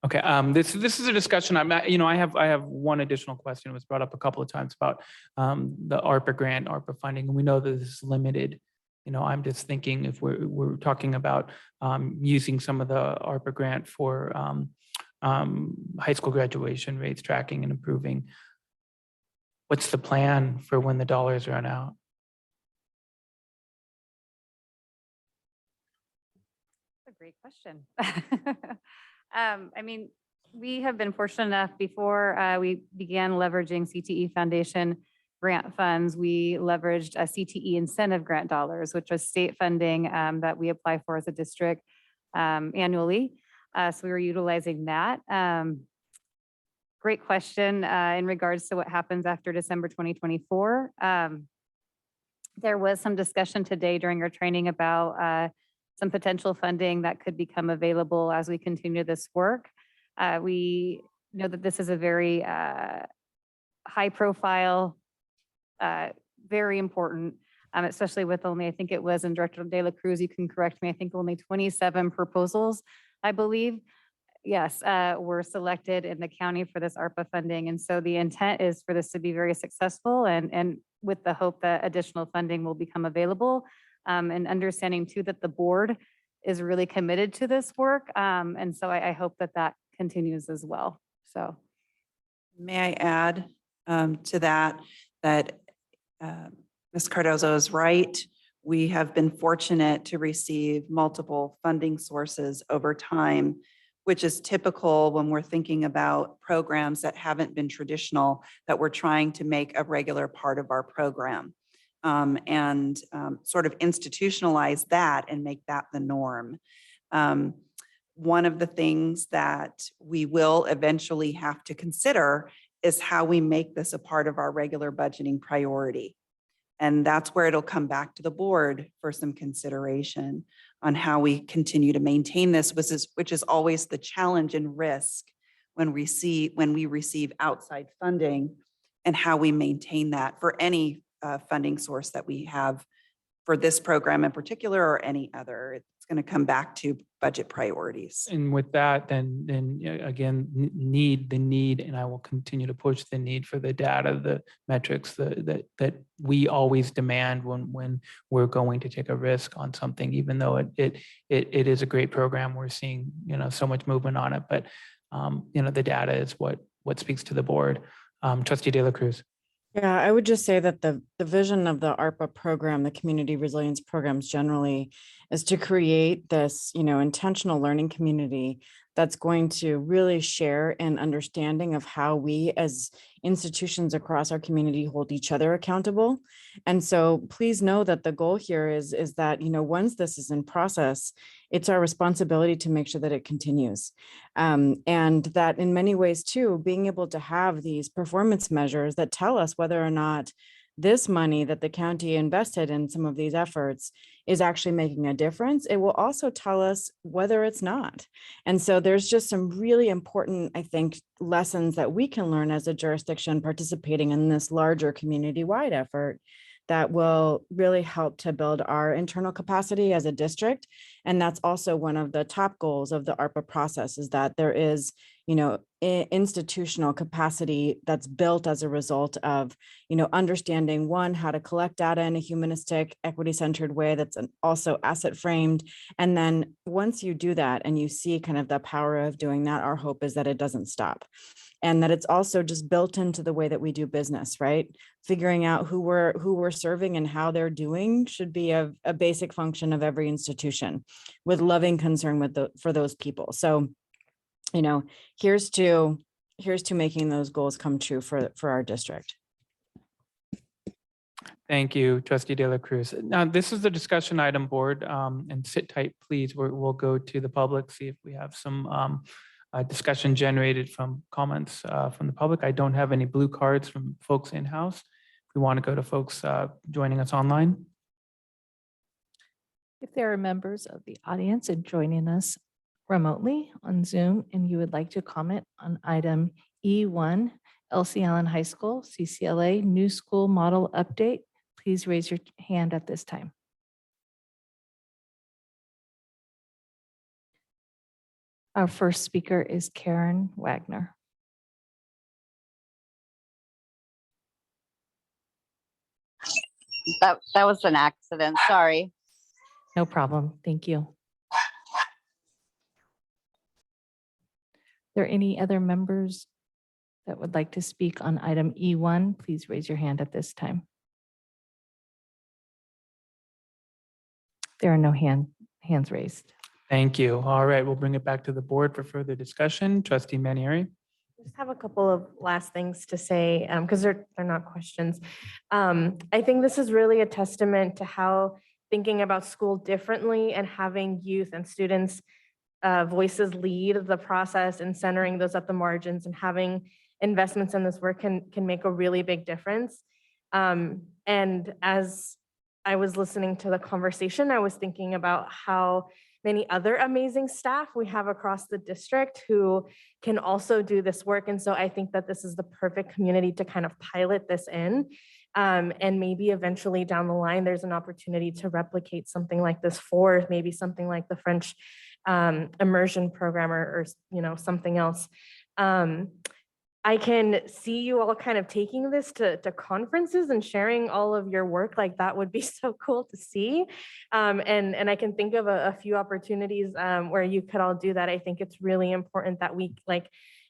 Speaker 1: Okay, this is a discussion. I have one additional question. It was brought up a couple of times about the ARPA grant, ARPA funding, and we know that this is limited. I'm just thinking if we're talking about using some of the ARPA grant for high school graduation rates tracking and improving, what's the plan for when the dollars run out?
Speaker 7: That's a great question. I mean, we have been fortunate enough before we began leveraging CTE Foundation grant funds, we leveraged a CTE incentive grant dollars, which was state funding that we apply for as a district annually. So we were utilizing that. Great question in regards to what happens after December 2024. There was some discussion today during our training about some potential funding that could become available as we continue this work. We know that this is a very high profile, very important, especially with only, I think it was in Director De La Cruz, you can correct me, I think only 27 proposals, I believe. Yes, were selected in the county for this ARPA funding. And so the intent is for this to be very successful and with the hope that additional funding will become available and understanding too that the board is really committed to this work. And so I hope that that continues as well. So.
Speaker 3: May I add to that Ms. Cardozo is right. We have been fortunate to receive multiple funding sources over time which is typical when we're thinking about programs that haven't been traditional, that we're trying to make a regular part of our program. And sort of institutionalize that and make that the norm. One of the things that we will eventually have to consider is how we make this a part of our regular budgeting priority. And that's where it'll come back to the board for some consideration on how we continue to maintain this, which is always the challenge and risk when we receive outside funding, and how we maintain that for any funding source that we have for this program in particular or any other. It's going to come back to budget priorities.
Speaker 1: And with that, then again, the need, and I will continue to push the need for the data, the metrics that we always demand when we're going to take a risk on something, even though it is a great program. We're seeing, so much movement on it, but the data is what speaks to the board. Trustee De La Cruz.
Speaker 8: Yeah, I would just say that the vision of the ARPA program, the community resilience programs generally, is to create this, intentional learning community that's going to really share an understanding of how we as institutions across our community hold each other accountable. And so please know that the goal here is that, once this is in process, it's our responsibility to make sure that it continues. And that in many ways too, being able to have these performance measures that tell us whether or not this money that the county invested in some of these efforts is actually making a difference. It will also tell us whether it's not. And so there's just some really important, I think, lessons that we can learn as a jurisdiction participating in this larger community-wide effort that will really help to build our internal capacity as a district. And that's also one of the top goals of the ARPA process, is that there is, institutional capacity that's built as a result of, understanding, one, how to collect data in a humanistic, equity-centered way that's also asset framed. And then once you do that and you see kind of the power of doing that, our hope is that it doesn't stop. And that it's also just built into the way that we do business, right? Figuring out who we're serving and how they're doing should be a basic function of every institution, with loving concern for those people. So, here's to making those goals come true for our district.
Speaker 1: Thank you, Trustee De La Cruz. Now, this is the discussion item, board, and sit tight, please. We'll go to the public, see if we have some discussion generated from comments from the public. I don't have any blue cards from folks in-house. If we want to go to folks joining us online.
Speaker 4: If there are members of the audience and joining us remotely on Zoom and you would like to comment on item E1, LC Allen High School, CCLA New School Model Update, please raise your hand at this time. Our first speaker is Karen Wagner.
Speaker 10: That was an accident, sorry.
Speaker 4: No problem, thank you. Are there any other members that would like to speak on item E1? Please raise your hand at this time. There are no hands raised.
Speaker 1: Thank you. All right, we'll bring it back to the board for further discussion. Trustee Manieri.
Speaker 16: I just have a couple of last things to say because they're not questions. I think this is really a testament to how thinking about school differently and having youth and students voices lead the process and centering those at the margins and having investments in this work can make a really big difference. And as I was listening to the conversation, I was thinking about how many other amazing staff we have across the district who can also do this work. And so I think that this is the perfect community to kind of pilot this in. And maybe eventually down the line, there's an opportunity to replicate something like this for maybe something like the French immersion program or something else. I can see you all kind of taking this to conferences and sharing all of your work. Like that would be so cool to see. And I can think of a few opportunities where you could all do that. I think it's really important that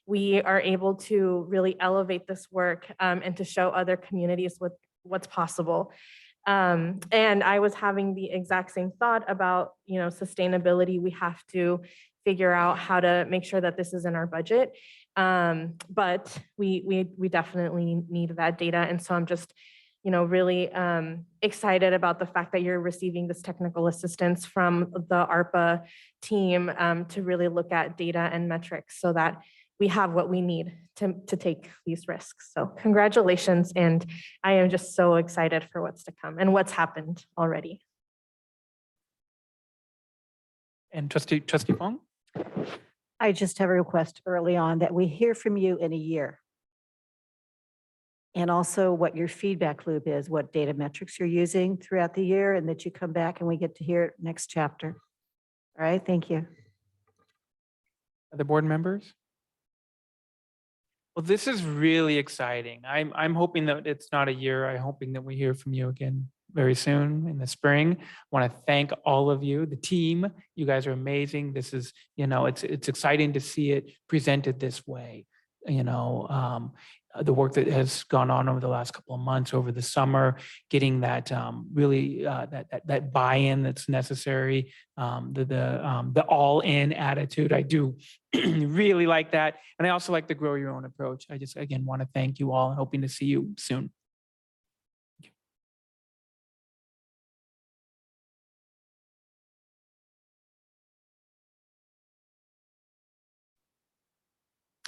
Speaker 16: we are able to really elevate this work and to show other communities what's possible. And I was having the exact same thought about, sustainability. We have to figure out how to make sure that this is in our budget. But we definitely need that data. And so I'm just, really excited about the fact that you're receiving this technical assistance from the ARPA team to really look at data and metrics so that we have what we need to take these risks. So congratulations. And I am just so excited for what's to come and what's happened already.
Speaker 1: And Trustee Fong?
Speaker 11: I just have a request early on that we hear from you in a year. And also what your feedback loop is, what data metrics you're using throughout the year, and that you come back and we get to hear it next chapter. All right, thank you.
Speaker 1: Other board members? Well, this is really exciting. I'm hoping that it's not a year. I'm hoping that we hear from you again very soon in the spring. I want to thank all of you, the team. You guys are amazing. This is, it's exciting to see it presented this way. The work that has gone on over the last couple of months over the summer, getting that really that buy-in that's necessary, the all-in attitude. I do really like that, and I also like the grow your own approach. I just again want to thank you all, and hoping to see you soon.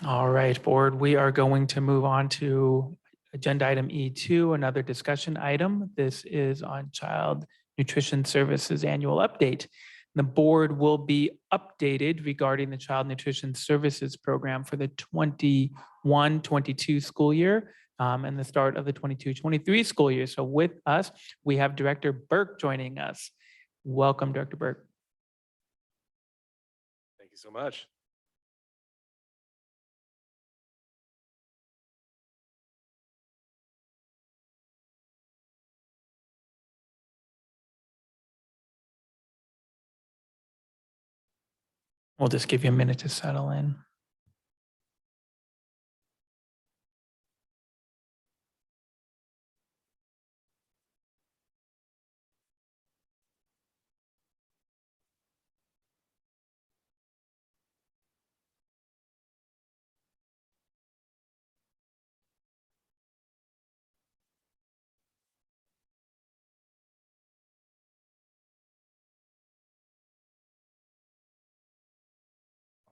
Speaker 1: All right, board, we are going to move on to agenda item E2, another discussion item. This is on Child Nutrition Services Annual Update. The board will be updated regarding the Child Nutrition Services Program for the 21-22 school year and the start of the 22-23 school year. So with us, we have Director Burke joining us. Welcome, Director Burke.
Speaker 12: Thank you so much.
Speaker 1: We'll just give you a minute to settle in.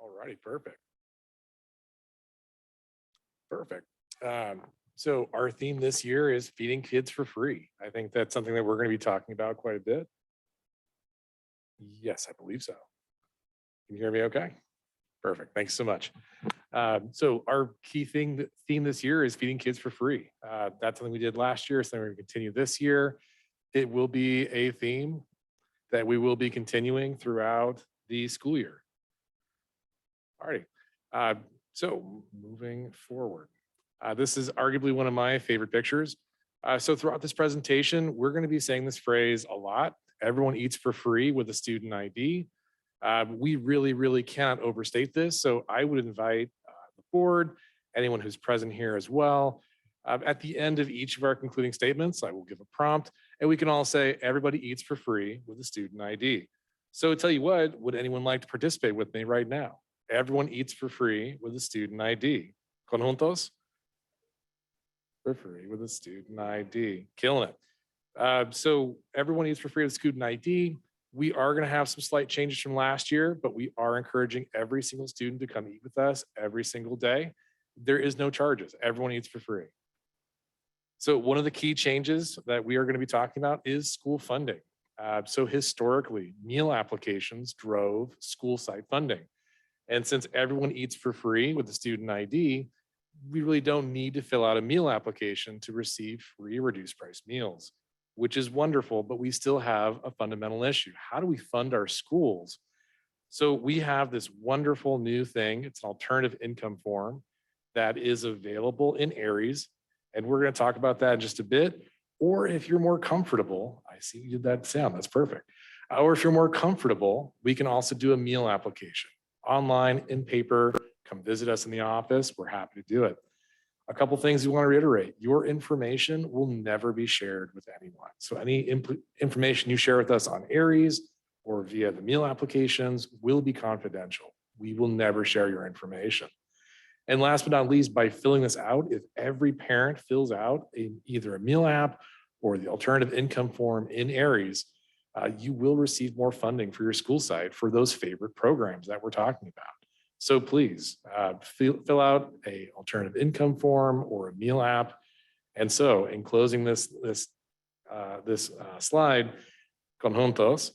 Speaker 12: All righty, perfect. Perfect. So our theme this year is feeding kids for free. I think that's something that we're going to be talking about quite a bit. Yes, I believe so. Can you hear me okay? Perfect. Thanks so much. So our key theme this year is feeding kids for free. That's something we did last year, so we're going to continue this year. It will be a theme that we will be continuing throughout the school year. All righty. So moving forward, this is arguably one of my favorite pictures. So throughout this presentation, we're going to be saying this phrase a lot. Everyone eats for free with a student ID. We really cannot overstate this. So I would invite the board, anyone who's present here as well. At the end of each of our concluding statements, I will give a prompt and we can all say, everybody eats for free with a student ID. So tell you what, would anyone like to participate with me right now? Everyone eats for free with a student ID. Conjuntos? For free with a student ID. Killing it. So everyone eats for free with a student ID. We are going to have some slight changes from last year, but we are encouraging every single student to come eat with us every single day. There is no charges. Everyone eats for free. So one of the key changes that we are going to be talking about is school funding. So historically, meal applications drove school site funding. And since everyone eats for free with the student ID, we really don't need to fill out a meal application to receive free reduced price meals, which is wonderful, but we still have a fundamental issue. How do we fund our schools? So we have this wonderful new thing. It's an alternative income form that is available in Aries. And we're going to talk about that in just a bit. Or if you're more comfortable, I see you did that sound, that's perfect. Or if you're more comfortable, we can also do a meal application. Online, in paper, come visit us in the office. We're happy to do it. A couple things we want to reiterate. Your information will never be shared with anyone. So any information you share with us on Aries or via the meal applications will be confidential. We will never share your information. And last but not least, by filling this out, if every parent fills out either a meal app or the alternative income form in Aries, you will receive more funding for your school site for those favorite programs that we're talking about. So please fill out a alternative income form or a meal app. And so in closing this slide, conjuntos,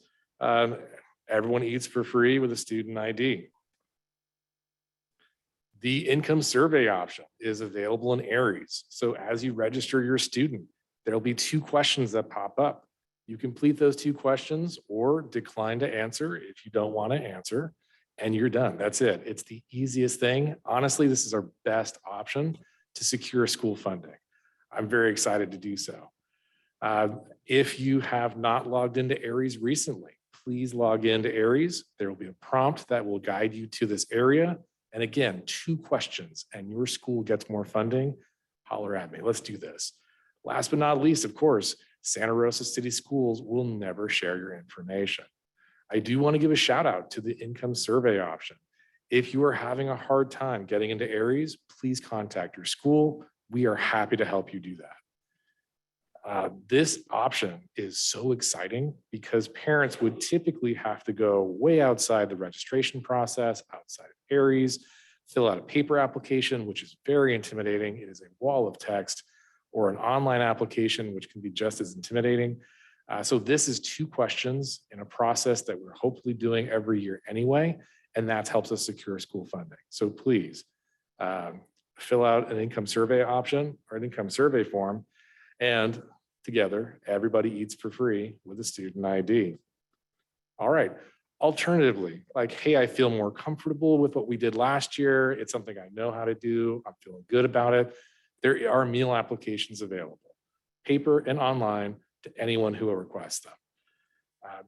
Speaker 12: everyone eats for free with a student ID. The income survey option is available in Aries. So as you register your student, there'll be 2 questions that pop up. You complete those 2 questions or decline to answer if you don't want to answer, and you're done. That's it. It's the easiest thing. Honestly, this is our best option to secure school funding. I'm very excited to do so. If you have not logged into Aries recently, please log into Aries. There will be a prompt that will guide you to this area. And again, 2 questions and your school gets more funding. Holler at me. Let's do this. Last but not least, of course, Santa Rosa City Schools will never share your information. I do want to give a shout out to the income survey option. If you are having a hard time getting into Aries, please contact your school. We are happy to help you do that. This option is so exciting because parents would typically have to go way outside the registration process, outside of Aries, fill out a paper application, which is very intimidating. It is a wall of text, or an online application, which can be just as intimidating. So this is 2 questions in a process that we're hopefully doing every year anyway, and that helps us secure school funding. So please fill out an income survey option or an income survey form, and together, everybody eats for free with a student ID. All right. Alternatively, like, hey, I feel more comfortable with what we did last year. It's something I know how to do. I'm feeling good about it. There are meal applications available, paper and online, to anyone who will request them.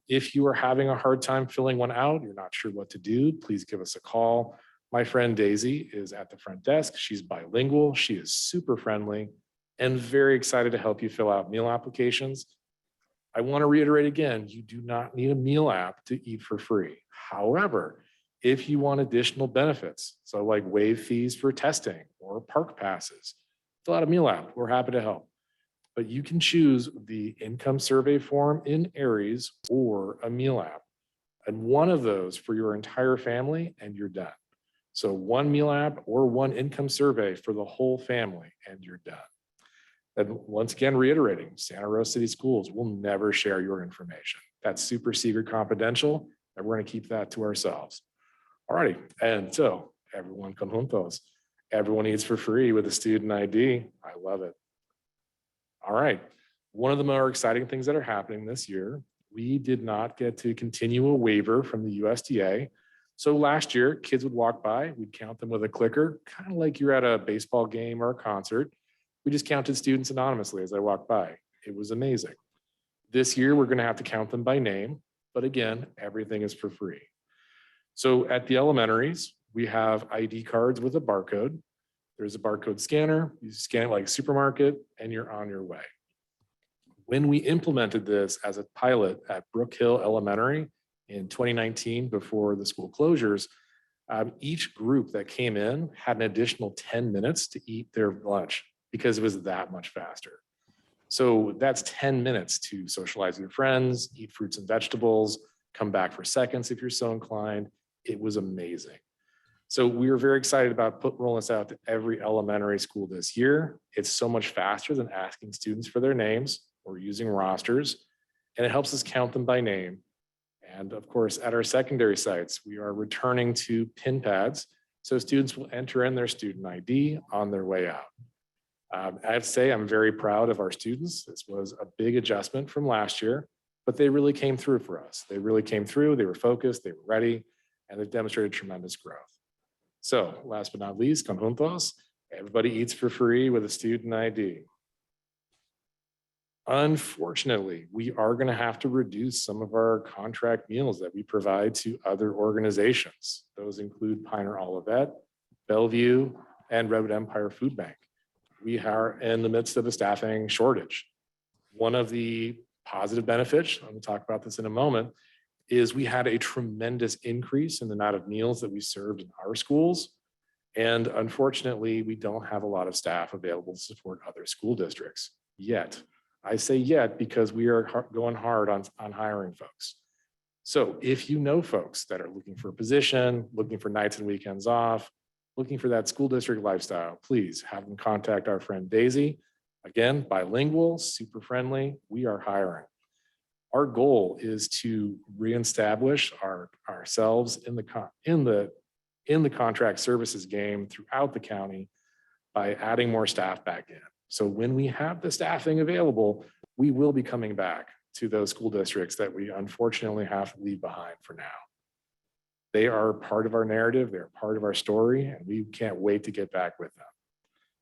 Speaker 12: If you are having a hard time filling one out, you're not sure what to do, please give us a call. My friend Daisy is at the front desk. She's bilingual. She is super friendly and very excited to help you fill out meal applications. I want to reiterate again, you do not need a meal app to eat for free. However, if you want additional benefits, so like waive fees for testing or park passes, fill out a meal app. We're happy to help. But you can choose the income survey form in Aries or a meal app, and one of those for your entire family, and you're done. So 1 meal app or 1 income survey for the whole family, and you're done. And once again, reiterating, Santa Rosa City Schools will never share your information. That's super secret confidential, and we're going to keep that to ourselves. All righty. And so everyone conjuntos. Everyone eats for free with a student ID. I love it. All right. One of the more exciting things that are happening this year, we did not get to continue a waiver from the USDA. So last year, kids would walk by, we'd count them with a clicker, kind of like you're at a baseball game or a concert. We just counted students anonymously as I walked by. It was amazing. This year, we're going to have to count them by name, but again, everything is for free. So at the elementaries, we have ID cards with a barcode. There's a barcode scanner. You scan it like a supermarket and you're on your way. When we implemented this as a pilot at Brook Hill Elementary in 2019, before the school closures, each group that came in had an additional 10 minutes to eat their lunch because it was that much faster. So that's 10 minutes to socialize with your friends, eat fruits and vegetables, come back for seconds if you're so inclined. It was amazing. So we were very excited about rolling this out to every elementary school this year. It's so much faster than asking students for their names or using rosters, and it helps us count them by name. And of course, at our secondary sites, we are returning to pin pads, so students will enter in their student ID on their way out. I have to say, I'm very proud of our students. This was a big adjustment from last year, but they really came through for us. They really came through, they were focused, they were ready, and they've demonstrated tremendous growth. So last but not least, conjuntos, everybody eats for free with a student ID. Unfortunately, we are going to have to reduce some of our contract meals that we provide to other organizations. Those include Pioneer Olivet, Bellevue, and Redwood Empire Food Bank. We are in the midst of a staffing shortage. One of the positive benefits, I'm going to talk about this in a moment, is we had a tremendous increase in the amount of meals that we served in our schools. And unfortunately, we don't have a lot of staff available to support other school districts yet. I say yet because we are going hard on hiring folks. So if you know folks that are looking for a position, looking for nights and weekends off, looking for that school district lifestyle, please have them contact our friend Daisy. Again, bilingual, super friendly, we are hiring. Our goal is to reestablish ourselves in the contract services game throughout the county by adding more staff back in. So when we have the staffing available, we will be coming back to those school districts that we unfortunately have to leave behind for now. They are part of our narrative, they're part of our story, and we can't wait to get back with them.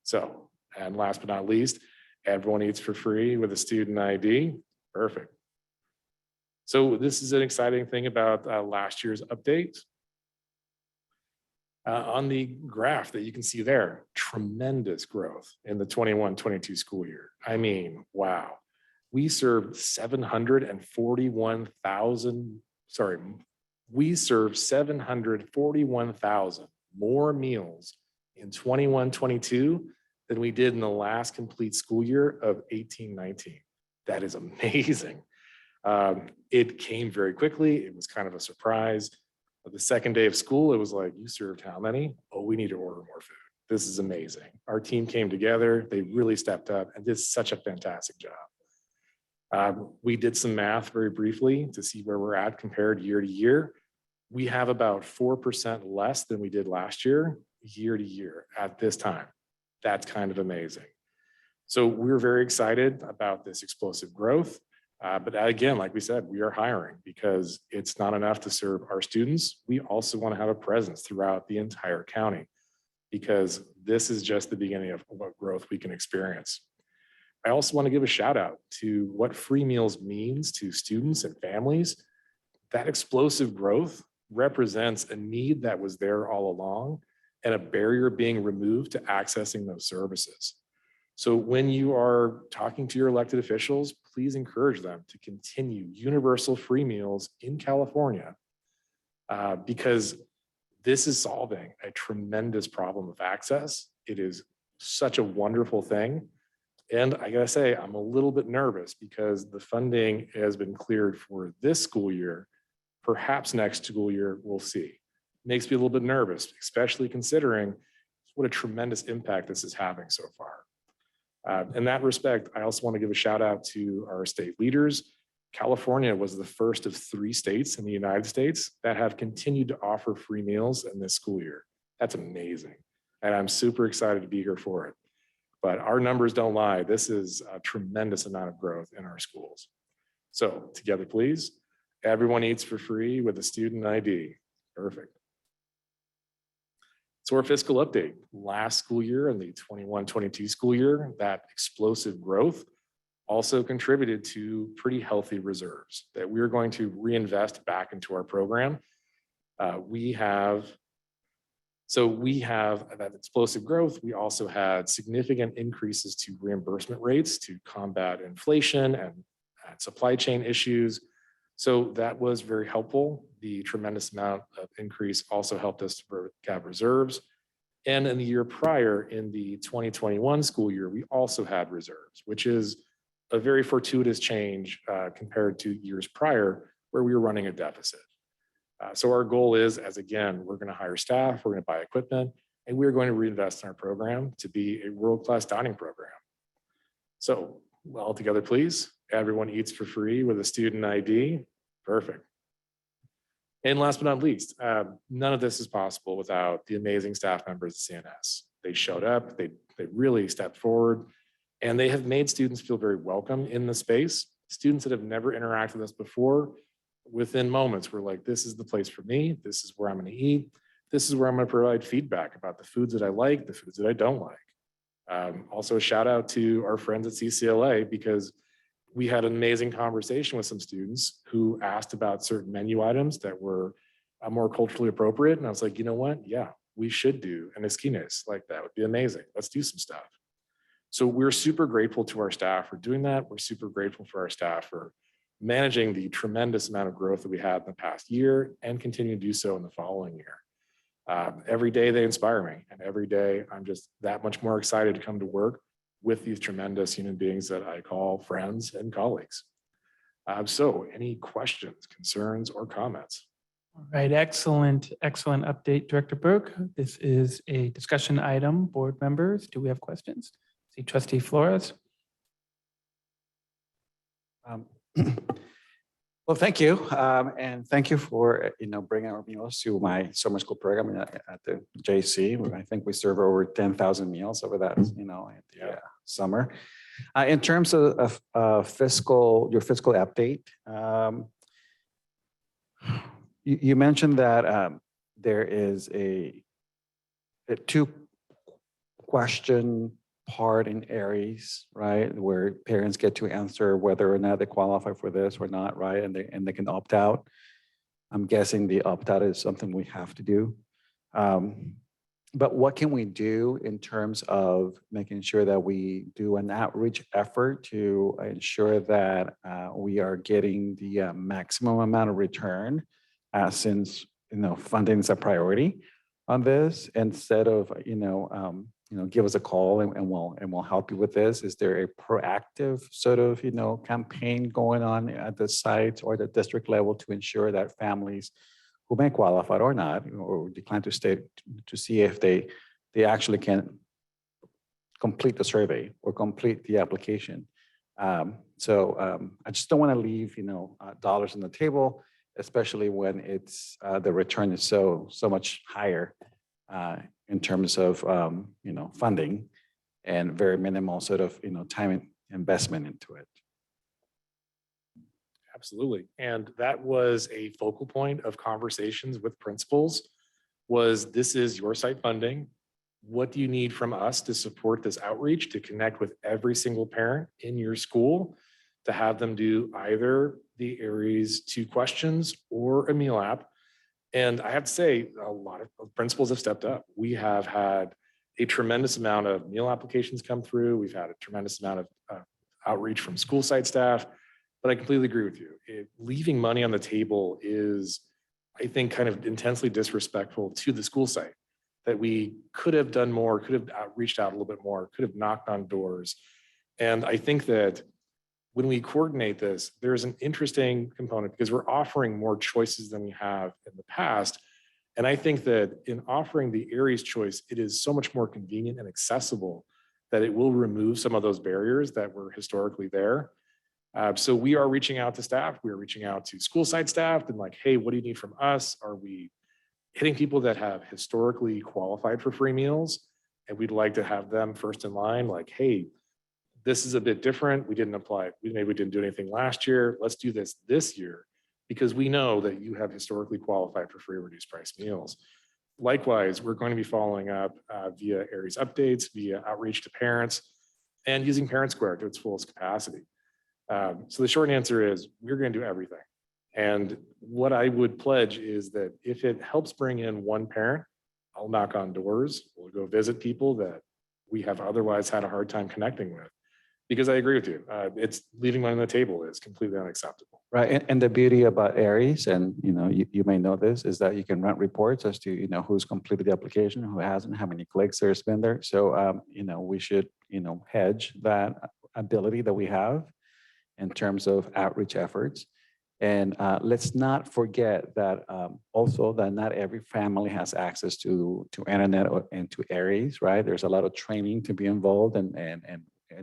Speaker 12: So, and last but not least, everyone eats for free with a student ID. Perfect. So this is an exciting thing about last year's update. On the graph that you can see there, tremendous growth in the 21-22 school year. I mean, wow. We served 741,000 more meals in 21-22 than we did in the last complete school year of 18-19. That is amazing. It came very quickly. It was kind of a surprise. The second day of school, it was like, you served how many? Oh, we need to order more food. This is amazing. Our team came together. They really stepped up and did such a fantastic job. We did some math very briefly to see where we're at compared year to year. We have about 4% less than we did last year to year at this time. That's kind of amazing. So we're very excited about this explosive growth. But again, like we said, we are hiring because it's not enough to serve our students. We also want to have a presence throughout the entire county because this is just the beginning of what growth we can experience. I also want to give a shout out to what free meals means to students and families. That explosive growth represents a need that was there all along and a barrier being removed to accessing those services. So when you are talking to your elected officials, please encourage them to continue universal free meals in California because this is solving a tremendous problem of access. It is such a wonderful thing. And I gotta say, I'm a little bit nervous because the funding has been cleared for this school year. Perhaps next school year, we'll see. Makes me a little bit nervous, especially considering what a tremendous impact this is having so far. In that respect, I also want to give a shout out to our state leaders. California was the first of 3 states in the United States that have continued to offer free meals in this school year. That's amazing. And I'm super excited to be here for it. But our numbers don't lie. This is a tremendous amount of growth in our schools. So together, please, everyone eats for free with a student ID. Perfect. So our fiscal update, last school year and the 21-22 school year, that explosive growth also contributed to pretty healthy reserves that we're going to reinvest back into our program. We have that explosive growth. We also had significant increases to reimbursement rates to combat inflation and supply chain issues. So that was very helpful. The tremendous amount of increase also helped us to have reserves. And in the year prior, in the 2021 school year, we also had reserves, which is a very fortuitous change compared to years prior where we were running a deficit. So our goal is, as again, we're going to hire staff, we're going to buy equipment, and we're going to reinvest in our program to be a world-class dining program. So all together, please, everyone eats for free with a student ID. Perfect. And last but not least, none of this is possible without the amazing staff members at CNS. They showed up, they really stepped forward, and they have made students feel very welcome in the space. Students that have never interacted with us before, within moments, we're like, this is the place for me. This is where I'm going to eat. This is where I'm going to provide feedback about the foods that I like, the foods that I don't like. Also, a shout out to our friends at CCLA because we had an amazing conversation with some students who asked about certain menu items that were more culturally appropriate. And I was like, you know what? Yeah, we should do an esquines. Like that would be amazing. Let's do some stuff. So we're super grateful to our staff for doing that. We're super grateful for our staff for managing the tremendous amount of growth that we had in the past year and continue to do so in the following year. Every day they inspire me, and every day I'm just that much more excited to come to work with these tremendous human beings that I call friends and colleagues. So any questions, concerns, or comments?
Speaker 1: All right, excellent update, Director Burke. This is a discussion item. Board members, do we have questions? See Trustee Flores.
Speaker 18: Well, thank you. And thank you for, bringing our meals to my summer school program at the JC. I think we serve over 10,000 meals over that, summer. In terms of your fiscal update, you mentioned that there is a 2-question part in Aries, right, where parents get to answer whether or not they qualify for this or not, right, and they can opt out. I'm guessing the opt out is something we have to do. But what can we do in terms of making sure that we do an outreach effort to ensure that we are getting the maximum amount of return, since funding is a priority on this, instead of give us a call and we'll help you with this. Is there a proactive sort of campaign going on at the site or the district level to ensure that families who may qualify or not, or decline to stay, to see if they actually can complete the survey or complete the application? So I just don't want to leave dollars on the table, especially when it's the return is so much higher in terms of funding and very minimal sort of time and investment into it.
Speaker 12: Absolutely. And that was a focal point of conversations with principals, was this is your site funding. What do you need from us to support this outreach, to connect with every single parent in your school, to have them do either the Aries 2 questions or a meal app? And I have to say, a lot of principals have stepped up. We have had a tremendous amount of meal applications come through. We've had a tremendous amount of outreach from school site staff. But I completely agree with you. Leaving money on the table is, I think, kind of intensely disrespectful to the school site, that we could have done more, could have reached out a little bit more, could have knocked on doors. And I think that when we coordinate this, there's an interesting component because we're offering more choices than we have in the past. And I think that in offering the Aries choice, it is so much more convenient and accessible that it will remove some of those barriers that were historically there. So we are reaching out to staff. We are reaching out to school site staff and like, hey, what do you need from us? Are we hitting people that have historically qualified for free meals? And we'd like to have them first in line, like, hey, this is a bit different. We didn't apply. Maybe we didn't do anything last year. Let's do this year, because we know that you have historically qualified for free reduced price meals. Likewise, we're going to be following up via Aries updates, via outreach to parents, and using Parent Square to its fullest capacity. So the short answer is we're going to do everything. And what I would pledge is that if it helps bring in one parent, I'll knock on doors. We'll go visit people that we have otherwise had a hard time connecting with. Because I agree with you, it's leaving money on the table is completely unacceptable.
Speaker 18: Right, and the beauty about Aries, and you may know this, is that you can run reports as to who's completed the application, who hasn't, how many clicks there's been there. So we should hedge that ability that we have in terms of outreach efforts. And let's not forget that also that not every family has access to internet and to Aries, right? There's a lot of training to be involved, and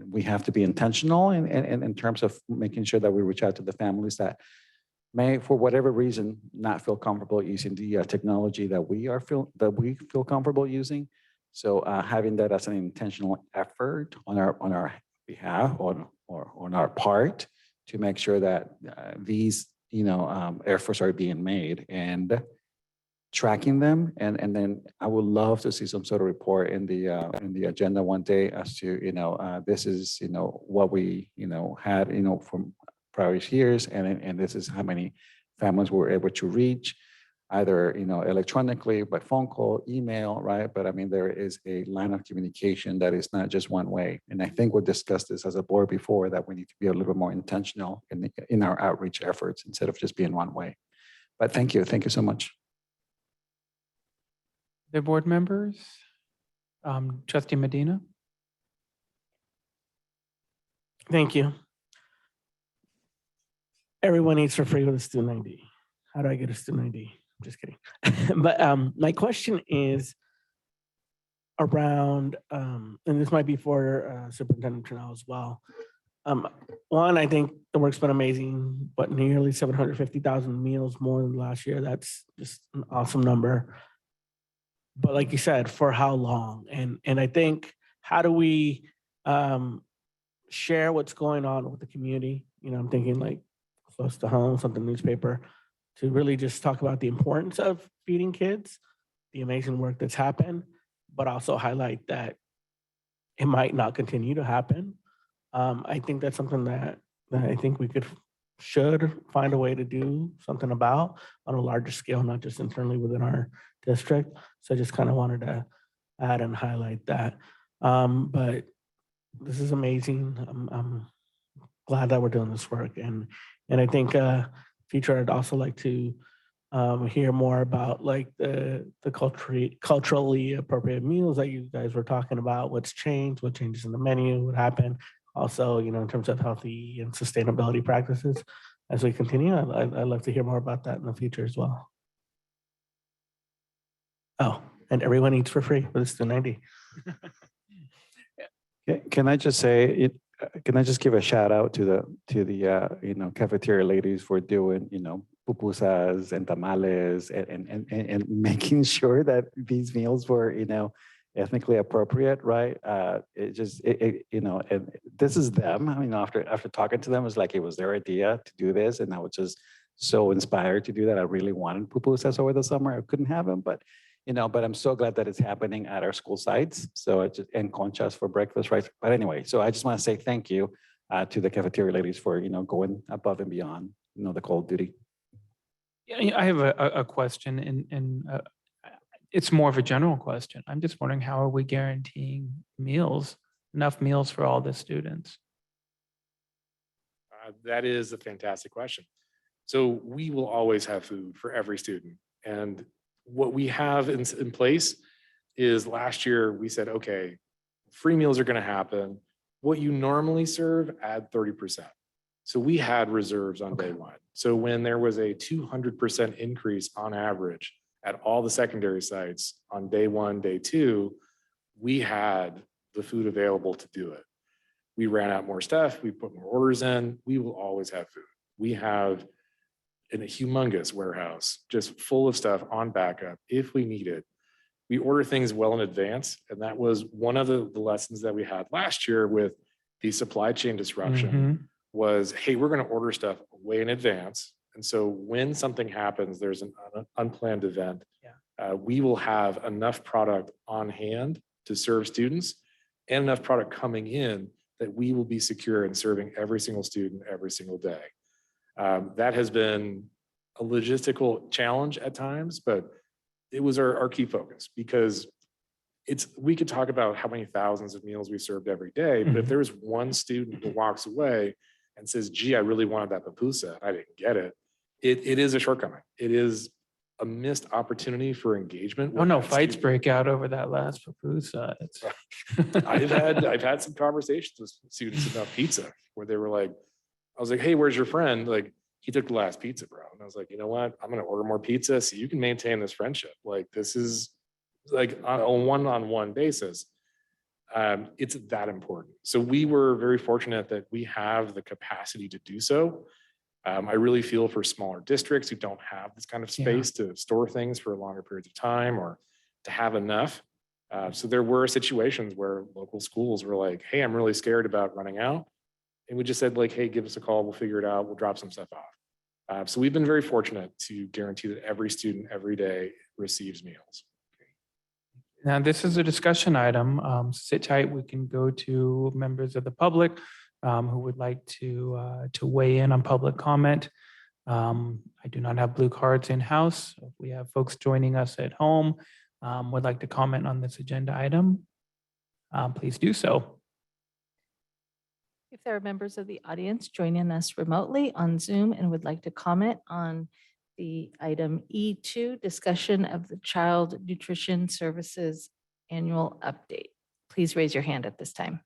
Speaker 18: we have to be intentional in terms of making sure that we reach out to the families that may, for whatever reason, not feel comfortable using the technology that we feel comfortable using. So having that as an intentional effort on our behalf or on our part to make sure that these efforts are being made and tracking them, and then I would love to see some sort of report in the agenda one day as to this is what we had from prior years, and this is how many families we were able to reach. either, electronically, by phone call, email, right? But I mean, there is a line of communication that is not just one way. And I think we discussed this as a board before, that we need to be a little bit more intentional in our outreach efforts instead of just being one way. But thank you so much.
Speaker 1: The board members, Trustee Medina.
Speaker 9: Thank you. Everyone eats for free with a student ID. How do I get a student ID? I'm just kidding. But my question is around, and this might be for Superintendent Turnell as well. One, I think the work's been amazing, but nearly 750,000 meals more than last year. That's just an awesome number. But like you said, for how long? And I think, how do we share what's going on with the community? I'm thinking like close to home, something newspaper, to really just talk about the importance of feeding kids, the amazing work that's happened, but also highlight that it might not continue to happen. I think that's something that I think we should find a way to do something about on a larger scale, not just internally within our district. So I just kind of wanted to add and highlight that. But this is amazing. I'm glad that we're doing this work. And I think future, I'd also like to hear more about like the culturally appropriate meals that you guys were talking about, what's changed, what changes in the menu, what happened. Also, in terms of healthy and sustainability practices as we continue. I'd love to hear more about that in the future as well. Oh, and everyone eats for free with a student ID.
Speaker 18: Can I just say can I just give a shout out to the cafeteria ladies for doing pupusas and tamales and making sure that these meals were ethnically appropriate, right? And this is them. I mean, after talking to them, it was like it was their idea to do this, and I was just so inspired to do that. I really wanted pupusas over the summer. I couldn't have them, but I'm so glad that it's happening at our school sites. So and conchas for breakfast, right? But anyway, so I just want to say thank you to the cafeteria ladies for going above and beyond the cold duty.
Speaker 1: Yeah, I have a question, and it's more of a general question. I'm just wondering, how are we guaranteeing enough meals for all the students?
Speaker 12: That is a fantastic question. So we will always have food for every student. And what we have in place is, last year we said, okay, free meals are going to happen. What you normally serve, add 30%. So we had reserves on day one. So when there was a 200% increase on average at all the secondary sites on day one, day two, we had the food available to do it. We ran out more stuff. We put more orders in. We will always have food. We have a humongous warehouse just full of stuff on backup if we need it. We order things well in advance. And that was one of the lessons that we had last year with the supply chain disruption was, hey, we're going to order stuff way in advance. And so when something happens, there's an unplanned event, we will have enough product on hand to serve students and enough product coming in that we will be secure in serving every single student every single day. That has been a logistical challenge at times, but it was our key focus, because we could talk about how many thousands of meals we served every day, but if there's one student who walks away and says, gee, I really wanted that pupusa, I didn't get it, it is a shortcoming. It is a missed opportunity for engagement.
Speaker 1: Oh no, fights break out over that last pupusa.
Speaker 12: I've had some conversations with students about pizza where they were like, I was like, hey, where's your friend? Like, he took the last pizza, bro. And I was like, you know what? I'm going to order more pizza so you can maintain this friendship. Like, this is like on a one-on-one basis. It's that important. So we were very fortunate that we have the capacity to do so. I really feel for smaller districts who don't have this kind of space to store things for longer periods of time or to have enough. So there were situations where local schools were like, hey, I'm really scared about running out. And we just said, like, hey, give us a call. We'll figure it out. We'll drop some stuff off. So we've been very fortunate to guarantee that every student every day receives meals.
Speaker 1: Now, this is a discussion item. Sit tight. We can go to members of the public who would like to weigh in on public comment. I do not have blue cards in-house. So if we have folks joining us at home, would like to comment on this agenda item, please do so.
Speaker 4: If there are members of the audience joining us remotely on Zoom and would like to comment on the item E2, discussion of the Child Nutrition Services Annual Update, please raise your hand at this time.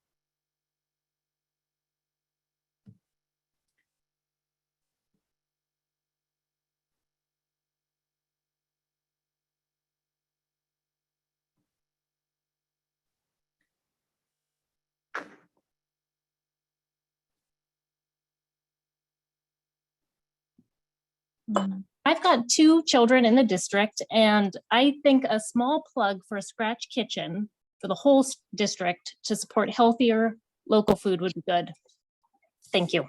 Speaker 13: I've got 2 children in the district, and I think a small plug for a scratch kitchen for the whole district to support healthier local food would be good. Thank you.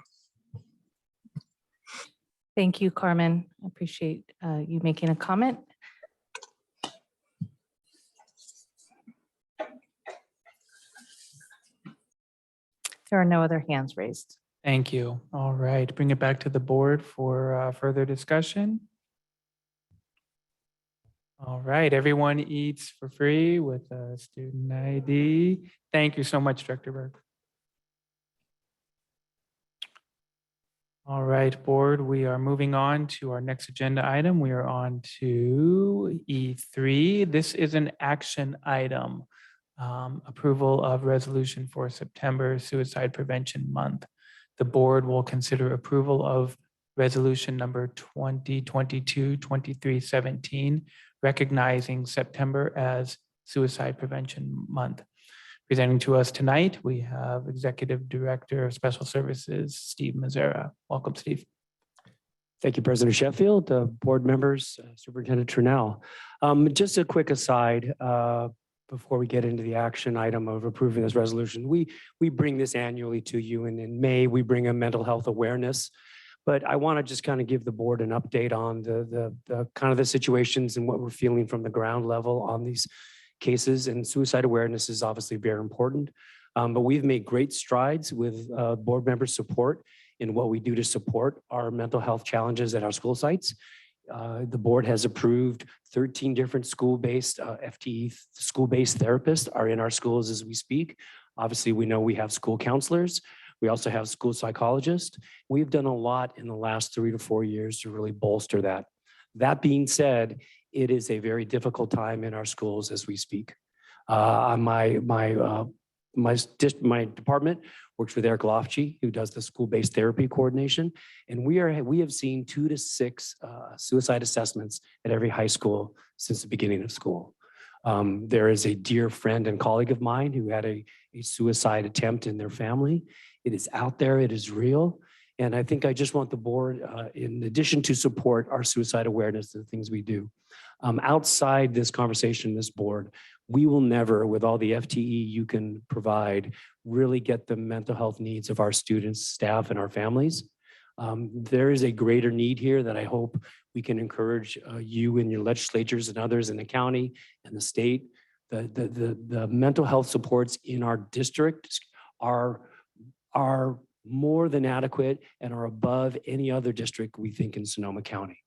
Speaker 4: Thank you, Carmen. I appreciate you making a comment. There are no other hands raised.
Speaker 1: Thank you. All right, bring it back to the board for further discussion. All right, everyone eats for free with a student ID. Thank you so much, Director Burke. All right, board, we are moving on to our next agenda item. We are on to E3. This is an action item, approval of resolution for September Suicide Prevention Month. The board will consider approval of resolution number 2022-2317, recognizing September as Suicide Prevention Month. Presenting to us tonight, we have Executive Director of Special Services, Steve Mazzara. Welcome, Steve.
Speaker 15: Thank you, President Sheffield, board members, Superintendent Trunell. Just a quick aside before we get into the action item of approving this resolution. We bring this annually to you, and in May, we bring a mental health awareness. But I want to just kind of give the board an update on the kind of the situations and what we're feeling from the ground level on these cases. And suicide awareness is obviously very important. But we've made great strides with board member support in what we do to support our mental health challenges at our school sites. The board has approved 13 different school-based FTE, school-based therapists are in our schools as we speak. Obviously, we know we have school counselors. We also have school psychologists. We've done a lot in the last 3 to 4 years to really bolster that. That being said, it is a very difficult time in our schools as we speak. My department works with Eric Lofty, who does the school-based therapy coordination. And we have seen 2 to 6 suicide assessments at every high school since the beginning of school. There is a dear friend and colleague of mine who had a suicide attempt in their family. It is out there, it is real. And I think I just want the board, in addition to support our suicide awareness, the things we do. Outside this conversation, this board, we will never, with all the FTE you can provide, really get the mental health needs of our students, staff, and our families. There is a greater need here that I hope we can encourage you and your legislatures and others in the county and the state. The mental health supports in our district are more than adequate and are above any other district we think in Sonoma County.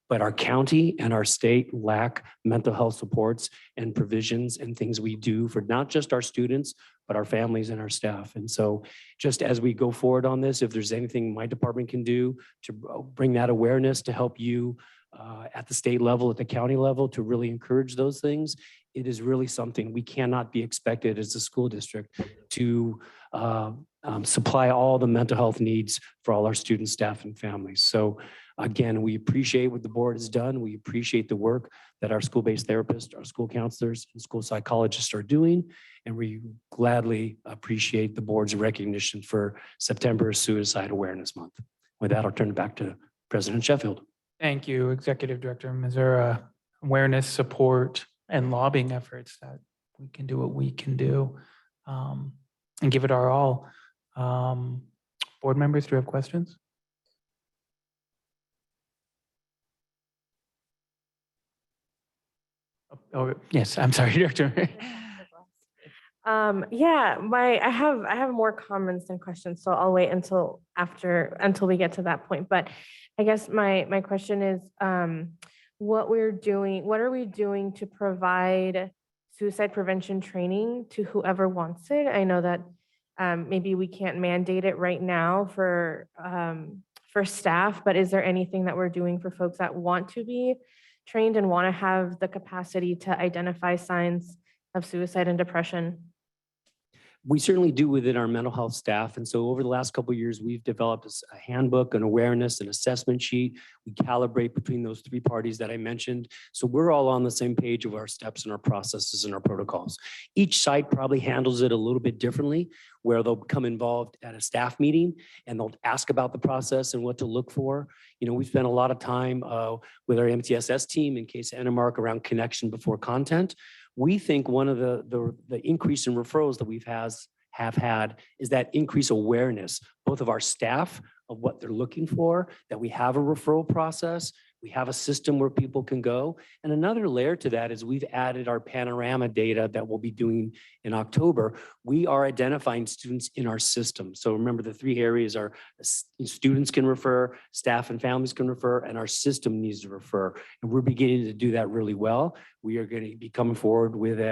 Speaker 15: But our county and our state lack mental health supports and provisions and things we do for not just our students, but our families and our staff. And so just as we go forward on this, if there's anything my department can do to bring that awareness to help you at the state level, at the county level, to really encourage those things, it is really something we cannot be expected as a school district to supply all the mental health needs for all our students, staff, and families. So again, we appreciate what the board has done. We appreciate the work that our school-based therapists, our school counselors, and school psychologists are doing. And we gladly appreciate the board's recognition for September Suicide Awareness Month. With that, I'll turn it back to President Sheffield.
Speaker 1: Thank you, Executive Director Mazzara. Awareness, support, and lobbying efforts that we can do what we can do and give it our all. Board members, do you have questions? Oh, yes, I'm sorry, Director.
Speaker 16: Yeah, I have more comments than questions, so I'll wait until we get to that point. But I guess my question is, what are we doing to provide suicide prevention training to whoever wants it? I know that maybe we can't mandate it right now for staff, but is there anything that we're doing for folks that want to be trained and want to have the capacity to identify signs of suicide and depression?
Speaker 15: We certainly do within our mental health staff. And so over the last couple of years, we've developed a handbook, an awareness, an assessment sheet. We calibrate between those three parties that I mentioned. So we're all on the same page of our steps and our processes and our protocols. Each site probably handles it a little bit differently, where they'll become involved at a staff meeting and they'll ask about the process and what to look for. You know, we spent a lot of time with our MTSS team in case Ennemark around connection before content. We think one of the increase in referrals that we've have had is that increased awareness, both of our staff of what they're looking for, that we have a referral process, we have a system where people can go. And another layer to that is we've added our panorama data that we'll be doing in October. We are identifying students in our system. So remember, the three areas are students can refer, staff and families can refer, and our system needs to refer. And we're beginning to do that really well. We are going to be coming forward with we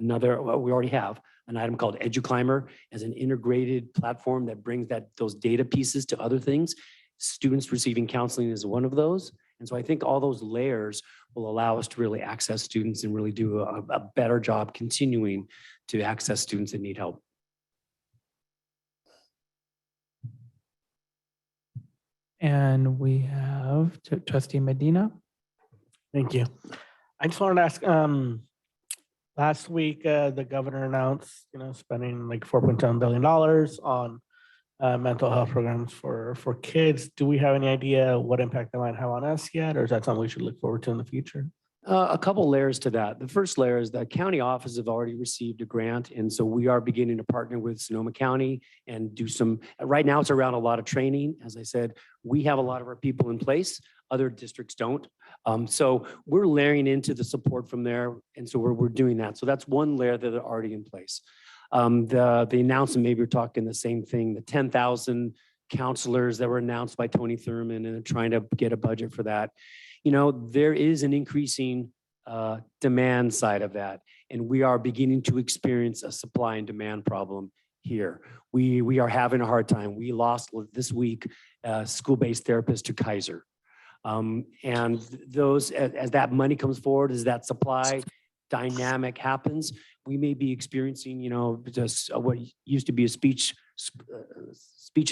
Speaker 15: already have an item called EduClimber as an integrated platform that brings those data pieces to other things. Students receiving counseling is one of those. And so I think all those layers will allow us to really access students and really do a better job continuing to access students that need help.
Speaker 1: And we have Trustee Medina.
Speaker 9: Thank you. I just wanted to ask, last week, the governor announced, spending like $4.7 billion on mental health programs for kids. Do we have any idea what impact that might have on us yet, or is that something we should look forward to in the future?
Speaker 15: A couple layers to that. The first layer is that county offices have already received a grant. And so we are beginning to partner with Sonoma County and do right now it's around a lot of training. As I said, we have a lot of our people in place. Other districts don't. So we're layering into the support from there. And so we're doing that. So that's one layer that are already in place. The announcement, maybe we're talking the same thing, the 10,000 counselors that were announced by Tony Thurman and trying to get a budget for that. There is an increasing demand side of that, and we are beginning to experience a supply and demand problem here. We are having a hard time. We lost this week school-based therapists to Kaiser. And those, as that money comes forward, as that supply dynamic happens, we may be experiencing, just what used to be a speech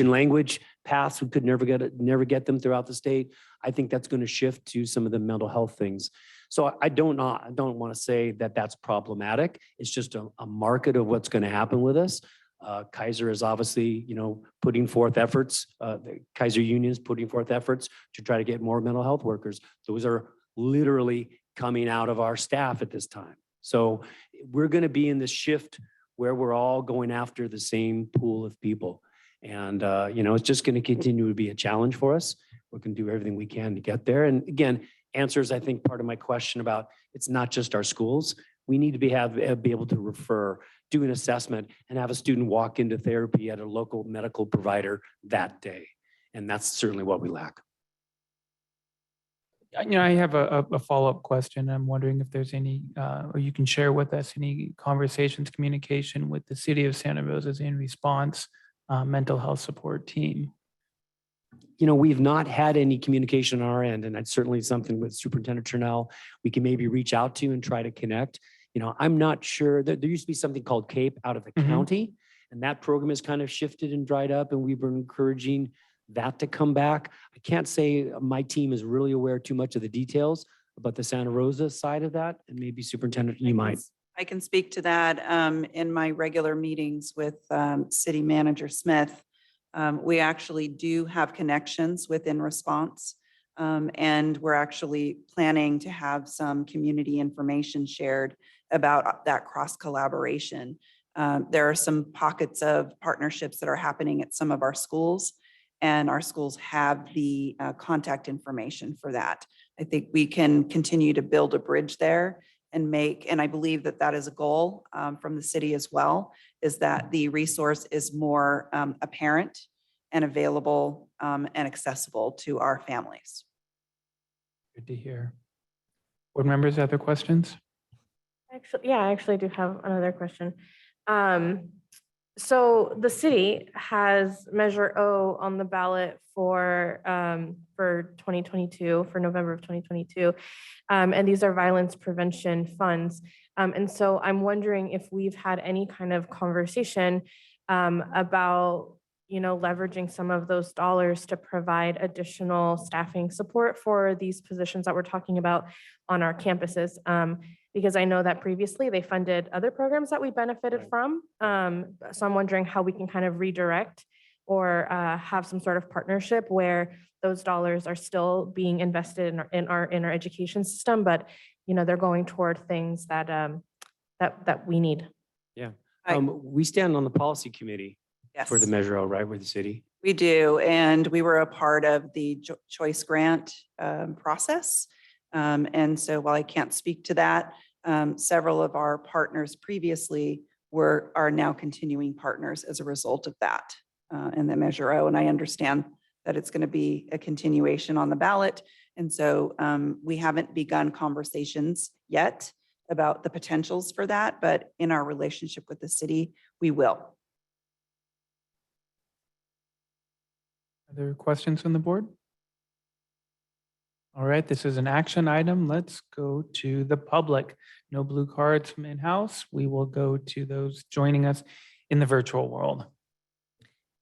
Speaker 15: and language paths. We could never get them throughout the state. I think that's going to shift to some of the mental health things. So I don't want to say that that's problematic. It's just a market of what's going to happen with us. Kaiser is obviously, putting forth efforts. The Kaiser Union is putting forth efforts to try to get more mental health workers. Those are literally coming out of our staff at this time. So we're going to be in this shift where we're all going after the same pool of people. And, it's just going to continue to be a challenge for us. We're going to do everything we can to get there. And again, answers, I think, part of my question about it's not just our schools. We need to be able to refer, do an assessment, and have a student walk into therapy at a local medical provider that day. And that's certainly what we lack.
Speaker 1: I have a follow-up question. I'm wondering if there's any, or you can share with us any conversations, communication with the city of Santa Rosa's in response mental health support team.
Speaker 15: We've not had any communication on our end, and that's certainly something with Superintendent Chernell we can maybe reach out to and try to connect. I'm not sure that there used to be something called CAPE out of the county, and that program has kind of shifted and dried up, and we've been encouraging that to come back. I can't say my team is really aware too much of the details about the Santa Rosa side of that, and maybe Superintendent, you might.
Speaker 3: I can speak to that in my regular meetings with City Manager Smith. We actually do have connections within response, and we're actually planning to have some community information shared about that cross collaboration. There are some pockets of partnerships that are happening at some of our schools, and our schools have the contact information for that. I think we can continue to build a bridge there and make, and I believe that that is a goal from the city as well, is that the resource is more apparent and available and accessible to our families.
Speaker 1: Good to hear. Board members, other questions?
Speaker 16: Actually, yeah, I actually do have another question. So the city has Measure O on the ballot for 2022, for November of 2022. And these are violence prevention funds. And so I'm wondering if we've had any kind of conversation about, you know, leveraging some of those dollars to provide additional staffing support for these positions that we're talking about on our campuses. Because I know that previously they funded other programs that we benefited from. So I'm wondering how we can kind of redirect or have some sort of partnership where those dollars are still being invested in our education system, but you know they're going toward things that that we need.
Speaker 15: Yeah. We stand on the policy committee for the
Speaker 3: Yes.
Speaker 15: Measure O, right, with the city.
Speaker 3: We do, and we were a part of the choice grant process. And so while I can't speak to that, several of our partners previously are now continuing partners as a result of that in the Measure O. And I understand that it's going to be a continuation on the ballot. And so we haven't begun conversations yet about the potentials for that, but in our relationship with the city, we will.
Speaker 1: Other questions from the board? All right, this is an action item. Let's go to the public. No blue cards from in-house. We will go to those joining us in the virtual world.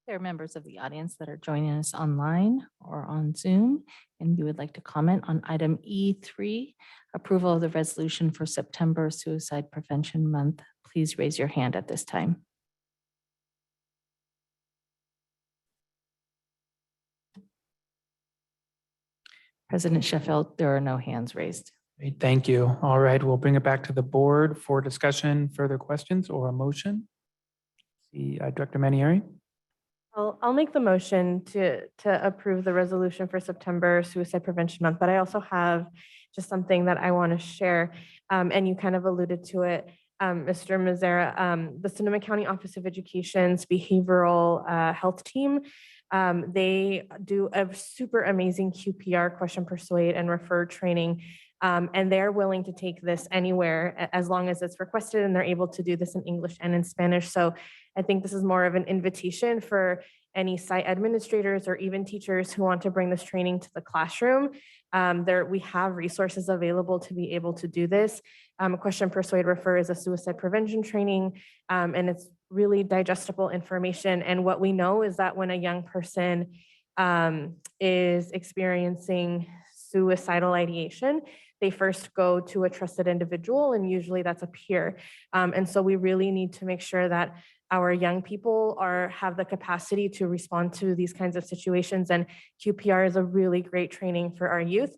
Speaker 4: There are members of the audience that are joining us online or on Zoom, and you would like to comment on item E3, approval of the resolution for September Suicide Prevention Month. Please raise your hand at this time. President Sheffield, there are no hands raised.
Speaker 1: Great, thank you. All right, we'll bring it back to the board for discussion, further questions or a motion. See, Director Manieri.
Speaker 16: I'll make the motion to approve the resolution for September Suicide Prevention Month, but I also have just something that I want to share. And you kind of alluded to it, Mr. Mazzara, the Sonoma County Office of Education's behavioral health team. They do a super amazing QPR, question, persuade, and refer training. And they're willing to take this anywhere as long as it's requested, and they're able to do this in English and in Spanish. So I think this is more of an invitation for any site administrators or even teachers who want to bring this training to the classroom. We have resources available to be able to do this. Question, persuade, refer is a suicide prevention training, and it's really digestible information. And what we know is that when a young person is experiencing suicidal ideation, they first go to a trusted individual, and usually that's a peer. And so we really need to make sure that our young people have the capacity to respond to these kinds of situations. And QPR is a really great training for our youth.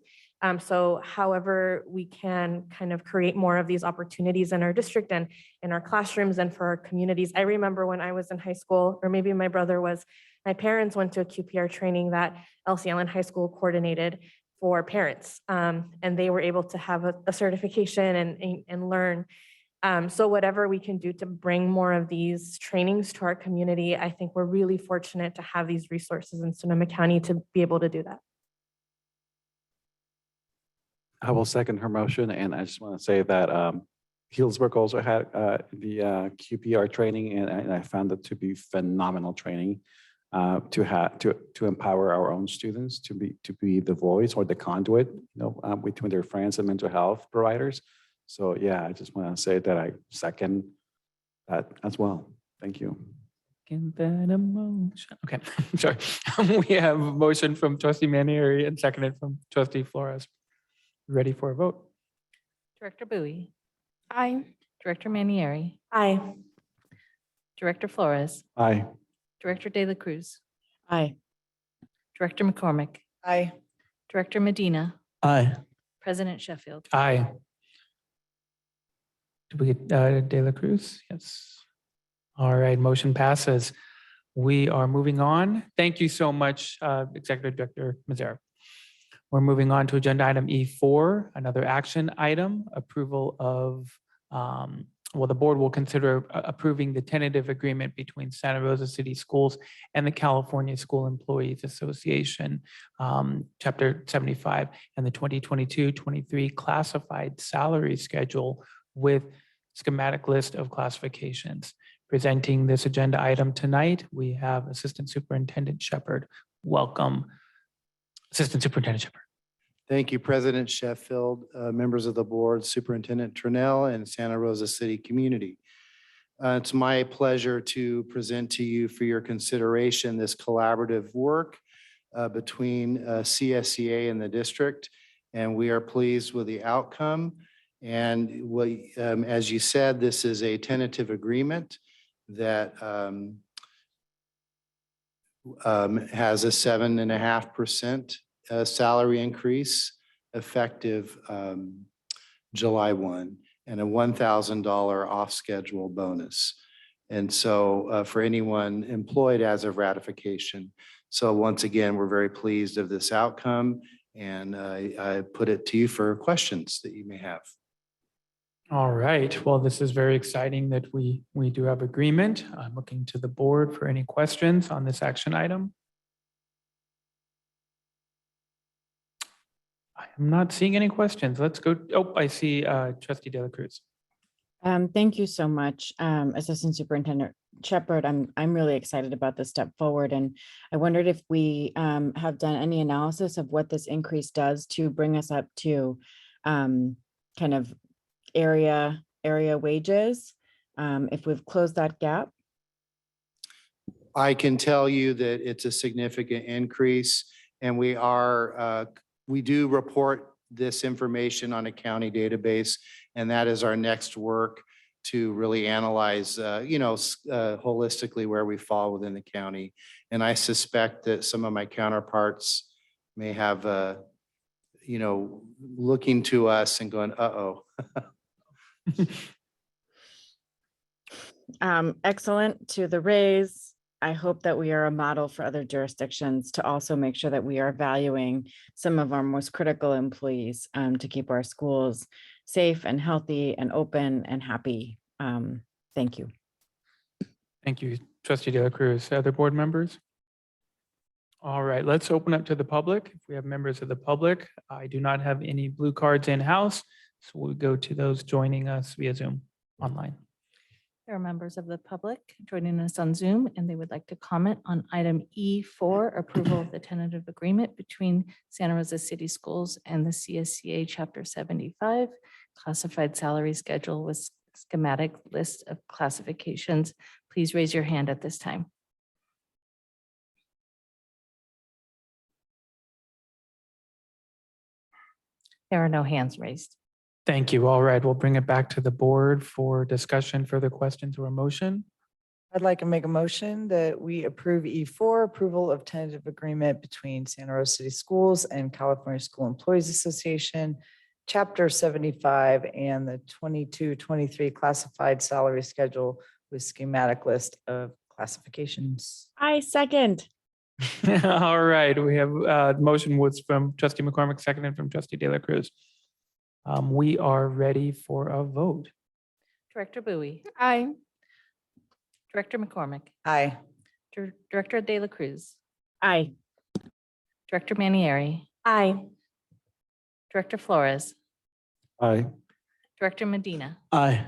Speaker 16: So however we can kind of create more of these opportunities in our district and in our classrooms and for our communities. I remember when I was in high school, or maybe my brother was, my parents went to a QPR training that Elsie Allen High School coordinated for parents. And they were able to have a certification and learn. So whatever we can do to bring more of these trainings to our community, I think we're really fortunate to have these resources in Sonoma County to be able to do that.
Speaker 18: I will second her motion, and I just want to say that Healdsburg also had the QPR training, and I found it to be phenomenal training to empower our own students to be the voice or the conduit, between their friends and mental health providers. So yeah, I just want to say that I second that as well. Thank you.
Speaker 1: Okay, sorry. We have a motion from Trustee Manieri and seconded from Trustee Flores. Ready for a vote?
Speaker 4: Director Bowie,
Speaker 16: Aye.
Speaker 4: Director Manieri,
Speaker 16: Aye.
Speaker 4: Director Flores,
Speaker 18: Aye.
Speaker 4: Director De La Cruz,
Speaker 8: Aye.
Speaker 4: Director McCormick,
Speaker 17: Aye.
Speaker 4: Director Medina,
Speaker 9: Aye.
Speaker 4: President Sheffield.
Speaker 1: Aye. Did we get De La Cruz? Yes. All right, motion passes. We are moving on. Thank you so much, Executive Director Mazzara. We're moving on to agenda item E4, another action item, approval of, the board will consider approving the tentative agreement between Santa Rosa City Schools and the California School Employees Association, Chapter 75, and the 2022-23 classified salary schedule with schematic list of classifications. Presenting this agenda item tonight, we have Assistant Superintendent Shepherd. Welcome, Assistant Superintendent Shepherd.
Speaker 19: Thank you, President Sheffield, members of the board, Superintendent Trinnell, and Santa Rosa City community. It's my pleasure to present to you for your consideration this collaborative work between CSEA and the district, and we are pleased with the outcome. And as you said, this is a tentative agreement that has a 7.5% salary increase effective July 1 and a $1,000 off-schedule bonus. And so for anyone employed as of ratification. So once again, we're very pleased of this outcome, and I put it to you for questions that you may have.
Speaker 1: All right. Well, this is very exciting that we do have agreement. I'm looking to the board for any questions on this action item. I'm not seeing any questions. Let's go. Oh, I see Trustee De La Cruz.
Speaker 8: Thank you so much, Assistant Superintendent Shepherd. I'm really excited about this step forward, and I wondered if we have done any analysis of what this increase does to bring us up to kind of area wages, if we've closed that gap.
Speaker 19: I can tell you that it's a significant increase, and we do report this information on a county database, and that is our next work to really analyze, holistically where we fall within the county. And I suspect that some of my counterparts may have, looking to us and going, uh-oh.
Speaker 8: Excellent to the raise. I hope that we are a model for other jurisdictions to also make sure that we are valuing some of our most critical employees to keep our schools safe and healthy and open and happy. Thank you.
Speaker 1: Thank you, Trustee De La Cruz. Other board members? All right, let's open up to the public. If we have members of the public, I do not have any blue cards in-house, so we'll go to those joining us via Zoom online.
Speaker 4: There are members of the public joining us on Zoom, and they would like to comment on item E4, approval of the tentative agreement between Santa Rosa City Schools and the CSCA Chapter 75, classified salary schedule with schematic list of classifications. Please raise your hand at this time. There are no hands raised.
Speaker 1: Thank you. All right, we'll bring it back to the board for discussion, further questions or a motion.
Speaker 17: I'd like to make a motion that we approve E4, approval of tentative agreement between Santa Rosa City Schools and California School Employees Association, Chapter 75, and the 22-23 classified salary schedule with schematic list of classifications.
Speaker 8: I second.
Speaker 1: All right, we have motion was from Trustee McCormick, seconded from Trustee De La Cruz. We are ready for a vote.
Speaker 4: Director Bowie.
Speaker 6: Aye.
Speaker 4: Director McCormick.
Speaker 17: Aye.
Speaker 4: Director De La Cruz.
Speaker 8: Aye.
Speaker 4: Director Manieri.
Speaker 16: Aye.
Speaker 4: Director Flores.
Speaker 9: Aye.
Speaker 4: Director Medina.
Speaker 9: Aye.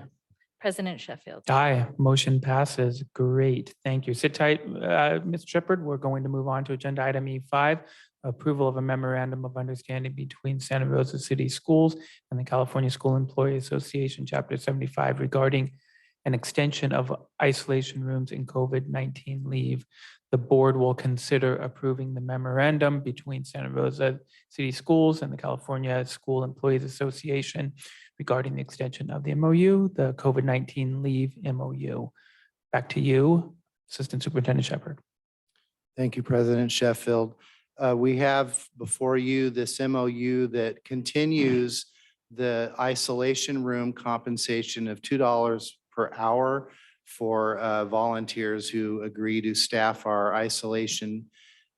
Speaker 4: President Sheffield.
Speaker 1: Aye, motion passes. Great, thank you. Sit tight, Mr. Shepherd. We're going to move on to agenda item E5, approval of a memorandum of understanding between Santa Rosa City Schools and the California School Employee Association, Chapter 75, regarding an extension of isolation rooms in COVID-19 leave. The board will consider approving the memorandum between Santa Rosa City Schools and the California School Employees Association regarding the extension of the MOU, the COVID-19 leave MOU. Back to you, Assistant Superintendent Shepherd.
Speaker 19: Thank you, President Sheffield. We have before you this MOU that continues the isolation room compensation of $2 per hour for volunteers who agree to staff our isolation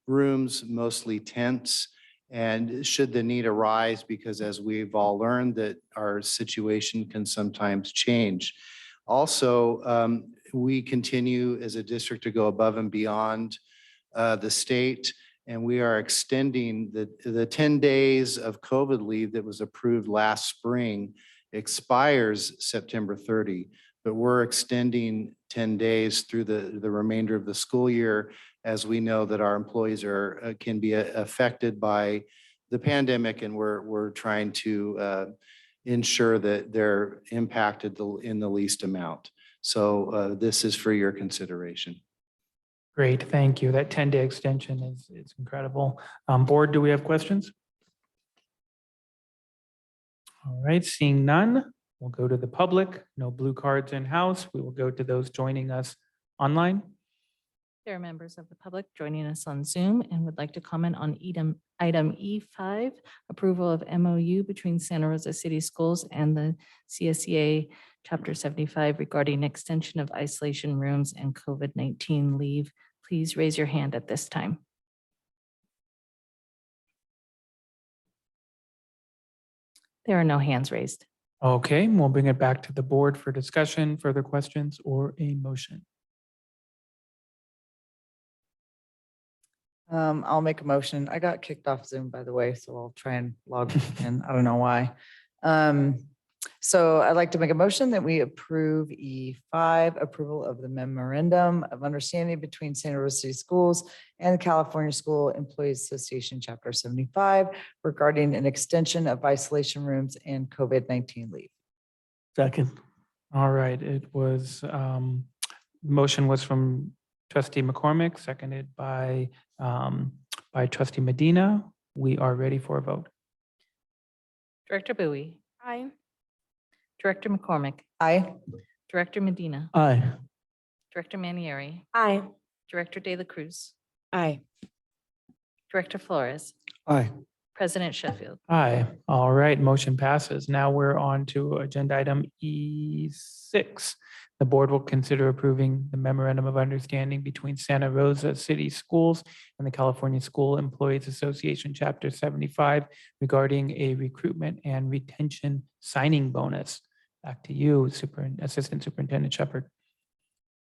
Speaker 19: rooms, mostly tents. And should the need arise, because as we've all learned that our situation can sometimes change. Also, we continue as a district to go above and beyond the state, and we are extending the 10 days of COVID leave that was approved last spring expires September 30, but we're extending 10 days through the remainder of the school year, as we know that our employees can be affected by the pandemic, and we're trying to ensure that they're impacted in the least amount. So this is for your consideration.
Speaker 1: Great, thank you. That 10-day extension is incredible. Board, do we have questions? All right, seeing none, we'll go to the public. No blue cards in-house. We will go to those joining us online.
Speaker 4: There are members of the public joining us on Zoom and would like to comment on item E5, approval of MOU between Santa Rosa City Schools and the CSEA Chapter 75 regarding extension of isolation rooms and COVID-19 leave. Please raise your hand at this time. There are no hands raised.
Speaker 1: Okay, we'll bring it back to the board for discussion, further questions, or a motion.
Speaker 17: I'll make a motion. I got kicked off Zoom, by the way, so I'll try and log in. I don't know why. So I'd like to make a motion that we approve E5, approval of the memorandum of understanding between Santa Rosa City Schools and the California School Employees Association Chapter 75 regarding an extension of isolation rooms and COVID-19 leave.
Speaker 9: Second.
Speaker 1: All right, it was, motion was from Trustee McCormick, seconded by Trustee Medina. We are ready for a vote.
Speaker 4: Director Bowie.
Speaker 16: Aye.
Speaker 4: Director McCormick.
Speaker 17: Aye.
Speaker 4: Director Medina.
Speaker 9: Aye.
Speaker 4: Director Manieri.
Speaker 16: Aye.
Speaker 4: Director De La Cruz.
Speaker 8: Aye.
Speaker 4: Director Flores.
Speaker 18: Aye.
Speaker 4: President Sheffield.
Speaker 1: Aye. All right, motion passes. Now we're on to agenda item E6. The board will consider approving the memorandum of understanding between Santa Rosa City Schools and the California School Employees Association Chapter 75 regarding a recruitment and retention signing bonus. Back to you, Assistant Superintendent Shepherd.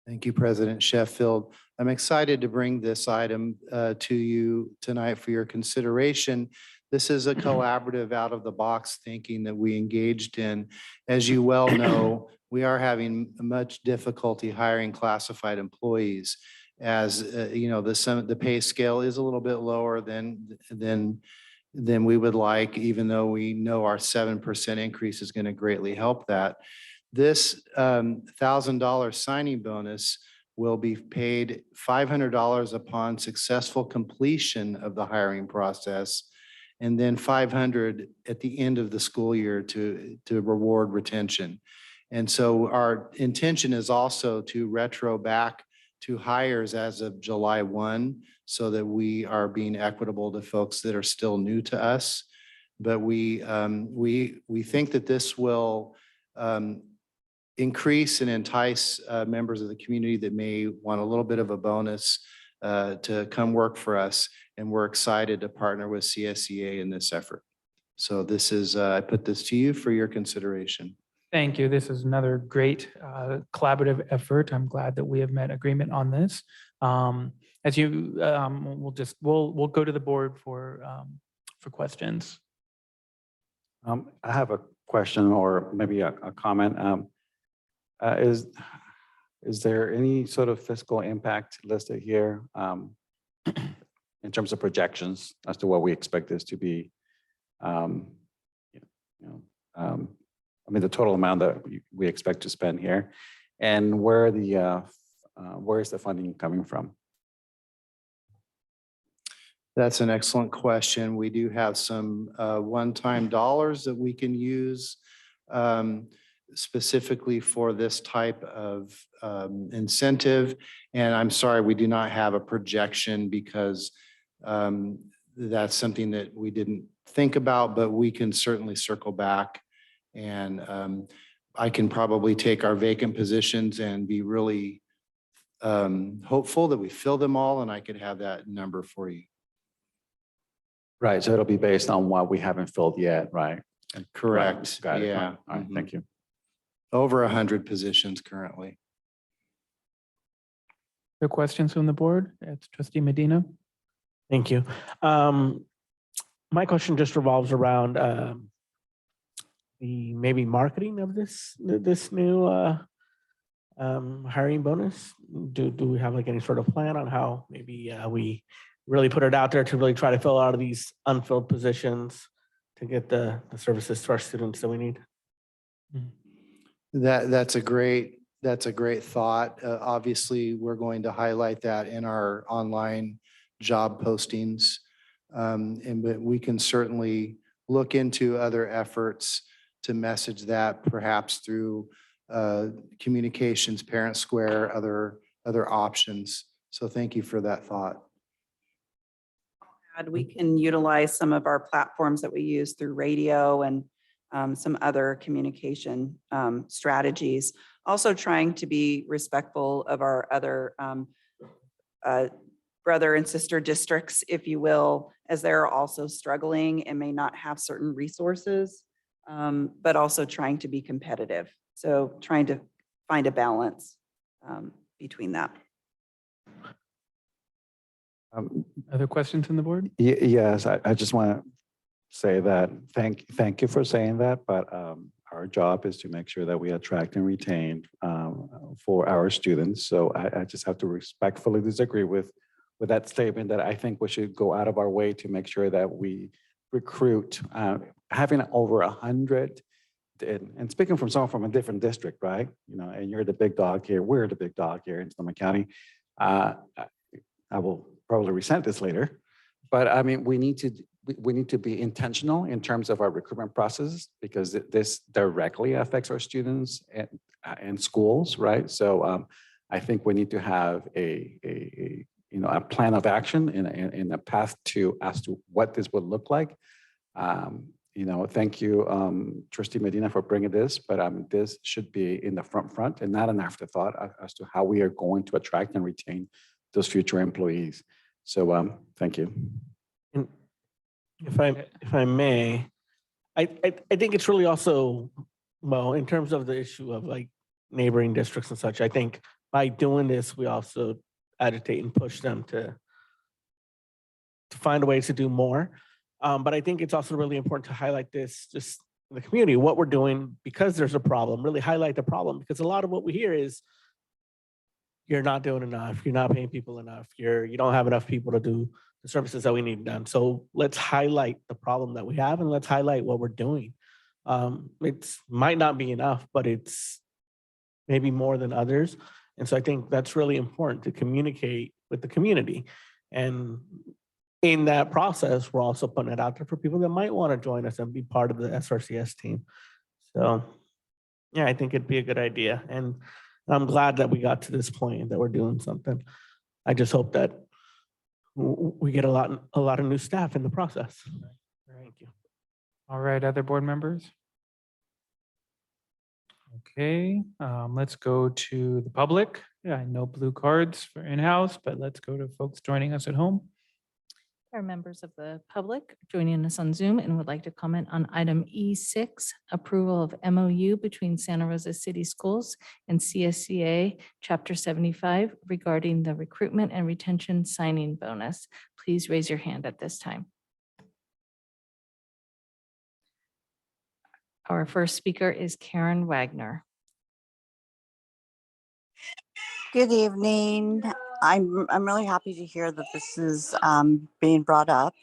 Speaker 19: Thank you, President Sheffield. I'm excited to bring this item to you tonight for your consideration. This is a collaborative out-of-the-box thinking that we engaged in. As you well know, we are having much difficulty hiring classified employees, as you know, the pay scale is a little bit lower than we would like, even though we know our 7% increase is going to greatly help that. This $1,000 signing bonus will be paid $500 upon successful completion of the hiring process, and then $500 at the end of the school year to reward retention. And so our intention is also to retro back to hires as of July 1, so that we are being equitable to folks that are still new to us. But we think that this will increase and entice members of the community that may want a little bit of a bonus to come work for us. And we're excited to partner with CSEA in this effort. So this is, I put this to you for your consideration.
Speaker 1: Thank you. This is another great collaborative effort. I'm glad that we have met agreement on this. As you, we'll go to the board for questions.
Speaker 18: I have a question or maybe a comment. Is there any sort of fiscal impact listed here in terms of projections as to what we expect this to be? I mean, the total amount that we expect to spend here, and where is the funding coming from?
Speaker 19: That's an excellent question. We do have some one-time dollars that we can use specifically for this type of incentive. And I'm sorry, we do not have a projection because that's something that we didn't think about, but we can certainly circle back. And I can probably take our vacant positions and be really hopeful that we fill them all, and I could have that number for you.
Speaker 18: Right, so it'll be based on what we haven't filled yet, right?
Speaker 19: Correct.
Speaker 18: Got it.
Speaker 19: Yeah.
Speaker 18: All right, thank you.
Speaker 19: Over 100 positions currently.
Speaker 1: The questions from the board? It's Trustee Medina.
Speaker 9: Thank you. My question just revolves around the maybe marketing of this new hiring bonus. Do we have like any sort of plan on how maybe we really put it out there to really try to fill out of these unfilled positions to get the services to our students that we need?
Speaker 19: That's a great thought. Obviously, we're going to highlight that in our online job postings. But we can certainly look into other efforts to message that perhaps through communications, Parent Square, other options. So thank you for that thought.
Speaker 3: We can utilize some of our platforms that we use through radio and some other communication strategies. Also trying to be respectful of our other brother and sister districts, if you will, as they're also struggling and may not have certain resources, but also trying to be competitive. So trying to find a balance between that.
Speaker 1: Other questions from the board?
Speaker 18: Yes, I just want to say that, thank you for saying that, but our job is to make sure that we attract and retain for our students. So I just have to respectfully disagree with that statement, that I think we should go out of our way to make sure that we recruit. Having over 100, and speaking from someone from a different district, right? You know, and you're the big dog here, we're the big dog here in Sonoma County. I will probably resent this later, but I mean, we need to be intentional in terms of our recruitment process, because this directly affects our students and schools, right? So I think we need to have a plan of action and a path as to what this would look like. Thank you, Trustee Medina, for bringing this, but this should be in the front and not an afterthought as to how we are going to attract and retain those future employees. So thank you.
Speaker 9: And if I may, I think it's really also, well, in terms of the issue of like neighboring districts and such, I think by doing this, we also agitate and push them to find ways to do more. But I think it's also really important to highlight this just in the community, what we're doing, because there's a problem, really highlight the problem, because a lot of what we hear is you're not doing enough, you're not paying people enough, you don't have enough people to do the services that we need done. So let's highlight the problem that we have and let's highlight what we're doing. It might not be enough, but it's maybe more than others. And so I think that's really important to communicate with the community. And in that process, we're also putting it out there for people that might want to join us and be part of the SRCS team. So yeah, I think it'd be a good idea. And I'm glad that we got to this point and that we're doing something. I just hope that we get a lot of new staff in the process. Thank you.
Speaker 1: All right, other board members? Okay, let's go to the public. Yeah, no blue cards for in-house, but let's go to folks joining us at home.
Speaker 4: Are members of the public joining us on Zoom and would like to comment on item E6, approval of MOU between Santa Rosa City Schools and CSCA Chapter 75 regarding the recruitment and retention signing bonus. Please raise your hand at this time. Our first speaker is Karen Wagner.
Speaker 10: Good evening. I'm really happy to hear that this is being brought up.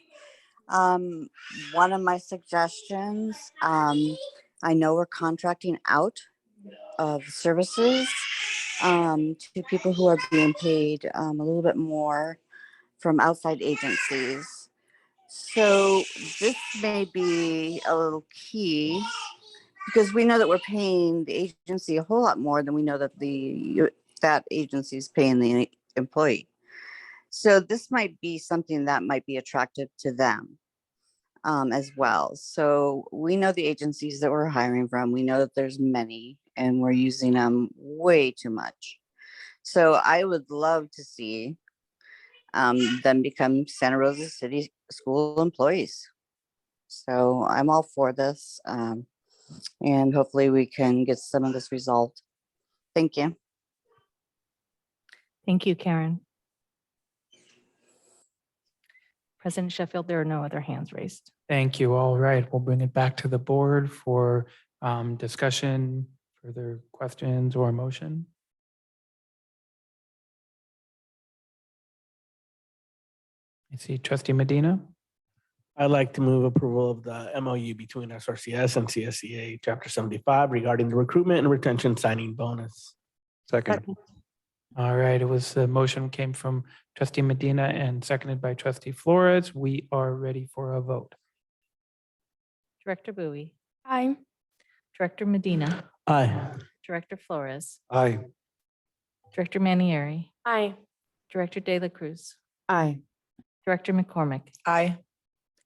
Speaker 10: One of my suggestions, I know we're contracting out of services to people who are being paid a little bit more from outside agencies. So this may be a little key, because we know that we're paying the agency a whole lot more than we know that that agency is paying the employee. So this might be something that might be attractive to them as well. So we know the agencies that we're hiring from, we know that there's many and we're using them way too much. So I would love to see then become Santa Rosa City School employees. So I'm all for this. And hopefully we can get some of this resolved. Thank you.
Speaker 4: Thank you, Karen. President Sheffield, there are no other hands raised.
Speaker 1: Thank you. All right, we'll bring it back to the board for discussion, further questions or motion. I see trustee Medina.
Speaker 9: I'd like to move approval of the MOU between SRCS and CSEA Chapter 75 regarding the recruitment and retention signing bonus.
Speaker 18: Second.
Speaker 1: All right, it was the motion came from trustee Medina and seconded by trustee Flores. We are ready for a vote.
Speaker 4: Director Bowie,
Speaker 7: Aye.
Speaker 4: Director Medina,
Speaker 9: Aye.
Speaker 4: Director Flores,
Speaker 18: Aye.
Speaker 4: Director Manieri,
Speaker 16: Aye.
Speaker 4: Director De La Cruz,
Speaker 8: Aye.
Speaker 4: Director McCormick,
Speaker 17: Aye.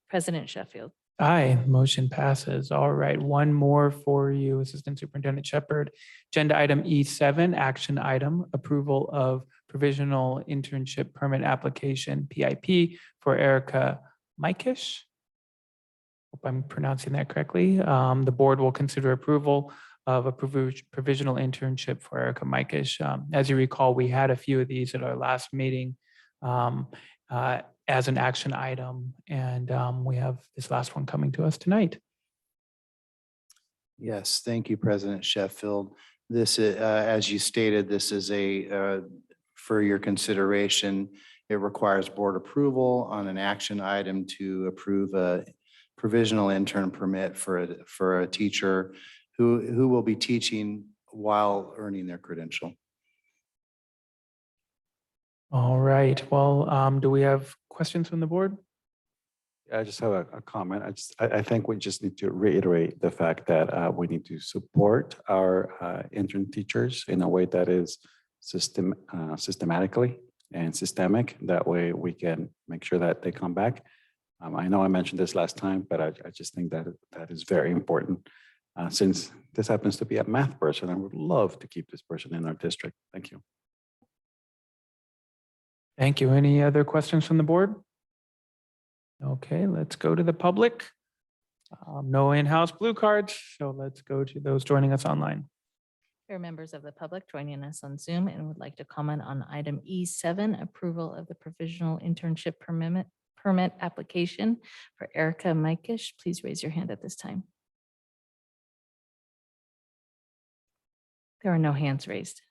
Speaker 4: President Sheffield.
Speaker 1: Aye, motion passes. All right, one more for you, Assistant Superintendent Shepherd. Agenda item E7, action item, approval of provisional internship permit application, PIP, for Erica Mikish. Hope I'm pronouncing that correctly. The board will consider approval of a provisional internship for Erica Mikish. As you recall, we had a few of these at our last meeting as an action item, and we have this last one coming to us tonight.
Speaker 19: Yes, thank you, President Sheffield. This, as you stated, this is for your consideration. It requires board approval on an action item to approve a provisional intern permit for a teacher who will be teaching while earning their credential.
Speaker 1: All right, well, do we have questions from the board?
Speaker 18: I just have a comment. I think we just need to reiterate the fact that we need to support our intern teachers in a way that is systematically and systemic. That way we can make sure that they come back. I know I mentioned this last time, but I just think that that is very important since this happens to be a math person. I would love to keep this person in our district. Thank you.
Speaker 1: Thank you. Any other questions from the board? Okay, let's go to the public. No in-house blue cards, so let's go to those joining us online.
Speaker 4: There are members of the public joining us on Zoom and would like to comment on item E7, approval of the provisional internship permit application for Erica Mikish. Please raise your hand at this time. There are no hands raised.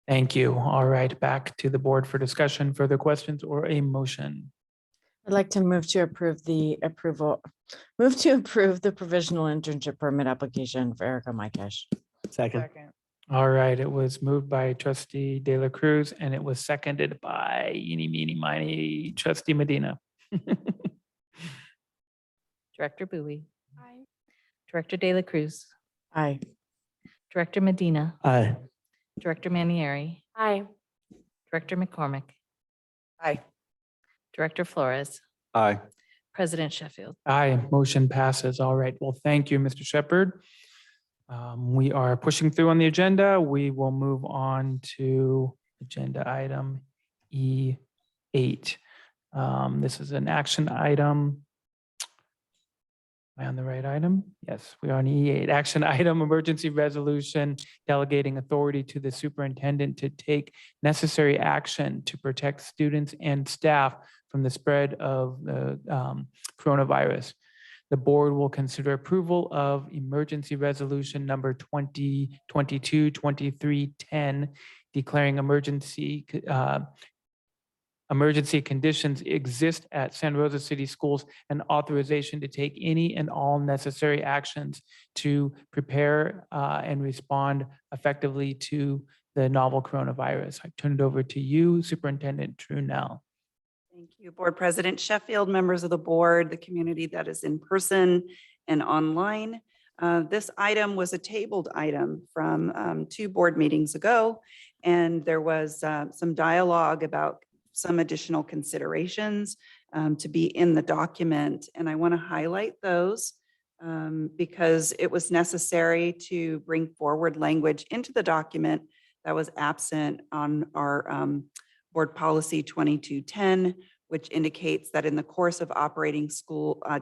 Speaker 1: Thank you. All right, back to the board for discussion. Further questions or a motion?
Speaker 8: I'd like to move to approve the provisional internship permit application for Erica Mikish.
Speaker 9: Second.
Speaker 1: All right, it was moved by trustee De La Cruz and it was seconded by eeny, meeny, miny, trustee Medina.
Speaker 4: Director Bowie. Aye. Director De La Cruz.
Speaker 8: Aye.
Speaker 4: Director Medina.
Speaker 9: Aye.
Speaker 4: Director Manieri.
Speaker 16: Aye.
Speaker 4: Director McCormick.
Speaker 17: Aye.
Speaker 4: Director Flores.
Speaker 18: Aye.
Speaker 4: President Sheffield.
Speaker 1: Aye, motion passes. All right, well, thank you, Mr. Shepherd. We are pushing through on the agenda. We will move on to agenda item E8. This is an action item. Am I on the right item? Yes, we are on E8. Action item, emergency resolution delegating authority to the superintendent to take necessary action to protect students and staff from the spread of the coronavirus. The board will consider approval of emergency resolution number 2022-2310, declaring emergency conditions exist at Santa Rosa City Schools and authorization to take any and all necessary actions to prepare and respond effectively to the novel coronavirus. I turn it over to you, Superintendent Trunell.
Speaker 3: Thank you, Board President Sheffield, members of the board, the community that is in person and online. This item was a tabled item from 2 board meetings ago, and there was some dialogue about some additional considerations to be in the document. And I want to highlight those because it was necessary to bring forward language into the document that was absent on our Board Policy 2210, which indicates that in the course of operating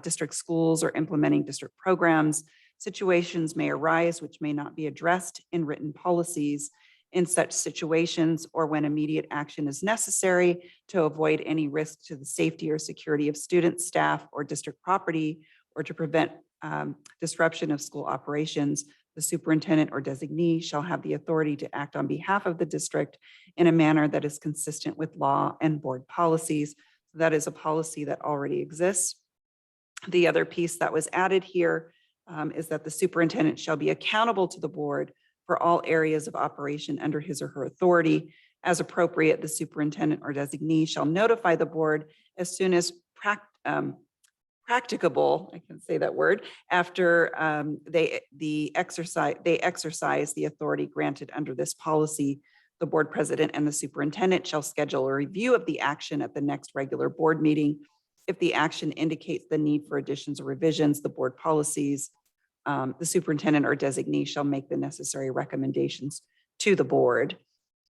Speaker 3: district schools or implementing district programs, situations may arise which may not be addressed in written policies. In such situations, or when immediate action is necessary to avoid any risk to the safety or security of students, staff, or district property, or to prevent disruption of school operations, the superintendent or designee shall have the authority to act on behalf of the district in a manner that is consistent with law and board policies. That is a policy that already exists. The other piece that was added here is that the superintendent shall be accountable to the board for all areas of operation under his or her authority. As appropriate, the superintendent or designee shall notify the board as soon as practicable, I can say that word, after they exercise the authority granted under this policy. The board president and the superintendent shall schedule a review of the action at the next regular board meeting. If the action indicates the need for additions or revisions, the board policies, the superintendent or designee shall make the necessary recommendations to the board.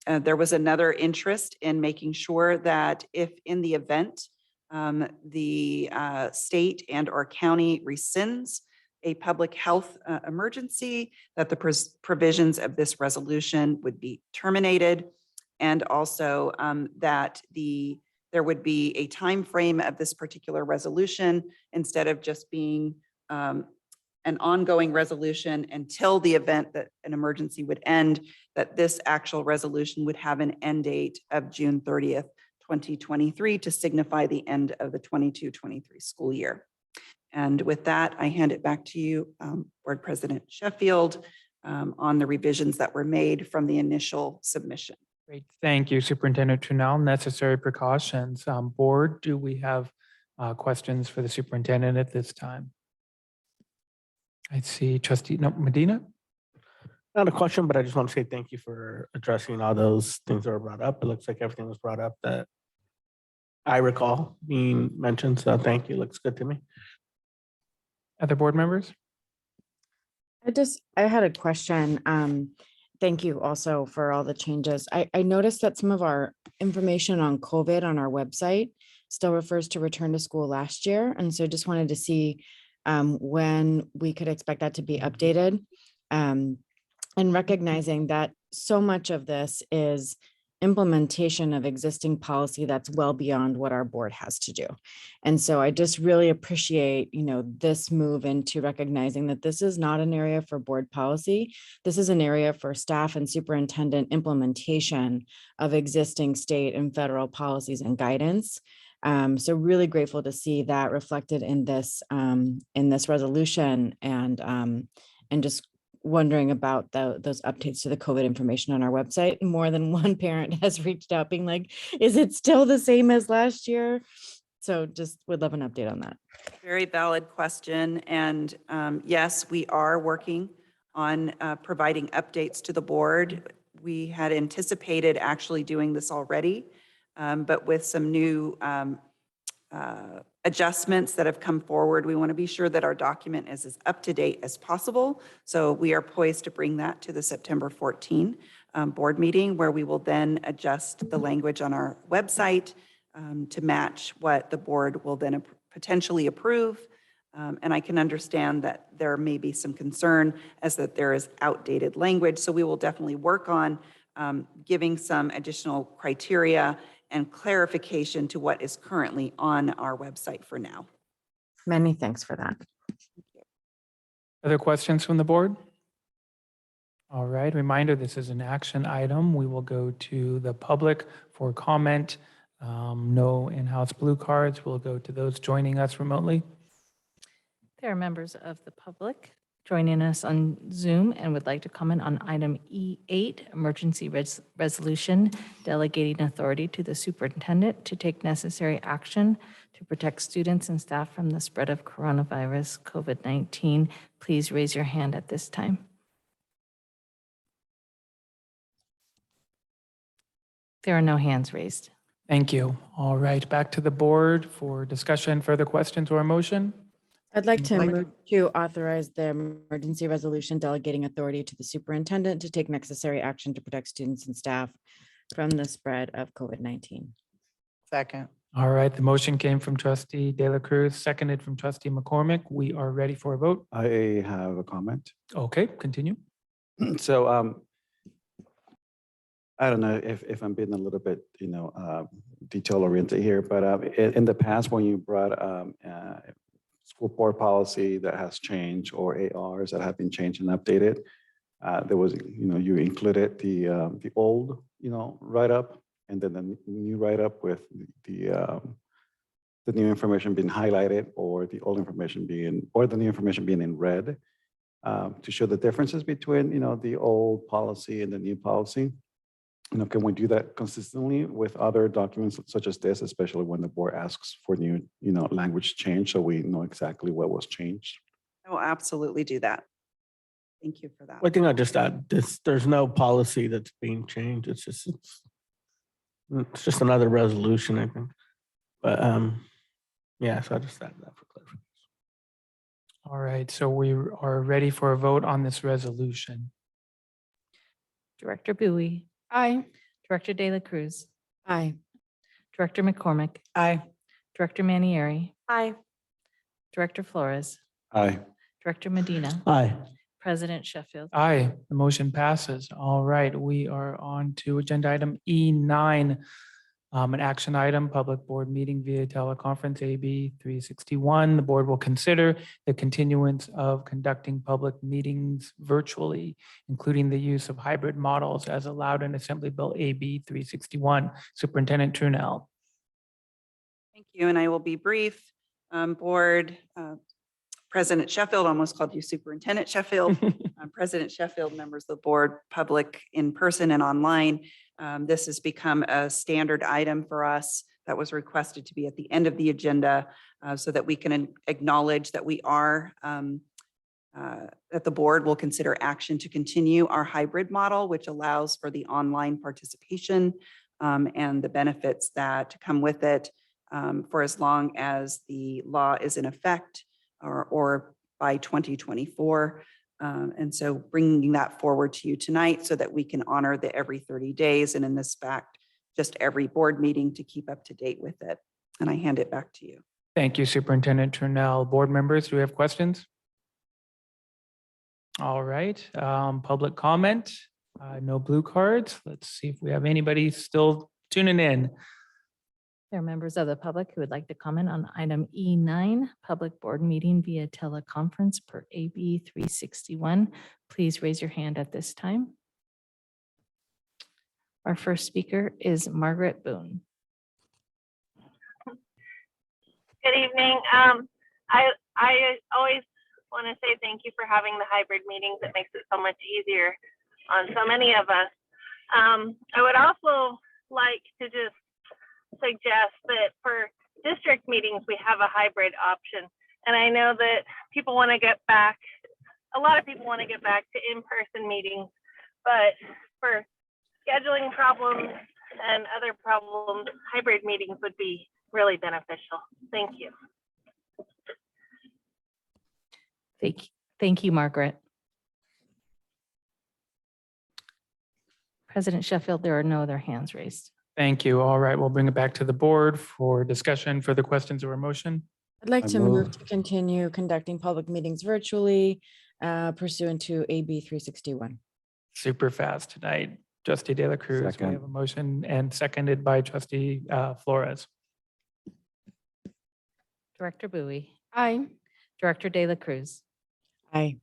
Speaker 3: There was another interest in making sure that if in the event the state and or county rescinds a public health emergency, that the provisions of this resolution would be terminated, and also that there would be a time frame of this particular resolution instead of just being an ongoing resolution until the event that an emergency would end, that this actual resolution would have an end date of June 30th, 2023 to signify the end of the 22-23 school year. And with that, I hand it back to you, Board President Sheffield, on the revisions that were made from the initial submission.
Speaker 1: Great, thank you, Superintendent Trunell. Necessary precautions. Board, do we have questions for the superintendent at this time? I see Trustee Medina.
Speaker 9: Not a question, but I just want to say thank you for addressing all those things that were brought up. It looks like everything was brought up that I recall being mentioned. So thank you. Looks good to me.
Speaker 1: Other board members?
Speaker 8: I had a question. Thank you also for all the changes. I noticed that some of our information on COVID on our website still refers to return to school last year. And so just wanted to see when we could expect that to be updated. And recognizing that so much of this is implementation of existing policy that's well beyond what our board has to do. And so I just really appreciate, this move into recognizing that this is not an area for board policy. This is an area for staff and superintendent implementation of existing state and federal policies and guidance. So really grateful to see that reflected in this resolution, and just wondering about those updates to the COVID information on our website. More than one parent has reached out being like, is it still the same as last year? So just would love an update on that.
Speaker 3: Very valid question. And yes, we are working on providing updates to the board. We had anticipated actually doing this already, but with some new adjustments that have come forward, we want to be sure that our document is as up to date as possible. So we are poised to bring that to the September 14 board meeting, where we will then adjust the language on our website to match what the board will then potentially approve. And I can understand that there may be some concern as that there is outdated language. So we will definitely work on giving some additional criteria and clarification to what is currently on our website for now.
Speaker 8: Many thanks for that.
Speaker 1: Other questions from the board? All right, reminder, this is an action item. We will go to the public for comment. No in-house blue cards. We'll go to those joining us remotely.
Speaker 4: There are members of the public joining us on Zoom and would like to comment on item E8, emergency resolution, delegating authority to the superintendent to take necessary action to protect students and staff from the spread of coronavirus COVID-19. Please raise your hand at this time. There are no hands raised.
Speaker 1: Thank you. All right, back to the board for discussion, further questions or motion.
Speaker 8: I'd like to move to authorize the emergency resolution delegating authority to the superintendent to take necessary action to protect students and staff from the spread of COVID-19.
Speaker 17: Second.
Speaker 1: All right, the motion came from trustee De La Cruz, seconded from trustee McCormick. We are ready for a vote.
Speaker 18: I have a comment.
Speaker 1: Okay, continue.
Speaker 18: So I don't know if I'm being a little bit, detail oriented here, but in the past, when you brought school board policy that has changed or ARs that have been changed and updated, there was, you included the old, write-up and then the new write-up with the new information being highlighted or the old information being, or the new information being in red to show the differences between, the old policy and the new policy. Can we do that consistently with other documents such as this, especially when the board asks for new, language change, so we know exactly what was changed?
Speaker 3: I will absolutely do that. Thank you for that.
Speaker 9: I think I'll just add this, there's no policy that's being changed. It's just another resolution, I think. But yeah, so I'll just add that for clarification.
Speaker 1: All right, so we are ready for a vote on this resolution.
Speaker 4: Director Bowie,
Speaker 8: Aye.
Speaker 4: Director De La Cruz,
Speaker 8: Aye.
Speaker 4: Director McCormick,
Speaker 17: Aye.
Speaker 4: Director Manieri,
Speaker 16: Aye.
Speaker 4: Director Flores,
Speaker 18: Aye.
Speaker 4: Director Medina,
Speaker 9: Aye.
Speaker 4: President Sheffield.
Speaker 1: Aye, the motion passes. All right, we are on to agenda item E9, an action item, public board meeting via teleconference AB 361. The board will consider the continuance of conducting public meetings virtually, including the use of hybrid models as allowed in Assembly Bill AB 361. Superintendent Trunell.
Speaker 3: Thank you, and I will be brief. Board President Sheffield, almost called you Superintendent Sheffield. President Sheffield, members of the board, public in person and online. This has become a standard item for us that was requested to be at the end of the agenda so that we can acknowledge that we are, that the board will consider action to continue our hybrid model, which allows for the online participation and the benefits that come with it for as long as the law is in effect or by 2024. And so bringing that forward to you tonight so that we can honor the every 30 days and in this fact, just every board meeting to keep up to date with it. And I hand it back to you.
Speaker 1: Thank you, Superintendent Trunell. Board members, do we have questions? All right, public comment, no blue cards. Let's see if we have anybody still tuning in.
Speaker 4: There are members of the public who would like to comment on item E9, public board meeting via teleconference per AB 361. Please raise your hand at this time. Our first speaker is Margaret Boone.
Speaker 5: Good evening. I always want to say thank you for having the hybrid meetings. It makes it so much easier on so many of us. I would also like to just suggest that for district meetings, we have a hybrid option. And I know that people want to get back, a lot of people want to get back to in-person meetings, but for scheduling problems and other problems, hybrid meetings would be really beneficial. Thank you.
Speaker 4: Thank you, Margaret. President Sheffield, there are no other hands raised.
Speaker 1: Thank you. All right, we'll bring it back to the board for discussion. Further questions or a motion?
Speaker 8: I'd like
Speaker 18: I
Speaker 8: to move
Speaker 18: move.
Speaker 8: to continue conducting public meetings virtually pursuant to AB 361.
Speaker 1: Super fast tonight. Trustee De La Cruz, we
Speaker 18: Second.
Speaker 1: have a motion and seconded by trustee Flores.
Speaker 4: Director Bowie,
Speaker 8: Aye.
Speaker 4: Director De La Cruz,
Speaker 8: Aye.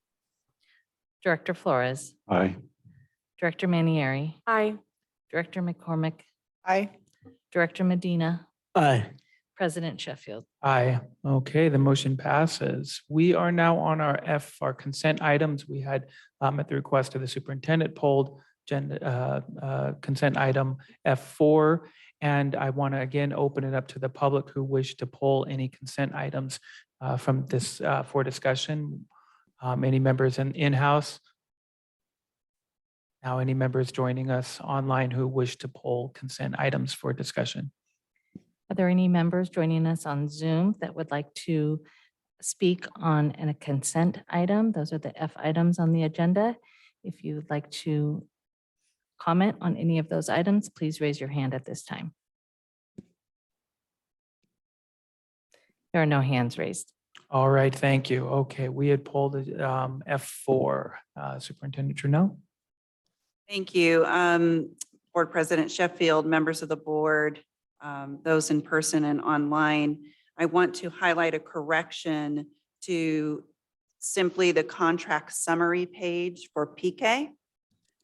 Speaker 4: Director Flores,
Speaker 18: Aye.
Speaker 4: Director Manieri,
Speaker 16: Aye.
Speaker 4: Director McCormick,
Speaker 17: Aye.
Speaker 4: Director Medina,
Speaker 9: Aye.
Speaker 4: President Sheffield.
Speaker 1: Aye. Okay, the motion passes. We are now on our consent items. We had at the request of the superintendent pulled consent item F4. And I want to again open it up to the public who wish to pull any consent items from this for discussion. Any members in-house? Now, any members joining us online who wish to pull consent items for discussion?
Speaker 4: Are there any members joining us on Zoom that would like to speak on a consent item? Those are the F items on the agenda. If you would like to comment on any of those items, please raise your hand at this time. There are no hands raised.
Speaker 1: All right, thank you. Okay, we had pulled F4. Superintendent Trudeau?
Speaker 3: Thank you. Board President Sheffield, members of the board, those in person and online. I want to highlight a correction to simply the contract summary page for PK.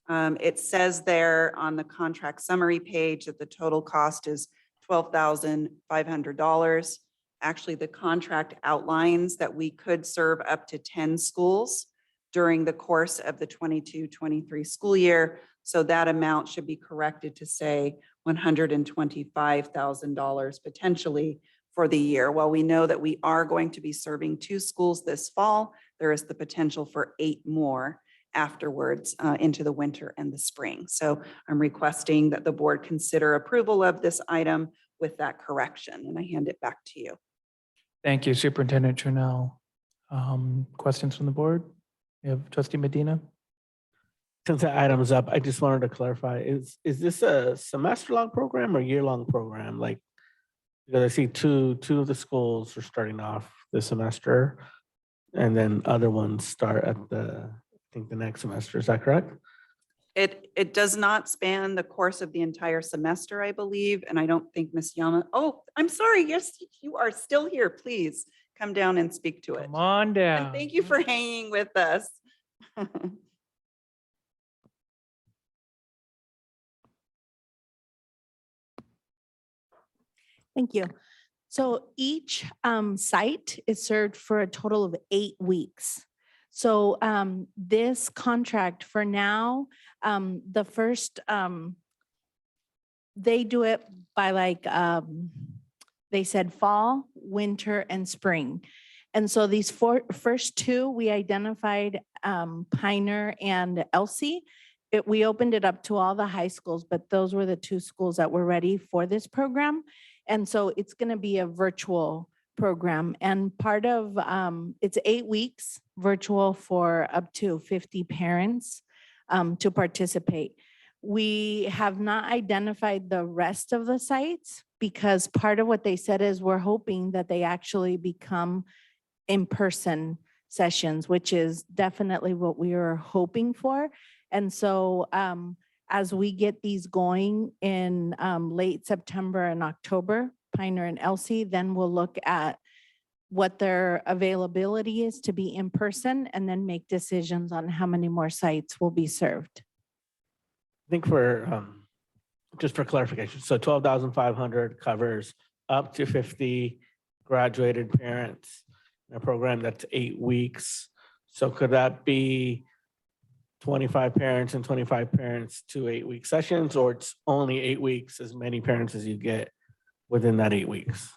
Speaker 3: It says there on the contract summary page that the total cost is $12,500. Actually, the contract outlines that we could serve up to 10 schools during the course of the 22-23 school year. So that amount should be corrected to say $125,000 potentially for the year. While we know that we are going to be serving 2 schools this fall, there is the potential for 8 more afterwards into the winter and the spring. So I'm requesting that the board consider approval of this item with that correction, and I hand it back to you.
Speaker 1: Thank you, Superintendent Trudeau. Questions from the board? You have Trustee Medina?
Speaker 9: Since the item's up, I just wanted to clarify, is this a semester-long program or year-long program? Like, because I see two of the schools are starting off this semester, and then other ones start at I think the next semester. Is that correct?
Speaker 3: It does not span the course of the entire semester, I believe, and I don't think Ms. Yama, oh, I'm sorry, yes, you are still here. Please come down and speak to it.
Speaker 1: Come on down.
Speaker 3: And thank you for hanging with us.
Speaker 22: Thank you. So each site is served for a total of 8 weeks. So this contract for now, the first, they do it by like, they said fall, winter, and spring. And so these first 2, we identified Pioneer and Elsie. We opened it up to all the high schools, but those were the 2 schools that were ready for this program. And so it's going to be a virtual program, and part of it's 8 weeks virtual for up to 50 parents to participate. We have not identified the rest of the sites because part of what they said is we're hoping that they actually become in-person sessions, which is definitely what we are hoping for. And so as we get these going in late September and October, Pioneer and Elsie, then we'll look at what their availability is to be in person and then make decisions on how many more sites will be served.
Speaker 9: I think for, just for clarification, so 12,500 covers up to 50 graduated parents in a program that's 8 weeks. So could that be 25 parents and 25 parents to 8-week sessions, or it's only 8 weeks, as many parents as you get within that 8 weeks?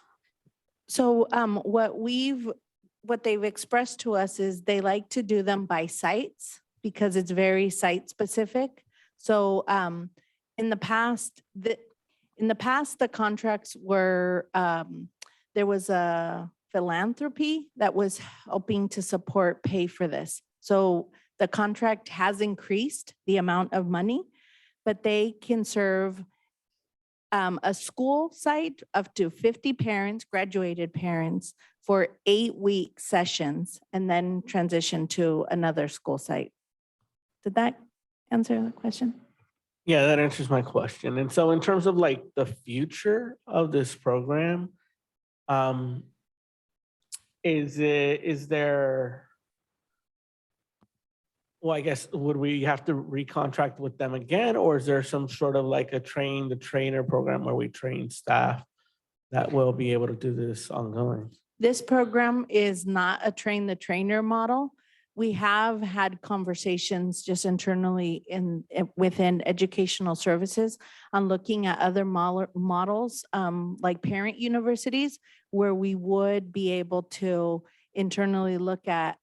Speaker 22: So what they've expressed to us is they like to do them by sites because it's very site specific. So in the past, the contracts were, there was a philanthropy that was helping to support pay for this. So the contract has increased the amount of money, but they can serve a school site up to 50 parents, graduated parents, for 8-week sessions and then transition to another school site. Did that answer the question?
Speaker 9: Yeah, that answers my question. And so in terms of like the future of this program, is there, well, I guess, would we have to recontract with them again, or is there some sort of like a train the trainer program where we train staff that will be able to do this ongoing?
Speaker 22: This program is not a train the trainer model. We have had conversations just internally within educational services on looking at other models like parent universities, where we would be able to internally look at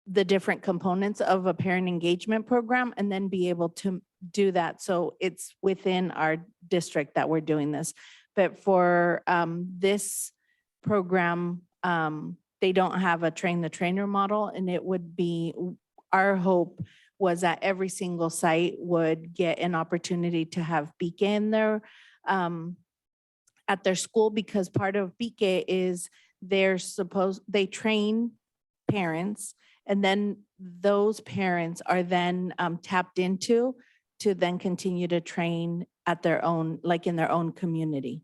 Speaker 22: the different components of a parent engagement program and then be able to do that. So it's within our district that we're doing this. But for this program, they don't have a train the trainer model, and it would be, our hope was that every single site would get an opportunity to have BICE in their, at their school, because part of BICE is they train parents, and then those parents are then tapped into to then continue to train at their own, like in their own community.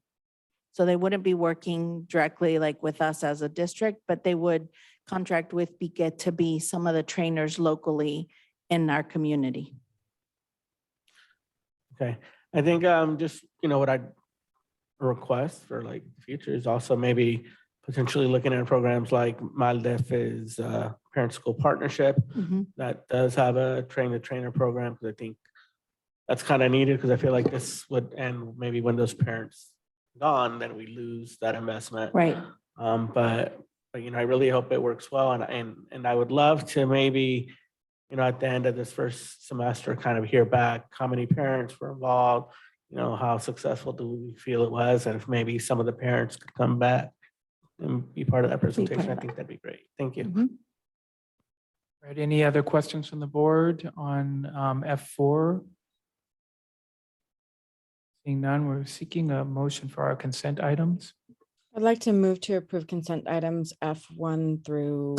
Speaker 22: So they wouldn't be working directly like with us as a district, but they would contract with BICE to be some of the trainers locally in our community.
Speaker 9: Okay, I think just, what I'd request for like future is also maybe potentially looking at programs like MALDEF's parent-school partnership that does have a train-the-trainer program, because I think that's kind of needed, because I feel like this would end maybe when those parents gone, then we lose that investment.
Speaker 22: Right.
Speaker 9: But I really hope it works well, and I would love to maybe, at the end of this first semester, kind of hear back how many parents were involved, how successful do we feel it was, and if maybe some of the parents could come back and be part of that presentation, I think that'd be great. Thank you.
Speaker 1: Right, any other questions from the board on F4? Seeing none, we're seeking a motion for our consent items.
Speaker 8: I'd like to move to approve consent items F1 through,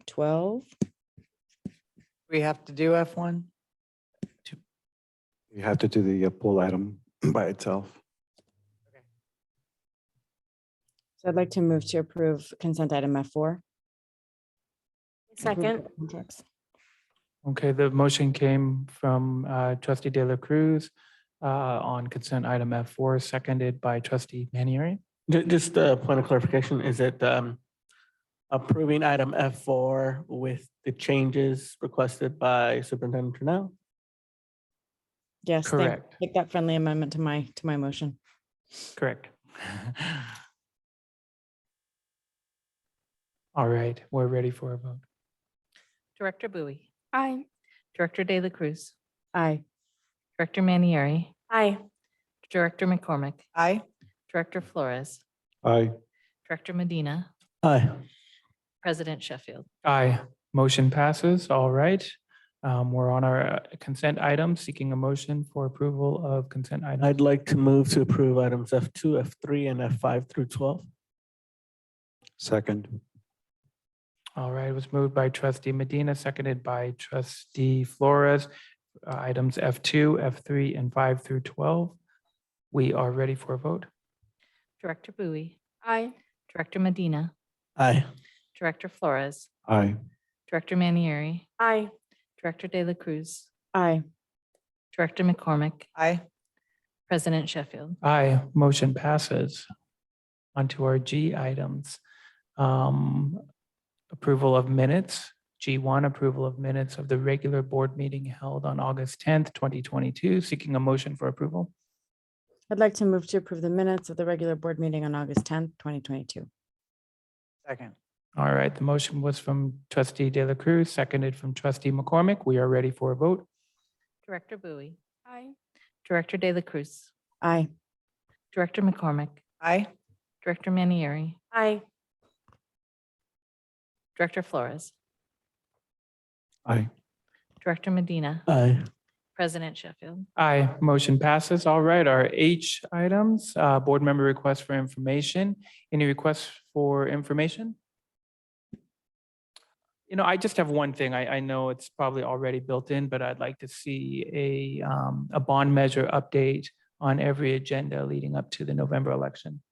Speaker 8: 12.
Speaker 17: We have to do F1.
Speaker 18: You have to do the pull item by itself.
Speaker 8: So I'd like to move to approve consent item F4.
Speaker 16: Second.
Speaker 8: Contracts.
Speaker 1: Okay, the motion came from trustee De La Cruz on consent item F4, seconded by trustee Manieri.
Speaker 9: Just a point of clarification, is it approving item F4 with the changes requested by Superintendent Turnell?
Speaker 8: Yes,
Speaker 1: Correct.
Speaker 8: Make that friendly amendment to my motion.
Speaker 1: Correct. All right, we're ready for a vote.
Speaker 4: Director Bowie,
Speaker 16: Aye.
Speaker 4: Director De La Cruz,
Speaker 8: Aye.
Speaker 4: Director Manieri,
Speaker 16: Aye.
Speaker 4: Director McCormick,
Speaker 17: Aye.
Speaker 4: Director Flores,
Speaker 18: Aye.
Speaker 4: Director Medina,
Speaker 9: Aye.
Speaker 4: President Sheffield.
Speaker 1: Aye, motion passes. All right. We're on our consent items, seeking a motion for approval of consent items.
Speaker 9: I'd like to move to approve items F2, F3, and F5 through 12.
Speaker 18: Second.
Speaker 1: All right, it was moved by trustee Medina, seconded by trustee Flores. Items F2, F3, and 5 through 12. We are ready for a vote.
Speaker 4: Director Bowie,
Speaker 16: Aye.
Speaker 4: Director Medina,
Speaker 9: Aye.
Speaker 4: Director Flores,
Speaker 18: Aye.
Speaker 4: Director Manieri,
Speaker 16: Aye.
Speaker 4: Director De La Cruz,
Speaker 8: Aye.
Speaker 4: Director McCormick,
Speaker 17: Aye.
Speaker 4: President Sheffield.
Speaker 1: Aye, motion passes. On to our G items. Approval of minutes. G1, approval of minutes of the regular board meeting held on August 10th, 2022, seeking a motion for approval.
Speaker 8: I'd like to move to approve the minutes of the regular board meeting on August 10th, 2022.
Speaker 17: Second.
Speaker 1: All right, the motion was from trustee De La Cruz, seconded from trustee McCormick. We are ready for a vote.
Speaker 4: Director Bowie,
Speaker 16: Aye.
Speaker 4: Director De La Cruz,
Speaker 8: Aye.
Speaker 4: Director McCormick,
Speaker 17: Aye.
Speaker 4: Director Manieri,
Speaker 16: Aye.
Speaker 4: Director Flores,
Speaker 18: Aye.
Speaker 4: Director Medina,
Speaker 9: Aye.
Speaker 4: President Sheffield.
Speaker 1: Aye, motion passes. All right, our H items, board member requests for information. Any requests for information? I just have one thing. I know it's probably already built in, but I'd like to see a bond measure update on every agenda leading up to the November election.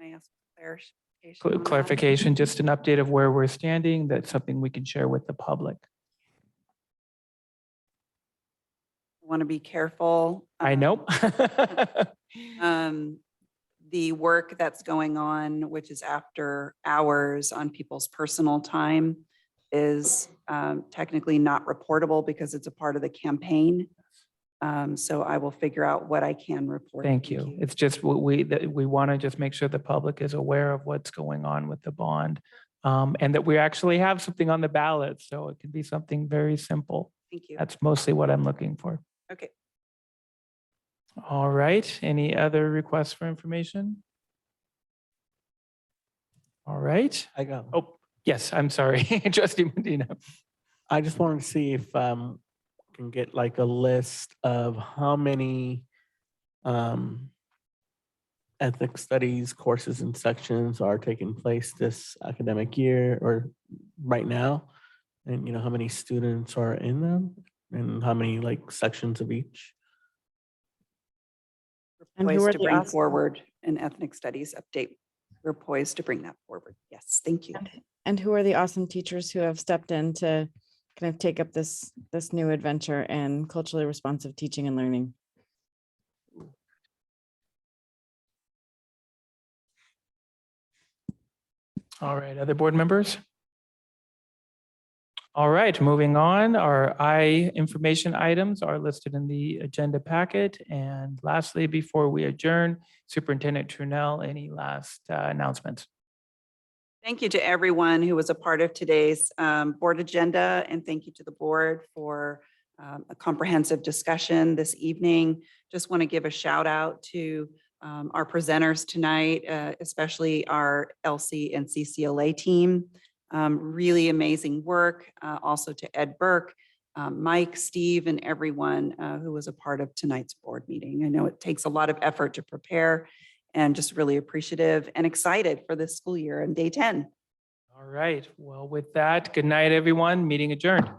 Speaker 3: Can I ask clarification? on that?
Speaker 1: Clarification, just an update of where we're standing. That's something we can share with the public.
Speaker 3: Want to be careful.
Speaker 1: I know.
Speaker 3: The work that's going on, which is after hours on people's personal time, is technically not reportable because it's a part of the campaign. So I will figure out what I can report.
Speaker 1: Thank you. It's just we want to just make sure the public is aware of what's going on with the bond, and that we actually have something on the ballot. So it can be something very simple.
Speaker 3: Thank you.
Speaker 1: That's mostly what I'm looking for.
Speaker 3: Okay.
Speaker 1: All right. Any other requests for information? All right.
Speaker 9: I got one.
Speaker 1: Oh, yes, I'm sorry. Trustee Medina.
Speaker 9: I just wanted to see if can get like a list of how many ethnic studies courses and sections are taking place this academic year or right now, and how many students are in them and how many like sections of each.
Speaker 8: And who
Speaker 3: Poised
Speaker 8: are
Speaker 3: to
Speaker 8: the
Speaker 3: bring
Speaker 8: awesome-
Speaker 3: forward an ethnic studies update. We're poised to bring that forward. Yes, thank you.
Speaker 8: And who are the awesome teachers who have stepped in to kind of take up this new adventure in culturally responsive teaching and learning?
Speaker 1: All right, other board members? All right, moving on. Our information items are listed in the agenda packet. And lastly, before we adjourn, Superintendent Trunell, any last announcements?
Speaker 3: Thank you to everyone who was a part of today's board agenda, and thank you to the board for a comprehensive discussion this evening. Just want to give a shout out to our presenters tonight, especially our LC and CCLA team. Really amazing work. Also to Ed Burke, Mike, Steve, and everyone who was a part of tonight's board meeting. I know it takes a lot of effort to prepare, and just really appreciative and excited for this school year and day 10.
Speaker 1: All right, well, with that, good night, everyone. Meeting adjourned.